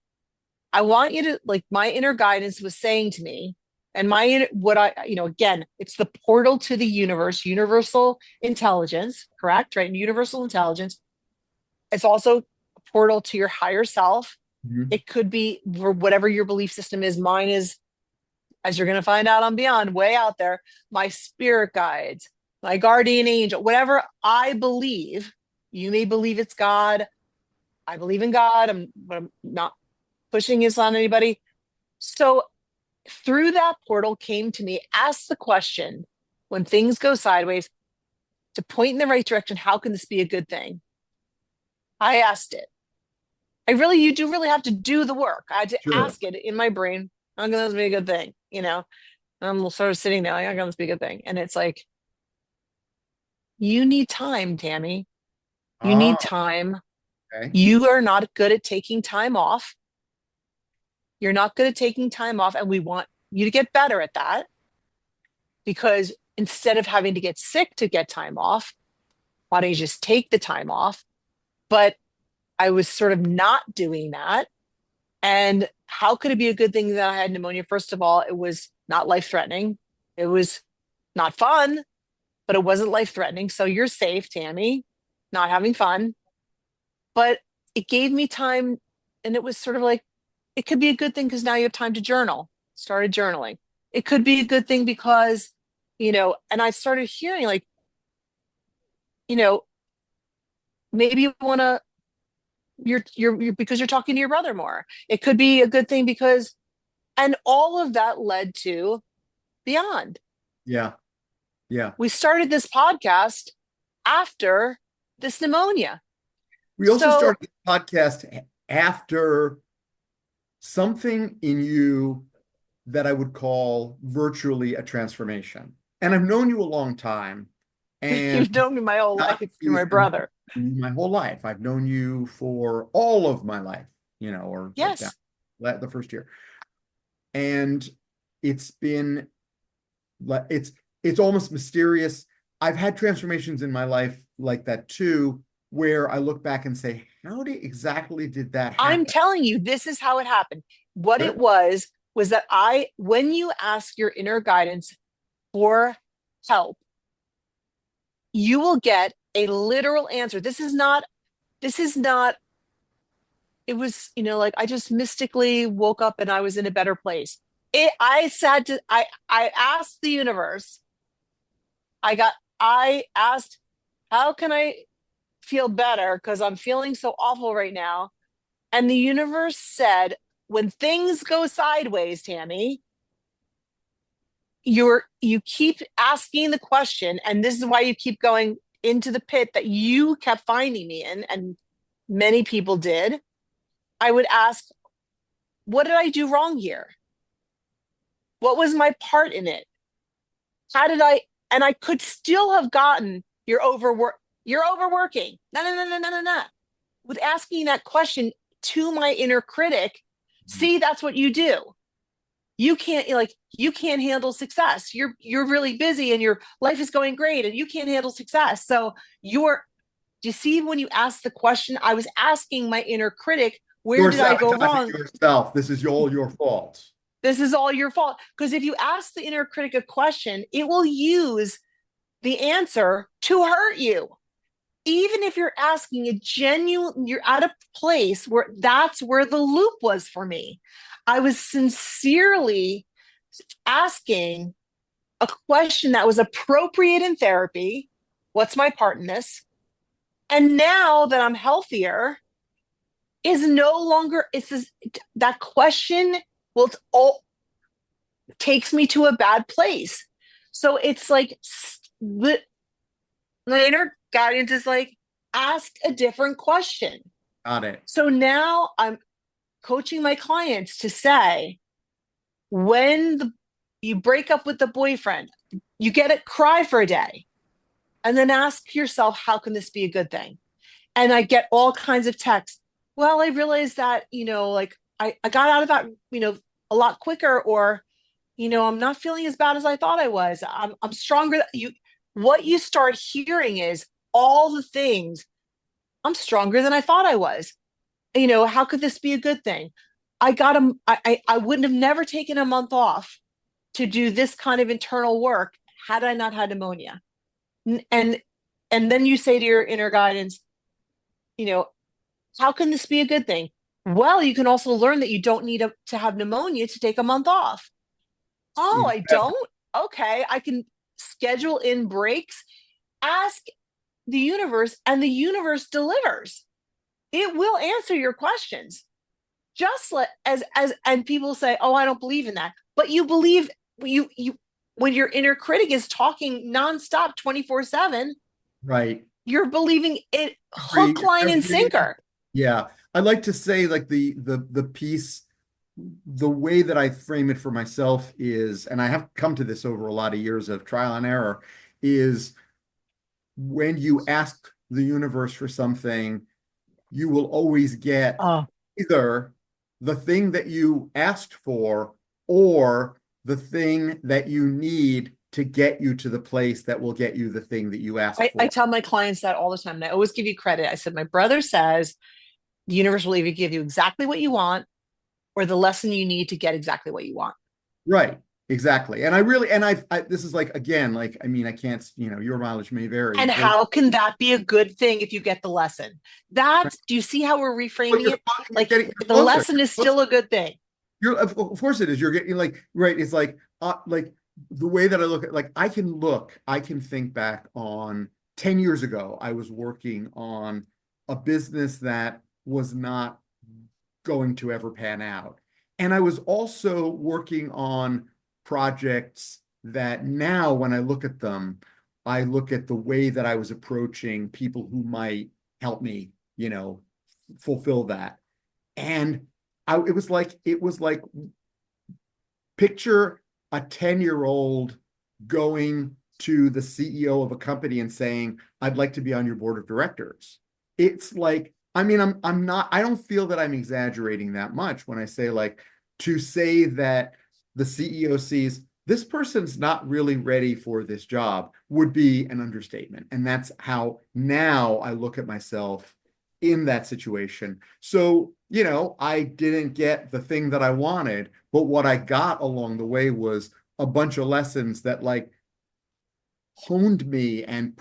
Speaker 1: I want you to, like, my inner guidance was saying to me, and again, it's the portal to the universe, universal intelligence, correct? Right? Universal intelligence. It's also a portal to your higher self. It could be whatever your belief system is. Mine is, as you're going to find out on Beyond, way out there, my spirit guides, my guardian angel, whatever I believe. You may believe it's God. I believe in God. I'm not pushing this on anybody. So through that portal came to me, ask the question when things go sideways, to point in the right direction. How can this be a good thing? I asked it. You do really have to do the work. I had to ask it in my brain. How can this be a good thing? I'm sort of sitting there like, how can this be a good thing? And it's like, you need time, Tammy. You need time.
Speaker 2: Okay.
Speaker 1: You are not good at taking time off. You're not good at taking time off. And we want you to get better at that, because instead of having to get sick to get time off, why don't you just take the time off? But I was sort of not doing that. And how could it be a good thing that I had pneumonia? First of all, it was not life threatening. It was not fun, but it wasn't life threatening. So you're safe, Tammy, not having fun. But it gave me time. And it was sort of like, it could be a good thing because now you have time to journal. Started journaling. It could be a good thing because, and I started hearing like, maybe you want to, you're because you're talking to your brother more. It could be a good thing because, and all of that led to Beyond.
Speaker 2: Yeah. Yeah.
Speaker 1: We started this podcast after this pneumonia.
Speaker 2: We also started the podcast after something in you that I would call virtually a transformation. And I've known you a long time. And
Speaker 1: you've known me my whole life. You're my brother.
Speaker 2: My whole life. I've known you for all of my life, or
Speaker 1: yes,
Speaker 2: like the first year. And it's it's almost mysterious. I've had transformations in my life like that too, where I look back and say, how exactly did that
Speaker 1: I'm
Speaker 2: happen?
Speaker 1: telling you, this is how it happened. What it
Speaker 2: Good.
Speaker 1: was that when you ask your inner guidance for help, you will get a literal answer. This is not, it was, like I just mystically woke up and I was in a better place. I asked the universe, I asked, how can I feel better? Because I'm feeling so awful right now. And the universe said, when things go sideways, Tammy, you keep asking the question, and this is why you keep going into the pit that you kept finding me in, and many people did. I would ask, what did I do wrong here? What was my part in it? How did I, and I could still have gotten, you're overworking. No, no, no, no, no, no, no. With asking that question to my inner critic, see, that's what you do. You can't handle success. You're really busy and your life is going great and you can't handle success. So you're do you see when you ask the question, I was asking my inner critic, where
Speaker 2: You're
Speaker 1: did I go
Speaker 2: sabotaging
Speaker 1: wrong?
Speaker 2: yourself. This is all your fault.
Speaker 1: This is all your fault. Because if you ask the inner critic a question, it will use the answer to hurt you. Even if you're asking a genuine, you're at a place where that's where the loop was for me. I was sincerely asking a question that was appropriate in therapy. What's my part in this? And now that I'm healthier, is no longer, it's this, that question will all takes me to a bad place. So it's like the inner guidance is like, ask a different question.
Speaker 2: Got it.
Speaker 1: So now I'm coaching my clients to say, when you break up with the boyfriend, you get it, cry for a day, and then ask yourself, how can this be a good thing? And I get all kinds of texts. Well, I realized that, like I got out of that, a lot quicker, or, I'm not feeling as bad as I thought I was. I'm stronger. What you start hearing is all the things. I'm stronger than I thought I was. How could this be a good thing? I wouldn't have never taken a month off to do this kind of internal work had I not had pneumonia. And and then you say to your inner guidance, you know, how can this be a good thing? Well, you can also learn that you don't need to have pneumonia to take a month off. Oh, I don't? Okay, I can schedule in breaks, ask the universe, and the universe delivers. It will answer your questions. Just as and people say, "Oh, I don't believe in that." But you believe you when your inner critic is talking nonstop 24/7,
Speaker 2: Right.
Speaker 1: you're believing it hook, line, and sinker.
Speaker 2: Yeah. I like to say like the piece, the way that I frame it for myself is, and I have come to this over a lot of years of trial and error, is when you ask the universe for something, you will always get
Speaker 1: Oh,
Speaker 2: either the thing that you asked for or the thing that you need to get you to the place that will get you the thing that you asked
Speaker 1: I
Speaker 2: for.
Speaker 1: tell my clients that all the time. And I always give you credit. I said, my brother says the universe will either give you exactly what you want or the lesson you need to get exactly what you want.
Speaker 2: Right. Exactly. And I really, and this is like, again, like, I mean, I can't, your mileage may vary.
Speaker 1: And how can that be a good thing if you get the lesson? Do you see how we're
Speaker 2: But
Speaker 1: reframing
Speaker 2: you're,
Speaker 1: it?
Speaker 2: you're
Speaker 1: Like
Speaker 2: getting
Speaker 1: the
Speaker 2: closer.
Speaker 1: lesson is still a good thing.
Speaker 2: Of course it is. You're getting like, right. It's like the way that I look at, like, I can think back on 10 years ago, I was working on a business that was not going to ever pan out. And I was also working on projects that now, when I look at them, I look at the way that I was approaching people who might help me, fulfill that. And it was like picture a 10-year-old going to the CEO of a company and saying, I'd like to be on your board of directors. It's like, I mean, I'm not, I don't feel that I'm exaggerating that much when I say, like, to say that the CEO sees, this person's not really ready for this job would be an understatement. And that's how now I look at myself in that situation. So, I didn't get the thing that I wanted, but what I got along the way was a bunch of lessons that like honed me and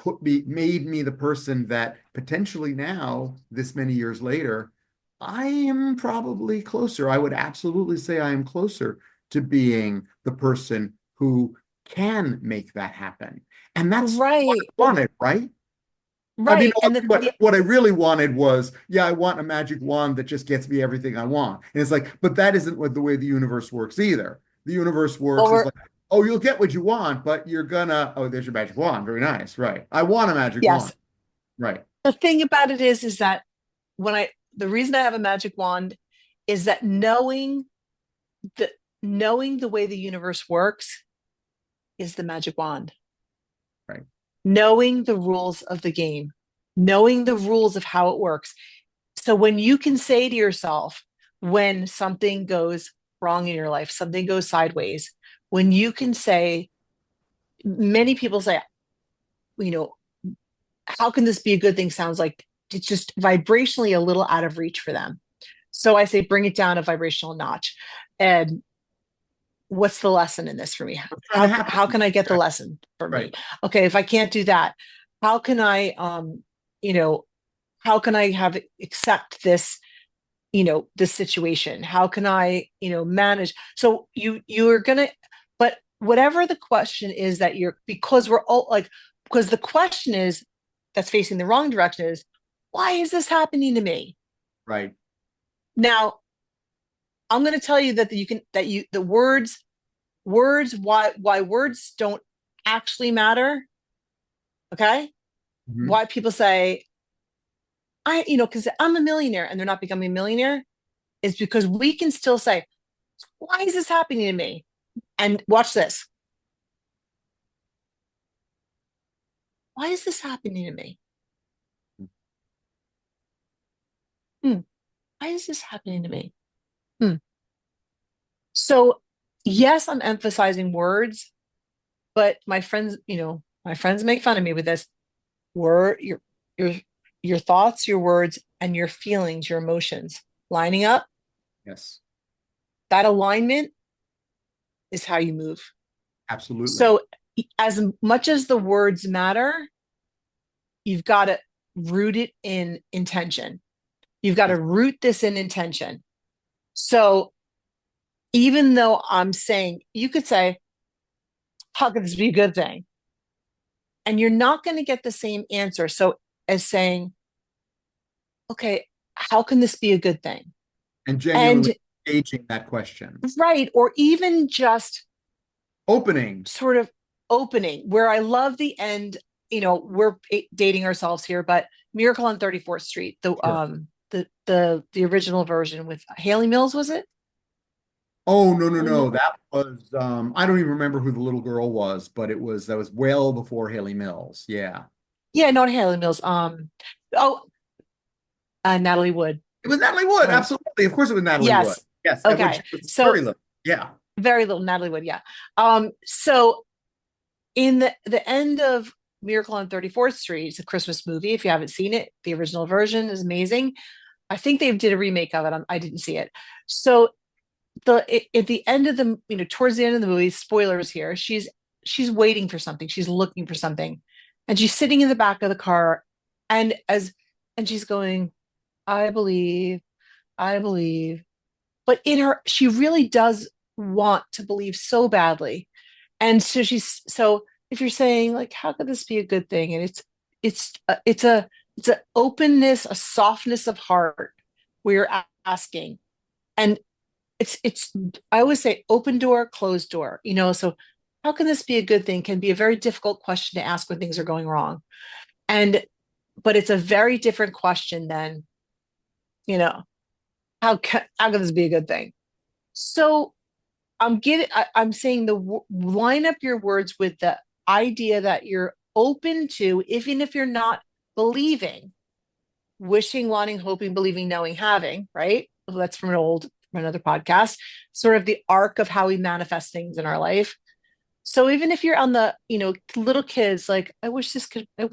Speaker 2: made me the person that potentially now, this many years later, I am probably closer. I would absolutely say I am closer to being the person who can make that happen. And that's what
Speaker 1: Right.
Speaker 2: I wanted, right? I mean,
Speaker 1: Right. And
Speaker 2: what I really wanted was, yeah, I want a magic wand that just gets me everything I want. And it's like, but that isn't what the way the universe works either. The universe works is
Speaker 1: over,
Speaker 2: like, oh, you'll get what you want, but you're gonna, oh, there's your magic wand. Very nice. Right. I want a magic wand.
Speaker 1: yes.
Speaker 2: Right.
Speaker 1: The thing about it is that the reason I have a magic wand is that the, knowing the way the universe works is the magic wand.
Speaker 2: Right.
Speaker 1: Knowing the rules of the game, knowing the rules of how it works. So when you can say to yourself, when something goes wrong in your life, something goes sideways, when you can say, many people say, you know, how can this be a good thing? Sounds like it's just vibrationally a little out of reach for them. So I say, bring it down a vibrational notch. And what's the lesson in this for me? How can I get the lesson for me?
Speaker 2: Right.
Speaker 1: Okay, if I can't do that, how can I you know, how can I have accept this, this situation? How can I, manage? So you're gonna, but whatever the question is that because we're all like, because the question is that's facing the wrong direction is, why is this happening to me?
Speaker 2: Right.
Speaker 1: Now, I'm going to tell you that the why words don't actually matter. Okay.
Speaker 2: Mhm.
Speaker 1: Why people say, because I'm a millionaire and they're not becoming a millionaire is because we can still say, why is this happening to me? And watch this. Why is this happening to me? Hmm. Why is this happening to me? Hmm. So, yes, I'm emphasizing words, but my friends make fun of me with this. Word, your your thoughts, your words, and your feelings, your emotions lining up.
Speaker 2: Yes.
Speaker 1: That alignment is how you move.
Speaker 2: Absolutely.
Speaker 1: So, as much as the words matter, you've got to root it in intention. You've got to
Speaker 2: Yes.
Speaker 1: root this in intention. So, even though I'm saying, you could say, how could this be a good thing? And you're not going to get the same answer. So, as saying, okay, how can this be a good thing?
Speaker 2: And
Speaker 1: And
Speaker 2: genuinely engaging that question.
Speaker 1: right, or even just
Speaker 2: Opening.
Speaker 1: sort of opening where I love the end, we're dating ourselves here, but Miracle on 34th Street,
Speaker 2: Sure.
Speaker 1: the original version with Haley Mills, was it?
Speaker 2: Oh, no, no,
Speaker 1: Haley Mills?
Speaker 2: no. That was I don't even remember who the little girl was, but that was well before Haley Mills. Yeah.
Speaker 1: Yeah, not Haley Mills. Oh, Natalie Wood.
Speaker 2: It was Natalie Wood.
Speaker 1: Oh,
Speaker 2: Absolutely. Of course it was Natalie Wood.
Speaker 1: yes.
Speaker 2: Yes. And when
Speaker 1: Okay.
Speaker 2: she was very
Speaker 1: So
Speaker 2: little. Yeah.
Speaker 1: very little Natalie Wood, yeah. So in the end of Miracle on 34th Street, it's a Christmas movie. If you haven't seen it, the original version is amazing. I think they did a remake of it. I didn't see it. So at the end of the, towards the end of the movie, spoilers here, she's waiting for something. She's looking for something. And she's sitting in the back of the car and she's going, I believe, I believe. But she really does want to believe so badly. And so if you're saying like, how could this be a good thing? And it's a openness, a softness of heart where you're asking. And it's I always say open door, closed door, so how can this be a good thing can be a very difficult question to ask when things are going wrong. And but it's a very different question than, you know, how can this be a good thing? So I'm saying line up your words with the idea that you're open to, even if you're not believing, wishing, wanting, hoping, believing, knowing, having, right? Well, that's from another podcast, sort of the arc of how we manifest things in our life. So even if you're on the, little kids, like, I wish this could, I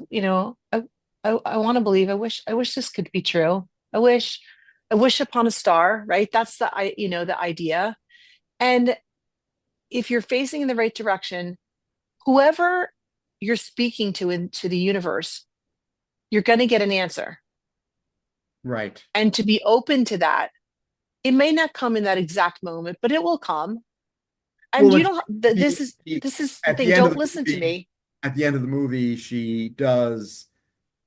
Speaker 1: want to believe, I wish this could be true. I wish upon a star, right? That's the idea. And if you're facing in the right direction, whoever you're speaking to into the universe, you're going to get an answer.
Speaker 2: Right.
Speaker 1: And to be open to that, it may not come in that exact moment, but it will come. And
Speaker 2: Well,
Speaker 1: you
Speaker 2: and
Speaker 1: don't,
Speaker 2: she,
Speaker 1: this is the
Speaker 2: at
Speaker 1: thing.
Speaker 2: the end of
Speaker 1: Don't
Speaker 2: the
Speaker 1: listen to
Speaker 2: movie,
Speaker 1: me.
Speaker 2: she does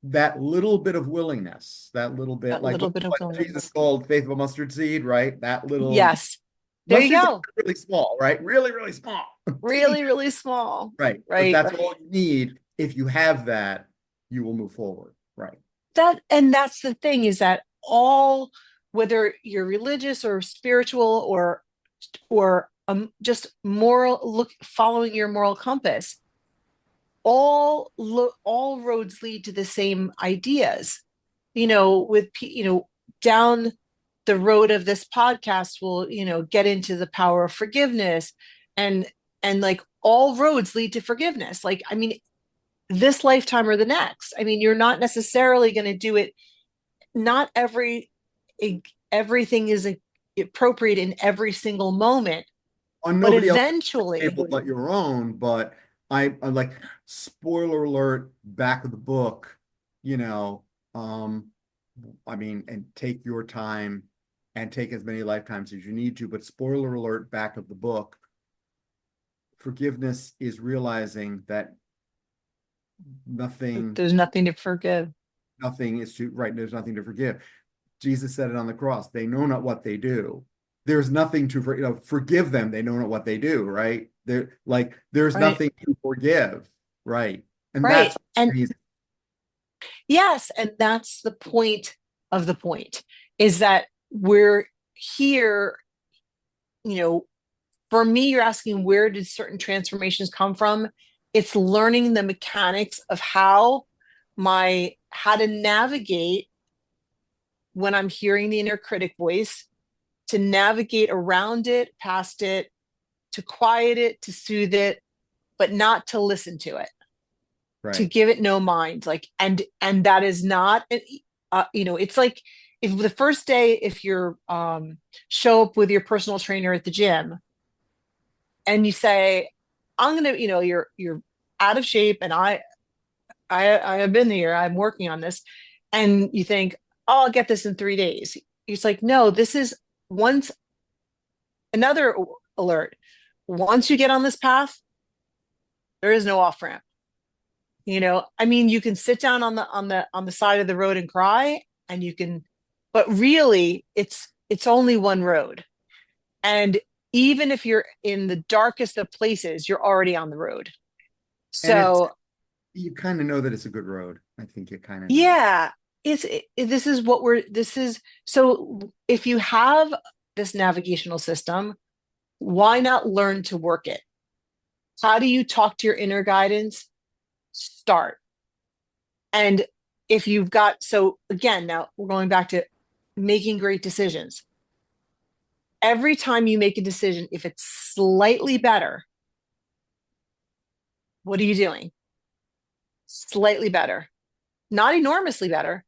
Speaker 2: that little bit of willingness, that little bit
Speaker 1: That
Speaker 2: like
Speaker 1: little bit of
Speaker 2: what Jesus
Speaker 1: willingness.
Speaker 2: called faith of a mustard seed, right? That little
Speaker 1: Yes. There you
Speaker 2: mustard seed
Speaker 1: go.
Speaker 2: is really small, right? Really, really small. Teeny,
Speaker 1: Really, really small.
Speaker 2: right. But
Speaker 1: Right.
Speaker 2: that's all you need. If you have that, you will move forward. Right.
Speaker 1: And that's the thing is that all, whether you're religious or spiritual or just moral, look, following your moral compass, all roads lead to the same ideas. Down the road of this podcast, we'll, get into the power of forgiveness, and like all roads lead to forgiveness. Like, I mean, this lifetime or the next. I mean, you're not necessarily going to do it. Not everything is appropriate in every single moment,
Speaker 2: On
Speaker 1: but
Speaker 2: nobody else's
Speaker 1: eventually,
Speaker 2: table but your own, but I like spoiler alert, back of the book, you know, um, I mean, and take your time and take as many lifetimes as you need to, but spoiler alert, back of the book, forgiveness is realizing that nothing,
Speaker 1: there's nothing to forgive.
Speaker 2: nothing is to, right, there's nothing to forgive. Jesus said it on the cross. They know not what they do. There's nothing to forgive them. They know not what they do, right? They're like, there's
Speaker 1: Right.
Speaker 2: nothing to forgive, right? And
Speaker 1: Right.
Speaker 2: that's
Speaker 1: And
Speaker 2: amazing.
Speaker 1: yes, and that's the point of the point, is that we're here, you know, for me, you're asking where did certain transformations come from? It's learning the mechanics of how to navigate when I'm hearing the inner critic voice, to navigate around it, past it, to quiet it, to soothe it, but not to listen to it, to
Speaker 2: Right.
Speaker 1: give it no mind. Like, and that is not, it's like, if the first day, if you're show up with your personal trainer at the gym and you say, I'm gonna, you're out of shape, and I have been here, I'm working on this, and you think, oh, I'll get this in 3 days. It's like, no, this is once, another alert. Once you get on this path, there is no off ramp. I mean, you can sit down on the side of the road and cry, and you can, but really, it's only one road. And even if you're in the darkest of places, you're already on the road.
Speaker 2: And it's,
Speaker 1: So
Speaker 2: you kind of know that it's a good road. I think you kind of know.
Speaker 1: yeah, this is what we're, this is, so if you have this navigational system, why not learn to work it? How do you talk to your inner guidance? Start. And if you've got, so again, now we're going back to making great decisions. Every time you make a decision, if it's slightly better, what are you doing? Slightly better, not enormously better,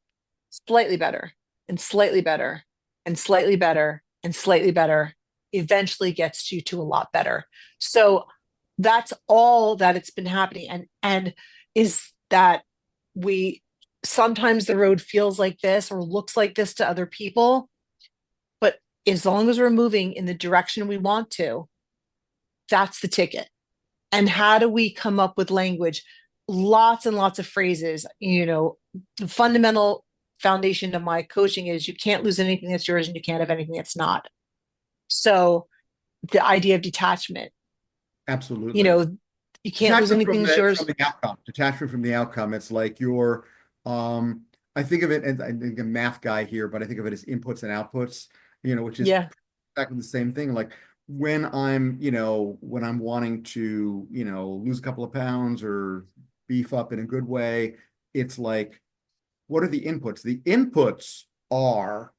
Speaker 1: slightly better, and slightly better, and slightly better, and slightly better, eventually gets you to a lot better. So that's all that it's been happening. And is that we, sometimes the road feels like this or looks like this to other people, but as long as we're moving in the direction we want to, that's the ticket. And how do we come up with language? Lots and lots of phrases. The fundamental foundation of my coaching is you can't lose anything that's yours and you can't have anything that's not. So the idea of detachment, you
Speaker 2: Absolutely.
Speaker 1: know, you can't lose
Speaker 2: Detachment
Speaker 1: anything that's
Speaker 2: from
Speaker 1: yours.
Speaker 2: the outcome. Detachment from the outcome. It's like you're, I think of it, and I think a math guy here, but I think of it as inputs and outputs, which is
Speaker 1: Yeah.
Speaker 2: exactly the same thing. Like when I'm wanting to, lose a couple of pounds or beef up in a good way, it's like, what are the inputs? The inputs are,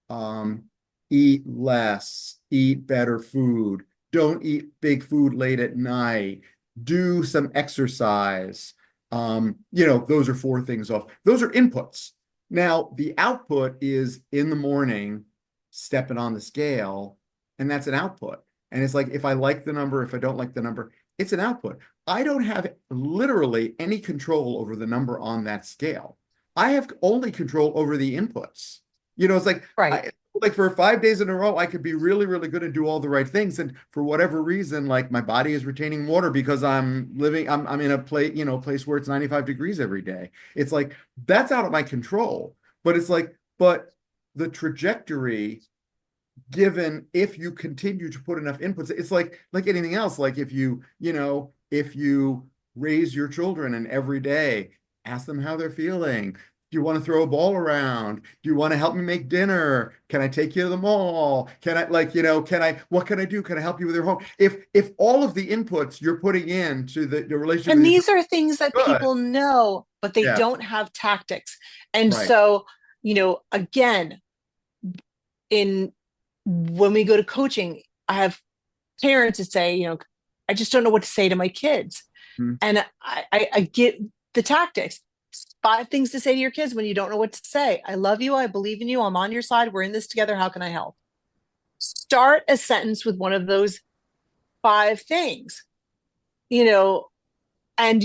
Speaker 2: um, eat less, eat better food, don't eat big food late at night, do some exercise. Those are four things off. Those are inputs. Now, the output is in the morning, stepping on the scale, and that's an output. And it's like, if I like the number, if I don't like the number, it's an output. I don't have literally any control over the number on that scale. I have only control over the inputs. It's like,
Speaker 1: Right.
Speaker 2: like for 5 days in a row, I could be really, really good and do all the right things. And for whatever reason, like my body is retaining water because I'm in a place where it's 95 degrees every day. It's like, that's out of my control. But it's like, but the trajectory, given if you continue to put enough inputs, it's like anything else. Like if you raise your children and every day ask them how they're feeling. Do you want to throw a ball around? Do you want to help me make dinner? Can I take you to the mall? Can I what can I do? Can I help you with your home? If all of the inputs you're putting into the relationship
Speaker 1: And
Speaker 2: with your
Speaker 1: these are things that
Speaker 2: good,
Speaker 1: people know, but they
Speaker 2: yeah,
Speaker 1: don't have tactics. And
Speaker 2: right,
Speaker 1: so, again, in when we go to coaching, I have parents that say, I just don't know what to say to my kids.
Speaker 2: mm,
Speaker 1: And I get the tactics. 5 things to say to your kids when you don't know what to say. I love you. I believe in you. I'm on your side. We're in this together. How can I help? Start a sentence with one of those 5 things, you know, and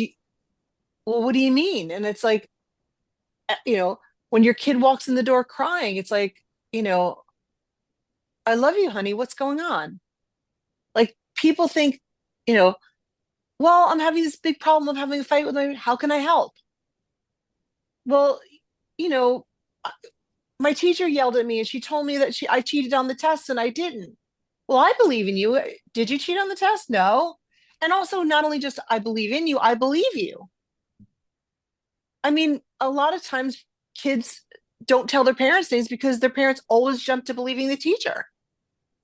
Speaker 1: well, what do you mean? And it's like, when your kid walks in the door crying, it's like, you know, I love you, honey. What's going on? Like people think, you know, well, I'm having this big problem. I'm having a fight with my, how can I help? Well, you know, my teacher yelled at me and she told me that I cheated on the test and I didn't. Well, I believe in you. Did you cheat on the test? No. And also, not only just I believe in you, I believe you. I mean, a lot of times kids don't tell their parents things because their parents always jump to believing the teacher.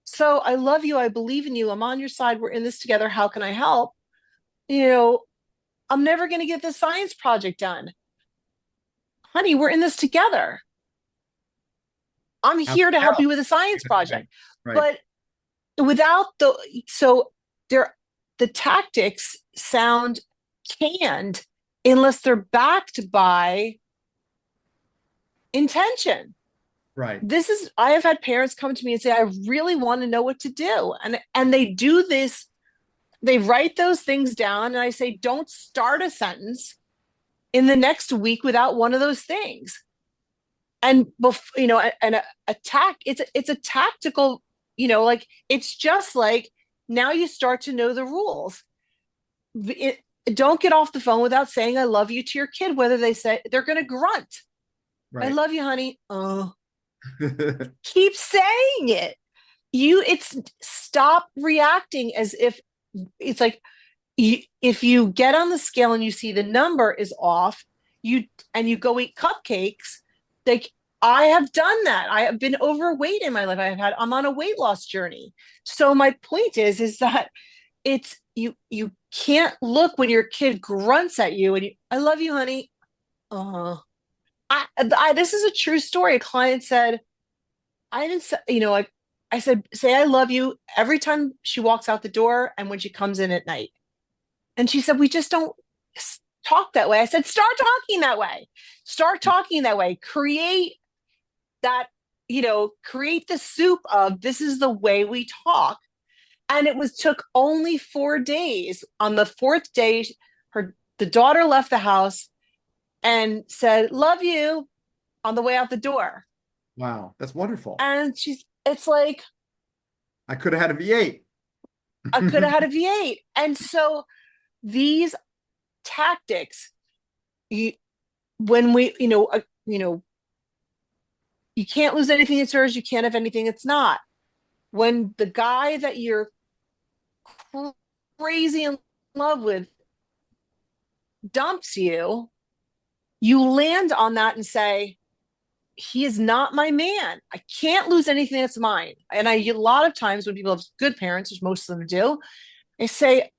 Speaker 1: So I love you. I believe in you. I'm on your side. We're in this together. How can I help? You know, I'm never going to get this science project done. Honey, we're in this together. I'm
Speaker 2: out,
Speaker 1: here to help
Speaker 2: out.
Speaker 1: you with a science
Speaker 2: Right,
Speaker 1: project.
Speaker 2: right,
Speaker 1: But without so there, the tactics sound canned unless they're backed by intention.
Speaker 2: right.
Speaker 1: I have had parents come to me and say, I really want to know what to do. And they do this, they write those things down. And I say, don't start a sentence in the next week without one of those things. And and a attack, it's a tactical, like it's just like now you start to know the rules. It, don't get off the phone without saying I love you to your kid, whether they say they're going to grunt. I
Speaker 2: Right.
Speaker 1: love you, honey. Oh, keep saying it. It's stop reacting as if it's like if you get on the scale and you see the number is off, you go eat cupcakes. Like I have done that. I have been overweight in my life. I'm on a weight loss journey. So my point is that it's you can't look when your kid grunts at you and I love you, honey. Oh, this is a true story. A client said, I didn't say, I said, say I love you every time she walks out the door and when she comes in at night. And she said, we just don't talk that way. I said, start talking that way. Start talking that way. That, create the soup of this is the way we talk. And it took only 4 days. On the fourth day, the daughter left the house and said, love you on the way out the door.
Speaker 2: Wow, that's wonderful.
Speaker 1: And it's like,
Speaker 2: I could have had a V8.
Speaker 1: I could have had a V8. And so these tactics, when you can't lose anything that's yours, you can't have anything that's not. When the guy that you're crazy in love with dumps you, you land on that and say, he is not my man. I can't lose anything that's mine. And a lot of times when people have good parents, which most of them do, they say,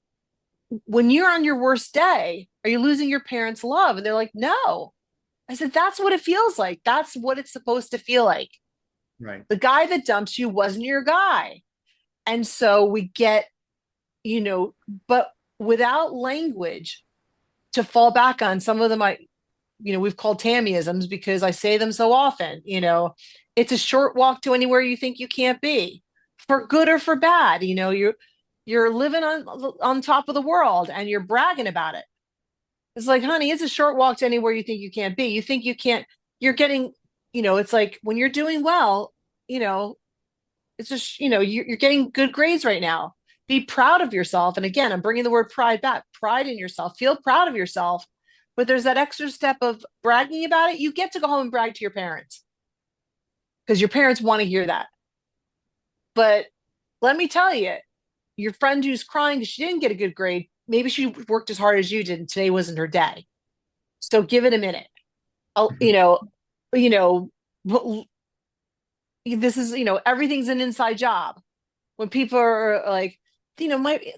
Speaker 1: when you're on your worst day, are you losing your parents' love? And they're like, no. I said, that's what it feels like. That's what it's supposed to feel like.
Speaker 2: Right.
Speaker 1: The guy that dumps you wasn't your guy. And so we get, but without language to fall back on. Some of them we've called Tammyisms because I say them so often. It's a short walk to anywhere you think you can't be, for good or for bad. You're living on top of the world and you're bragging about it. It's like, honey, it's a short walk to anywhere you think you can't be. You think you can't, you're getting, it's like when you're doing well, you know, it's just, you're getting good grades right now. Be proud of yourself. And again, I'm bringing the word pride back. Pride in yourself. Feel proud of yourself. But there's that extra step of bragging about it. You get to go home and brag to your parents because your parents want to hear that. But let me tell you, your friend who's crying because she didn't get a good grade, maybe she worked as hard as you did and today wasn't her day. So give it a minute. I'll, you know, this is, everything's an inside job. When people are like,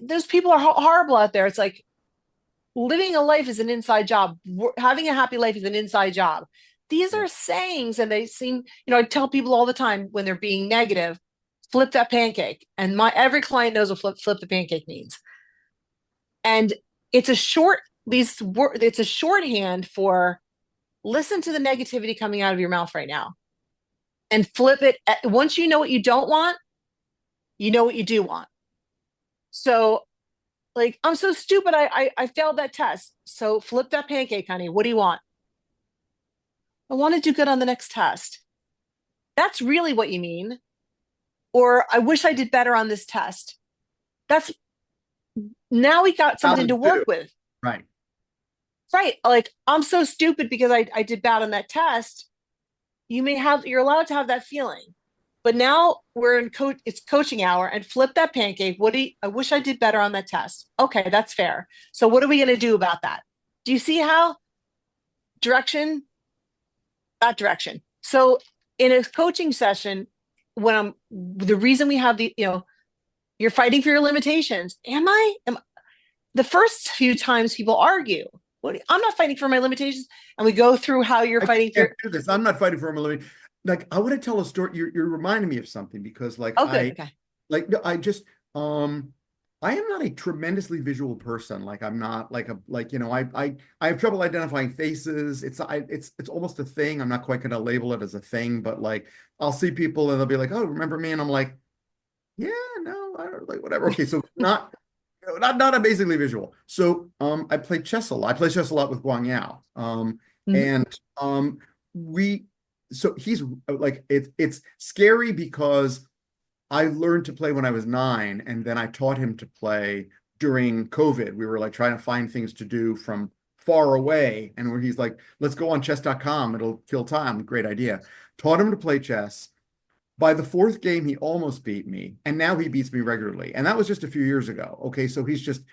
Speaker 1: those people are horrible out there. It's like living a life is an inside job. Having a happy life is an inside job. These are sayings, and they seem, I tell people all the time when they're being negative, flip that pancake. And my every client knows what flip the pancake means. And it's a short, it's a shorthand for listen to the negativity coming out of your mouth right now and flip it. Once you know what you don't want, you know what you do want. So, like, I'm so stupid. I failed that test. So flip that pancake, honey. What do you want? I want to do good on the next test. That's really what you mean. Or I wish I did better on this test. That's now we got something to work with.
Speaker 2: Right.
Speaker 1: Right. Like, I'm so stupid because I did bad on that test. You're allowed to have that feeling. But now we're it's coaching hour and flip that pancake. I wish I did better on that test. Okay, that's fair. So what are we going to do about that? Do you see how direction, that direction. So in a coaching session, the reason we have you're fighting for your limitations. The first few times people argue, I'm not fighting for my limitations. And we go through how you're fighting for
Speaker 2: this. I'm not fighting for my limitations. Like, I want to tell a story. You're reminding me of something because like,
Speaker 1: okay.
Speaker 2: I just, I am not a tremendously visual person. Like, I'm not like I have trouble identifying faces. It's almost a thing. I'm not quite going to label it as a thing, but like, I'll see people and they'll be like, "Oh, remember me?" And I'm like, "Yeah, no, I don't like whatever." Okay, so not amazingly visual. So I play chess a lot. I play chess a lot with Guang Yao.
Speaker 1: Mhm.
Speaker 2: And we so he's like it's scary because I learned to play when I was 9, and then I taught him to play during COVID. We were like trying to find things to do from far away, and where he's like, "Let's go on chess.com, it'll kill time." Great idea. Taught him to play chess. By the 4th game, he almost beat me, and now he beats me regularly. And that was just a few years ago. Okay, so he's just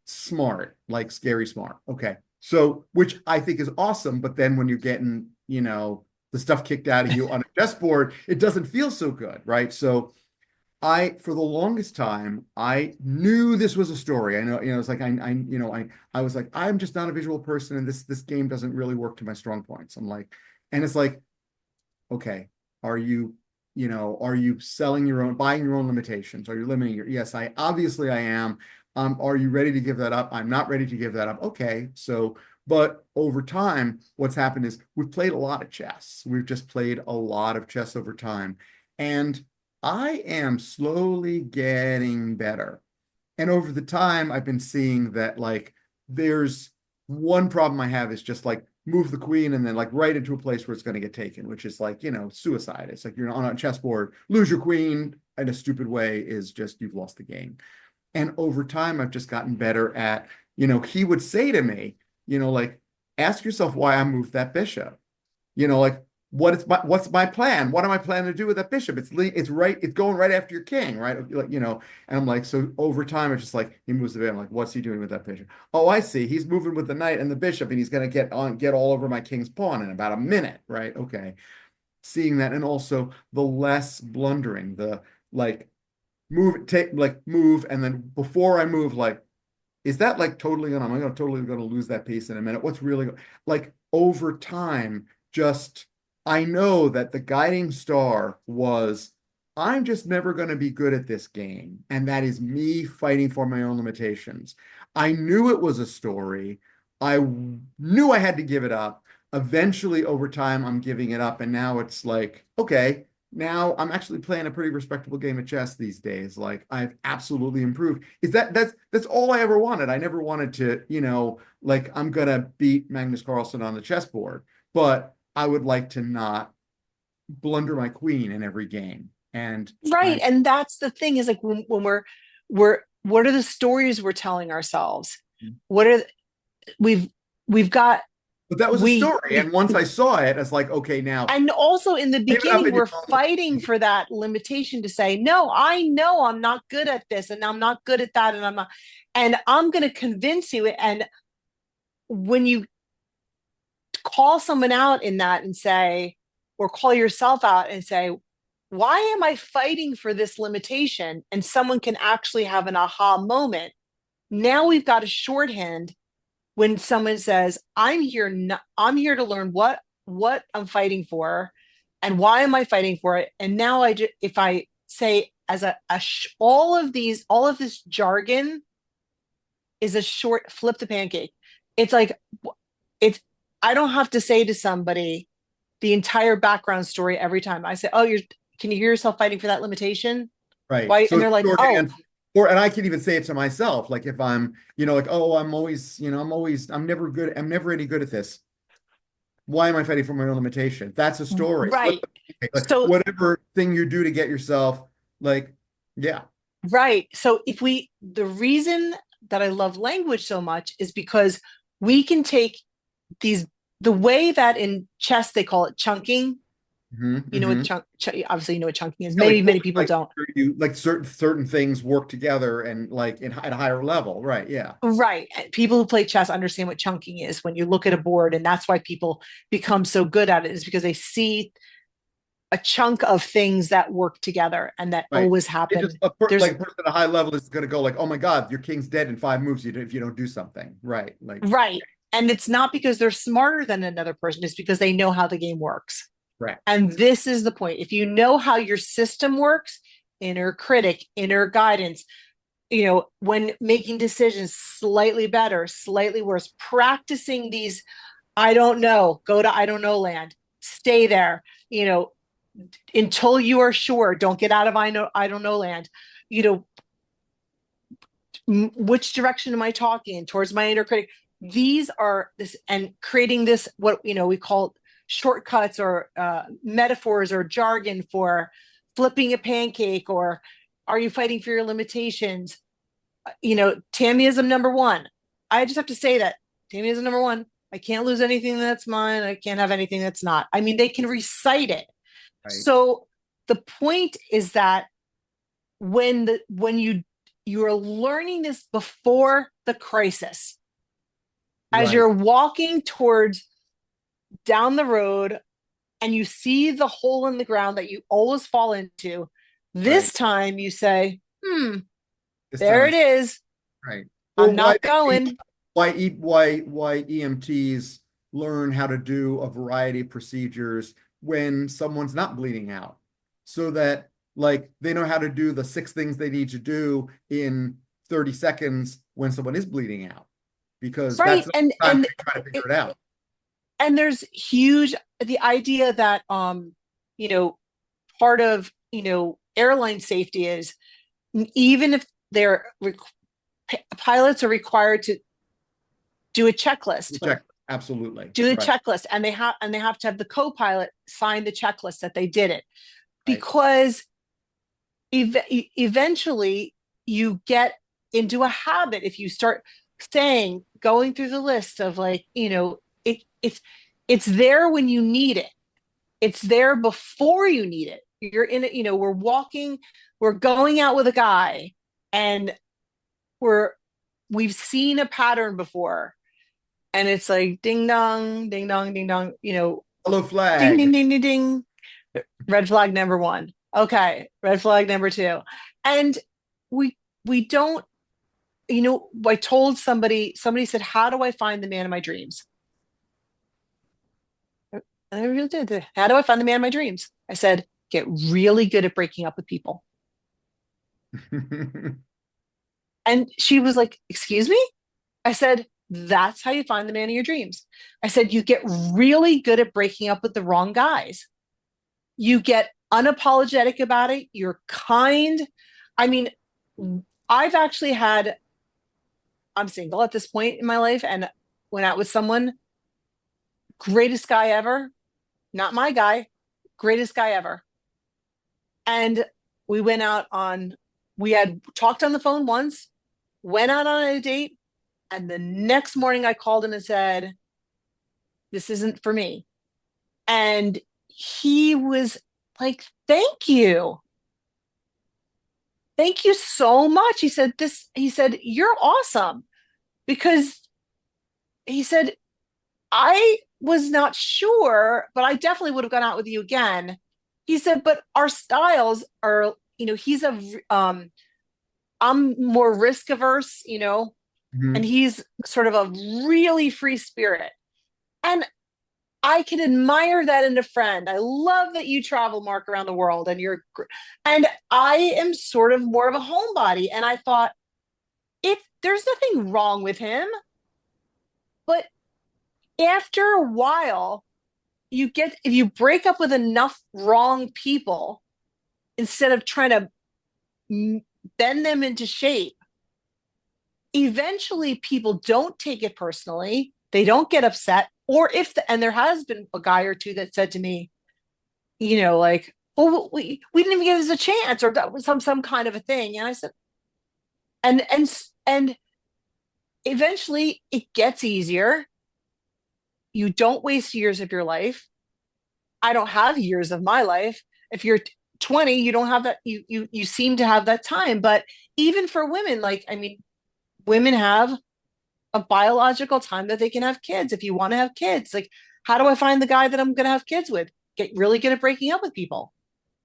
Speaker 2: smart, like scary smart. Okay, so which I think is awesome. But then when you're getting, the stuff kicked out of you on a chessboard, it doesn't feel so good, right? So for the longest time, I knew this was a story. I know, it's like I was like, I'm just not a visual person, and this game doesn't really work to my strong points. I'm like, and it's like, okay, are you are you buying your own limitations? Are you limiting yes, obviously I am. Are you ready to give that up? I'm not ready to give that up. Okay. So, but over time, what's happened is we've played a lot of chess. We've just played a lot of chess over time. And I am slowly getting better. And over the time, I've been seeing that like there's one problem I have is just like move the queen and then like right into a place where it's going to get taken, which is like, suicide. It's like you're on a chessboard, lose your queen in a stupid way is just you've lost the game. And over time, I've just gotten better at, he would say to me, like, ask yourself why I moved that bishop. Like, what's my plan? What am I planning to do with that bishop? It's going right after your king, right? Like, and I'm like, so over time, it's just like he moves the bishop. I'm like, what's he doing with that bishop? Oh, I see. He's moving with the knight and the bishop, and he's gonna get all over my king's pawn in about a minute, right? Okay. Seeing that, and also the less blundering, the like move, and then before I move, like, is that like am I gonna totally gonna lose that piece in a minute? What's really like over time, just I know that the guiding star was I'm just never going to be good at this game. And that is me fighting for my own limitations. I knew it was a story. Knew I had to give it up. Eventually, over time, I'm giving it up. And now it's like, okay, now I'm actually playing a pretty respectable game of chess these days. Like I've absolutely improved. That's all I ever wanted. I never wanted to, like I'm gonna beat Magnus Carlsen on the chessboard, but I would like to not blunder my queen in every game. And
Speaker 1: Right.
Speaker 2: I,
Speaker 1: And that's the thing is like when what are the stories we're telling ourselves? What are we've we've got
Speaker 2: but that was a
Speaker 1: we
Speaker 2: story. And once I saw it, it's like, okay, now
Speaker 1: and also in the
Speaker 2: give it up
Speaker 1: beginning
Speaker 2: in your
Speaker 1: we're
Speaker 2: own
Speaker 1: fighting
Speaker 2: way.
Speaker 1: for that limitation to say, no, I know I'm not good at this and I'm not good at that and I'm not, and I'm going to convince you. And when you call someone out in that and say, or call yourself out and say, why am I fighting for this limitation? And someone can actually have an aha moment. Now we've got a shorthand when someone says, I'm here to learn what I'm fighting for and why am I fighting for it? And now if I say as all of this jargon is a short flip the pancake. It's like it's I don't have to say to somebody the entire background story every time. I say, "Oh, can you hear yourself fighting for that limitation?"
Speaker 2: Right.
Speaker 1: Why?
Speaker 2: So
Speaker 1: And
Speaker 2: it's
Speaker 1: they're like, "Oh,
Speaker 2: shorthand. And I can even say it to myself, like if I'm, like, oh, I'm never good, I'm never any good at this. Why am I fighting for my own limitation? That's a story. Flip
Speaker 1: right."
Speaker 2: the pancake. Like
Speaker 1: So
Speaker 2: whatever thing you do to get yourself, like, yeah,
Speaker 1: right. So the reason that I love language so much is because we can take these, the way that in chess they call it chunking.
Speaker 2: hmm
Speaker 1: You know what
Speaker 2: hmm
Speaker 1: obviously you know what chunking is.
Speaker 2: Yeah,
Speaker 1: Maybe
Speaker 2: like
Speaker 1: many people
Speaker 2: like
Speaker 1: don't.
Speaker 2: you like certain things work together and like at a higher level, right? Yeah,
Speaker 1: Right. People who play chess understand what chunking is when you look at a board, and that's why people become so good at it, is because they see a chunk of things that work together and that
Speaker 2: right.
Speaker 1: always
Speaker 2: It just
Speaker 1: happen.
Speaker 2: like
Speaker 1: There's
Speaker 2: a person at a high level is going to go like, oh my God, your king's dead in 5 moves. If you don't do something, right? Like,
Speaker 1: right. And it's not because they're smarter than another person, it's because they know how the game works.
Speaker 2: right,
Speaker 1: And this is the point. If you know how your system works, inner critic, inner guidance, when making decisions slightly better, slightly worse, practicing these, I don't know, go to I don't know land, stay there, until you are sure, don't get out of I don't know land, you know, which direction am I talking towards my inner critic? These are this and creating this, what, we call shortcuts or metaphors or jargon for flipping a pancake, or are you fighting for your limitations? Tammyism number one. I just have to say that Tammyism number one. I can't lose anything that's mine. I can't have anything that's not. I mean, they can recite it.
Speaker 2: right,
Speaker 1: So the point is that when you're learning this before the crisis, as
Speaker 2: right,
Speaker 1: you're walking towards down the road and you see the hole in the ground that you always fall into,
Speaker 2: right.
Speaker 1: this time you say,
Speaker 2: This time
Speaker 1: there
Speaker 2: I
Speaker 1: it is.
Speaker 2: right. Or
Speaker 1: I'm not going.
Speaker 2: why EMTs learn how to do a variety of procedures when someone's not bleeding out, so that like they know how to do the 6 things they need to do in 30 seconds when someone is bleeding out, because
Speaker 1: Right.
Speaker 2: that's the
Speaker 1: And
Speaker 2: time
Speaker 1: and
Speaker 2: they try to figure
Speaker 1: it,
Speaker 2: it out.
Speaker 1: there's huge the idea that you know part of airline safety is, even if pilots are required to do a checklist, like
Speaker 2: Check. Absolutely.
Speaker 1: do a
Speaker 2: Right.
Speaker 1: checklist, and they have to have the co-pilot sign the checklist that they did it,
Speaker 2: Right.
Speaker 1: because eventually you get into a habit if you start going through the list of, like, it's there when you need it. It's there before you need it. You're in it, we're going out with a guy, and we've seen a pattern before, and it's like ding dong, ding dong, ding dong,
Speaker 2: Hello,
Speaker 1: ding ding
Speaker 2: flag.
Speaker 1: ding ding ding. Red flag number one. Okay, red flag number two. And we don't, I told somebody said, how do I find the man of my dreams? And I really did. How do I find the man of my dreams? I said, get really good at breaking up with people. And she was like, excuse me? I said, that's how you find the man of your dreams. I said, you get really good at breaking up with the wrong guys. You get unapologetic about it. You're kind. I mean, I've actually had, I'm single at this point in my life and went out with someone, greatest guy ever, not my guy, greatest guy ever. And we went out on, we had talked on the phone once, went out on a date. And the next morning I called him and said, this isn't for me. And he was like, thank you. Thank you so much. He said, you're awesome. Because he said, I was not sure, but I definitely would have gone out with you again. He said, but our styles are, I'm more risk averse, and
Speaker 2: Mhm.
Speaker 1: he's sort of a really free spirit. And I can admire that in a friend. I love that you travel, Mark, around the world and I am sort of more of a homebody. And I thought, if there's nothing wrong with him, but after a while, if you break up with enough wrong people, instead of trying to bend them into shape, eventually people don't take it personally. They don't get upset. Or and there has been a guy or two that said to me, like, well, we didn't even give us a chance, or that was some kind of a thing. And I said, and eventually it gets easier. You don't waste years of your life. I don't have years of my life. If you're 20, you don't have that. You seem to have that time. But even for women, like, I mean, women have a biological time that they can have kids. If you want to have kids, like, how do I find the guy that I'm going to have kids with? Get really good at breaking up with people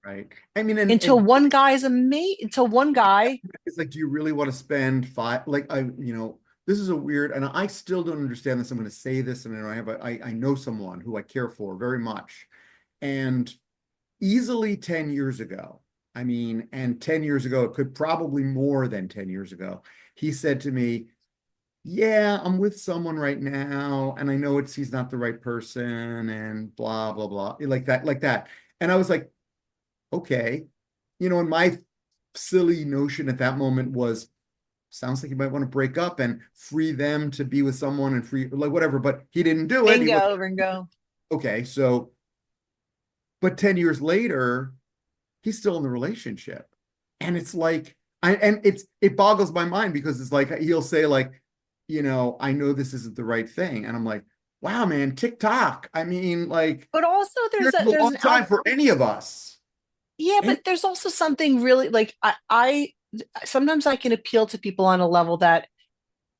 Speaker 2: Right. I mean,
Speaker 1: until one guy is a mate, until one guy.
Speaker 2: it's like, do you really want to spend five, like, this is a weird, and I still don't understand this. I'm going to say this, and I know someone who I care for very much. And easily 10 years ago, I mean, and 10 years ago, it could probably more than 10 years ago, he said to me, yeah, I'm with someone right now, and I know he's not the right person, and blah, blah, blah, like that, like that. And I was like, okay, and my silly notion at that moment was, sounds like you might want to break up and free them to be with someone and free, like, whatever, but he didn't do it. He was
Speaker 1: Bingo, Ringo.
Speaker 2: okay. So, but 10 years later, he's still in the relationship. And it's like, it boggles my mind, because it's like, he'll say, like, I know this isn't the right thing. And I'm like, wow, man, TikTok. I mean, like,
Speaker 1: But also
Speaker 2: here's a
Speaker 1: there's
Speaker 2: long
Speaker 1: an
Speaker 2: time for any of us.
Speaker 1: yeah,
Speaker 2: And
Speaker 1: but there's also something really like I sometimes I can appeal to people on a level that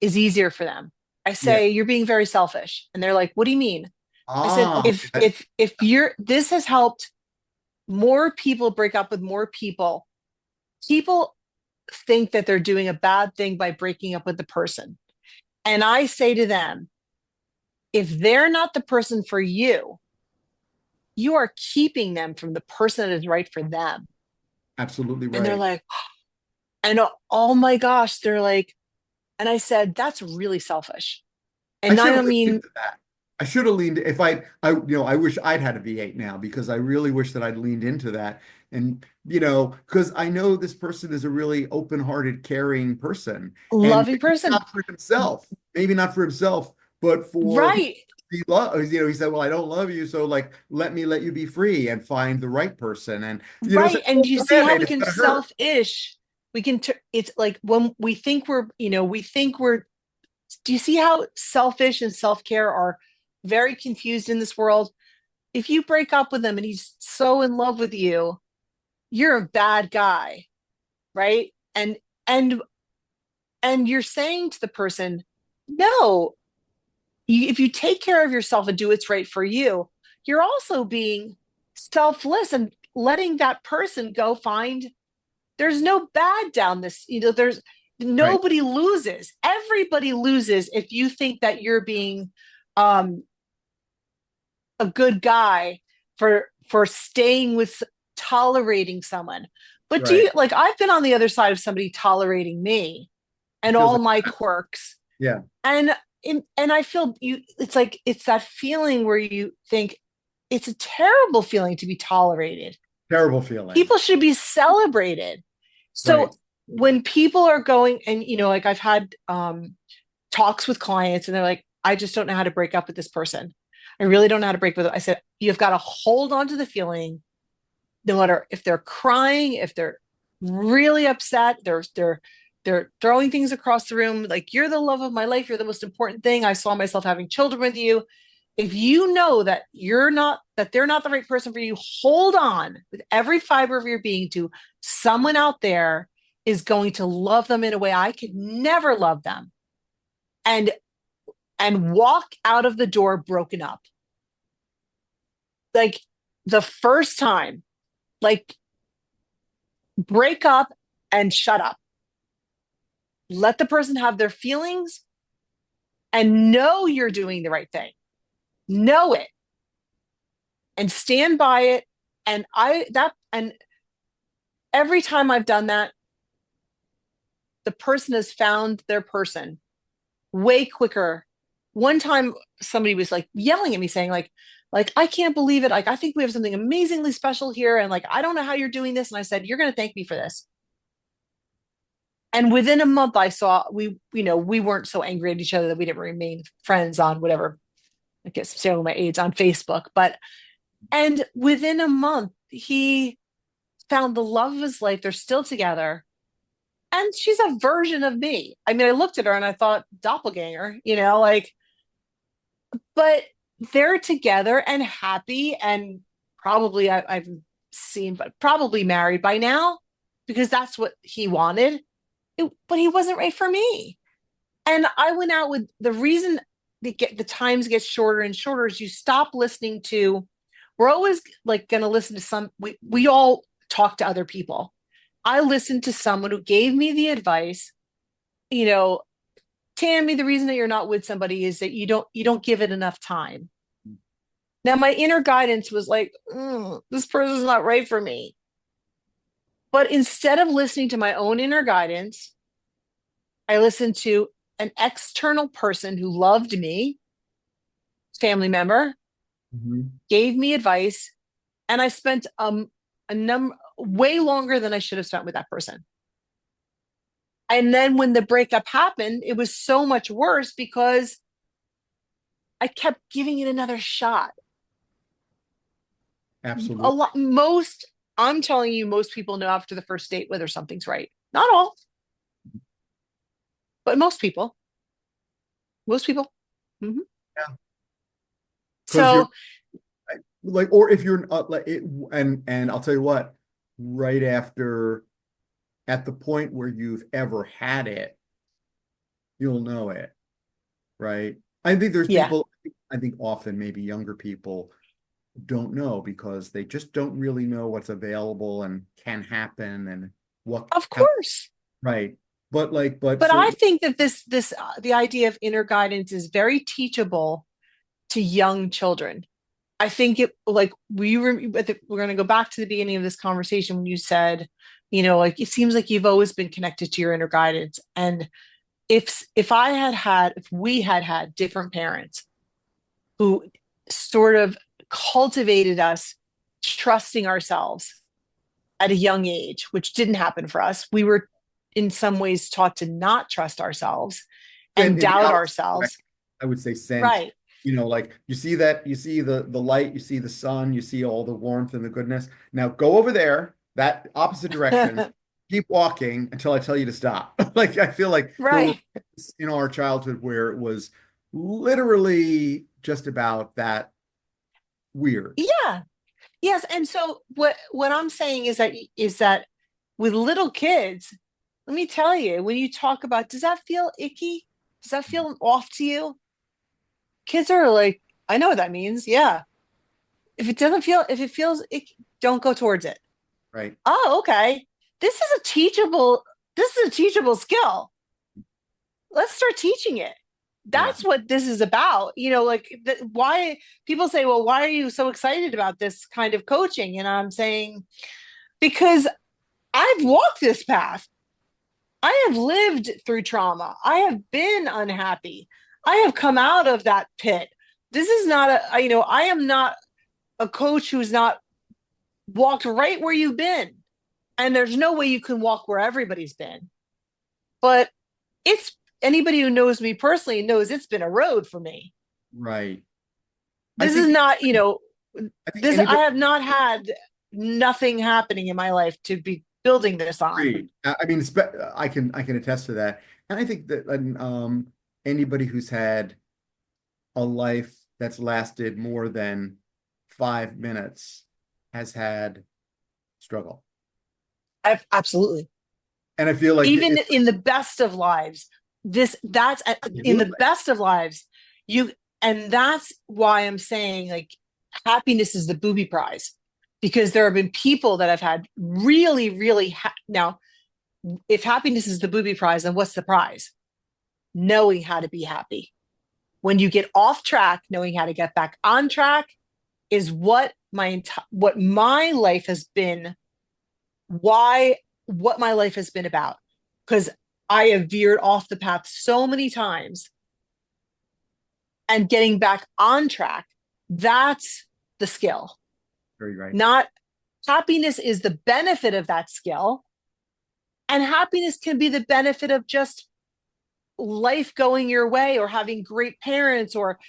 Speaker 1: is easier for them. I
Speaker 2: yeah.
Speaker 1: say, you're being very selfish. And they're like, what do you mean? I said,
Speaker 2: Ah,
Speaker 1: if you're this has helped more people break up with more people. People think that they're doing a bad thing by breaking up with the person. And I say to them, if they're not the person for you, you are keeping them from the person that is right for them.
Speaker 2: absolutely
Speaker 1: And they're
Speaker 2: right.
Speaker 1: like, and oh my gosh, they're like, and I said, that's really selfish.
Speaker 2: I
Speaker 1: And I
Speaker 2: should have
Speaker 1: don't
Speaker 2: leaned
Speaker 1: mean,
Speaker 2: into that. I should have leaned if I wish I'd had a V8 now, because I really wish that I'd leaned into that. And because I know this person is a really open-hearted, caring person, and
Speaker 1: loving
Speaker 2: maybe
Speaker 1: person.
Speaker 2: not for himself, but for
Speaker 1: Right.
Speaker 2: he loves, he said, well, I don't love you, so, like, let me let you be free and find the right person. And so,
Speaker 1: Right. And you
Speaker 2: go
Speaker 1: see
Speaker 2: ahead,
Speaker 1: how
Speaker 2: man,
Speaker 1: we
Speaker 2: it's
Speaker 1: can
Speaker 2: gonna hurt.
Speaker 1: selfish. We can, it's like when we think we think we're, do you see how selfish and self care are very confused in this world? If you break up with him and he's so in love with you, you're a bad guy, right? And and you're saying to the person, no, if you take care of yourself and do what's right for you, you're also being selfless and letting that person go find. There's no bad down this, there's
Speaker 2: Right.
Speaker 1: nobody loses. Everybody loses if you think that you're being um a good guy for staying with tolerating someone. But do
Speaker 2: Right.
Speaker 1: you like, I've been on the other side of somebody tolerating me
Speaker 2: It
Speaker 1: and
Speaker 2: feels
Speaker 1: all
Speaker 2: like,
Speaker 1: my quirks.
Speaker 2: yeah,
Speaker 1: And and I feel you, it's like it's that feeling where you think it's a terrible feeling to be tolerated.
Speaker 2: terrible feeling.
Speaker 1: People should be celebrated. So
Speaker 2: Right.
Speaker 1: when people are going and like I've had talks with clients and they're like, I just don't know how to break up with this person. I really don't know how to break with it. I said, you've got to hold on to the feeling, no matter if they're crying, if they're really upset, they're throwing things across the room, like you're the love of my life, you're the most important thing. I saw myself having children with you. If you know that they're not the right person for you, hold on with every fiber of your being to someone out there is going to love them in a way I could never love them. And walk out of the door broken up. Like the first time, like break up and shut up. Let the person have their feelings and know you're doing the right thing. Know it and stand by it. And every time I've done that, the person has found their person way quicker. One time somebody was like yelling at me saying like I can't believe it. Like I think we have something amazingly special here and like I don't know how you're doing this and I said you're going to thank me for this. And within a month I saw we weren't so angry at each other that we didn't remain friends on whatever, I guess showing my age on Facebook, but and within a month he found the love of his life. They're still together. And she's a version of me. I mean, I looked at her and I thought doppelganger, like, but they're together and happy and probably I've seen, but probably married by now because that's what he wanted. But he wasn't right for me. And I went out with the reason the times get shorter and shorter is you stop listening to, we're always like going to listen to we all talk to other people. I listened to someone who gave me the advice, you know, Tammy, the reason that you're not with somebody is that you don't give it enough time. Now my inner guidance was like, this person's not right for me. But instead of listening to my own inner guidance, I listened to an external person who loved me, family member,
Speaker 2: Mhm.
Speaker 1: gave me advice, and I spent a number way longer than I should have spent with that person. And then when the breakup happened, it was so much worse because I kept giving it another shot. A
Speaker 2: Absolutely.
Speaker 1: lot, most, I'm telling you, most people know after the first date whether something's right. Not all, but most people. Most people. Mhm.
Speaker 2: Yeah. Because you're
Speaker 1: So,
Speaker 2: like, or if you're like it, and I'll tell you what, right after at the point where you've ever had it, you'll know it, right? I think there's
Speaker 1: yeah,
Speaker 2: people, I think often maybe younger people don't know because they just don't really know what's available and can happen and what
Speaker 1: of
Speaker 2: how
Speaker 1: course.
Speaker 2: right. But like, but
Speaker 1: But I
Speaker 2: certainly,
Speaker 1: think that the idea of inner guidance is very teachable to young children. I think it like we're going to go back to the beginning of this conversation when you said, like it seems like you've always been connected to your inner guidance. And if we had had different parents who sort of cultivated us trusting ourselves at a young age, which didn't happen for us, we were in some ways taught to not trust ourselves and
Speaker 2: send in the
Speaker 1: doubt
Speaker 2: opposite
Speaker 1: ourselves.
Speaker 2: direction. I would say sent,
Speaker 1: Right.
Speaker 2: like you see that, you see the light, you see the sun, you see all the warmth and the goodness. Now go over there, that opposite direction, keep walking until I tell you to stop. Like I feel like there were
Speaker 1: Right.
Speaker 2: points in our childhood where it was literally just about that weird.
Speaker 1: Yeah. Yes, and so what I'm saying is that with little kids, let me tell you, when you talk about, does that feel icky? Does that feel off to you? Kids are like, I know what that means. Yeah. If it feels icky, don't go towards it.
Speaker 2: Right.
Speaker 1: Oh, okay. This is a teachable skill. Let's start teaching it.
Speaker 2: Yeah.
Speaker 1: That's what this is about. Like why people say, well, why are you so excited about this kind of coaching? And I'm saying, because I've walked this path. I have lived through trauma. I have been unhappy. I have come out of that pit. This is not I am not a coach who's not walked right where you've been. And there's no way you can walk where everybody's been. But it's anybody who knows me personally knows it's been a road for me.
Speaker 2: Right. I
Speaker 1: This is
Speaker 2: think
Speaker 1: not,
Speaker 2: I think
Speaker 1: this, I
Speaker 2: anybody
Speaker 1: have not had nothing happening in my life to be building this on.
Speaker 2: agreed. I mean, I can attest to that. And I think that anybody who's had a life that's lasted more than 5 minutes has had struggle.
Speaker 1: I've absolutely.
Speaker 2: And I feel like
Speaker 1: Even
Speaker 2: it's
Speaker 1: in the best of lives, that's in the
Speaker 2: absolutely
Speaker 1: best of lives, you, and that's why I'm saying like happiness is the booby prize, because there have been people that have had really, really now, if happiness is the booby prize, then what's the prize? Knowing how to be happy. When you get off track, knowing how to get back on track is what my life has been, why what my life has been about. Because I have veered off the path so many times, and getting back on track, that's the skill.
Speaker 2: very right.
Speaker 1: Not happiness is the benefit of that skill. And happiness can be the benefit of just life going your way, or having great parents, or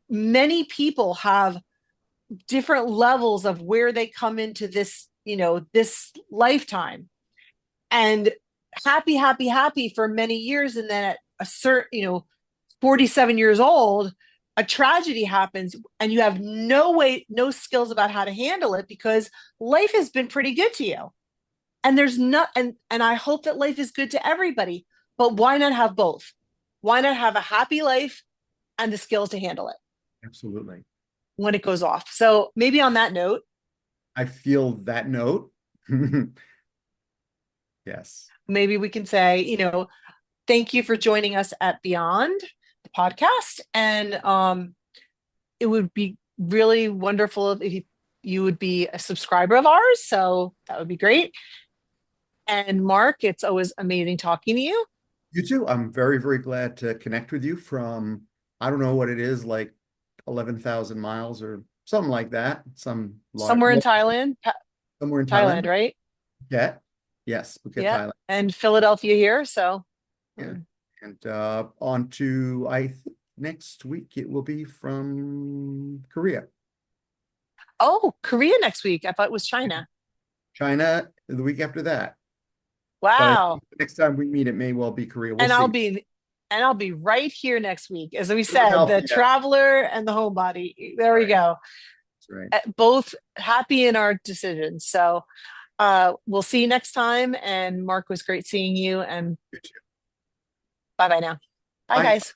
Speaker 1: many people have different levels of where they come into this lifetime, and happy, happy, happy for many years, and then at a certain 47 years old, a tragedy happens, and you have no skills about how to handle it, because life has been pretty good to you. And there's not, and I hope that life is good to everybody, but why not have both? Why not have a happy life and the skills to handle it
Speaker 2: Absolutely.
Speaker 1: when it goes off? So maybe on that note,
Speaker 2: I feel that note. Yes.
Speaker 1: maybe we can say, thank you for joining us at Beyond the podcast. And it would be really wonderful if you would be a subscriber of ours. So that would be great. And Mark, it's always amazing talking to you.
Speaker 2: You too. I'm very, very glad to connect with you from, I don't know what it is, like 11,000 miles or something like that. Some large,
Speaker 1: Somewhere in Thailand,
Speaker 2: somewhere in
Speaker 1: Thailand,
Speaker 2: Thailand.
Speaker 1: right?
Speaker 2: Yeah. Yes, Phuket,
Speaker 1: Yeah.
Speaker 2: Thailand.
Speaker 1: And Philadelphia here. So,
Speaker 2: Yeah. And on to, I think next week it will be from Korea.
Speaker 1: oh, Korea next week. I thought it was China.
Speaker 2: China the week after that. But I
Speaker 1: Wow.
Speaker 2: think the next time we meet, it may well be Korea. We'll
Speaker 1: And I'll
Speaker 2: see.
Speaker 1: be and I'll be right here next week. As we said, the
Speaker 2: Philadelphia.
Speaker 1: traveler and the homebody. There we
Speaker 2: Right.
Speaker 1: go.
Speaker 2: That's right.
Speaker 1: Both happy in our decisions. So we'll see you next time. And Mark, was great seeing you. And
Speaker 2: You too.
Speaker 1: bye bye now. Bye,
Speaker 2: Bye.
Speaker 1: guys.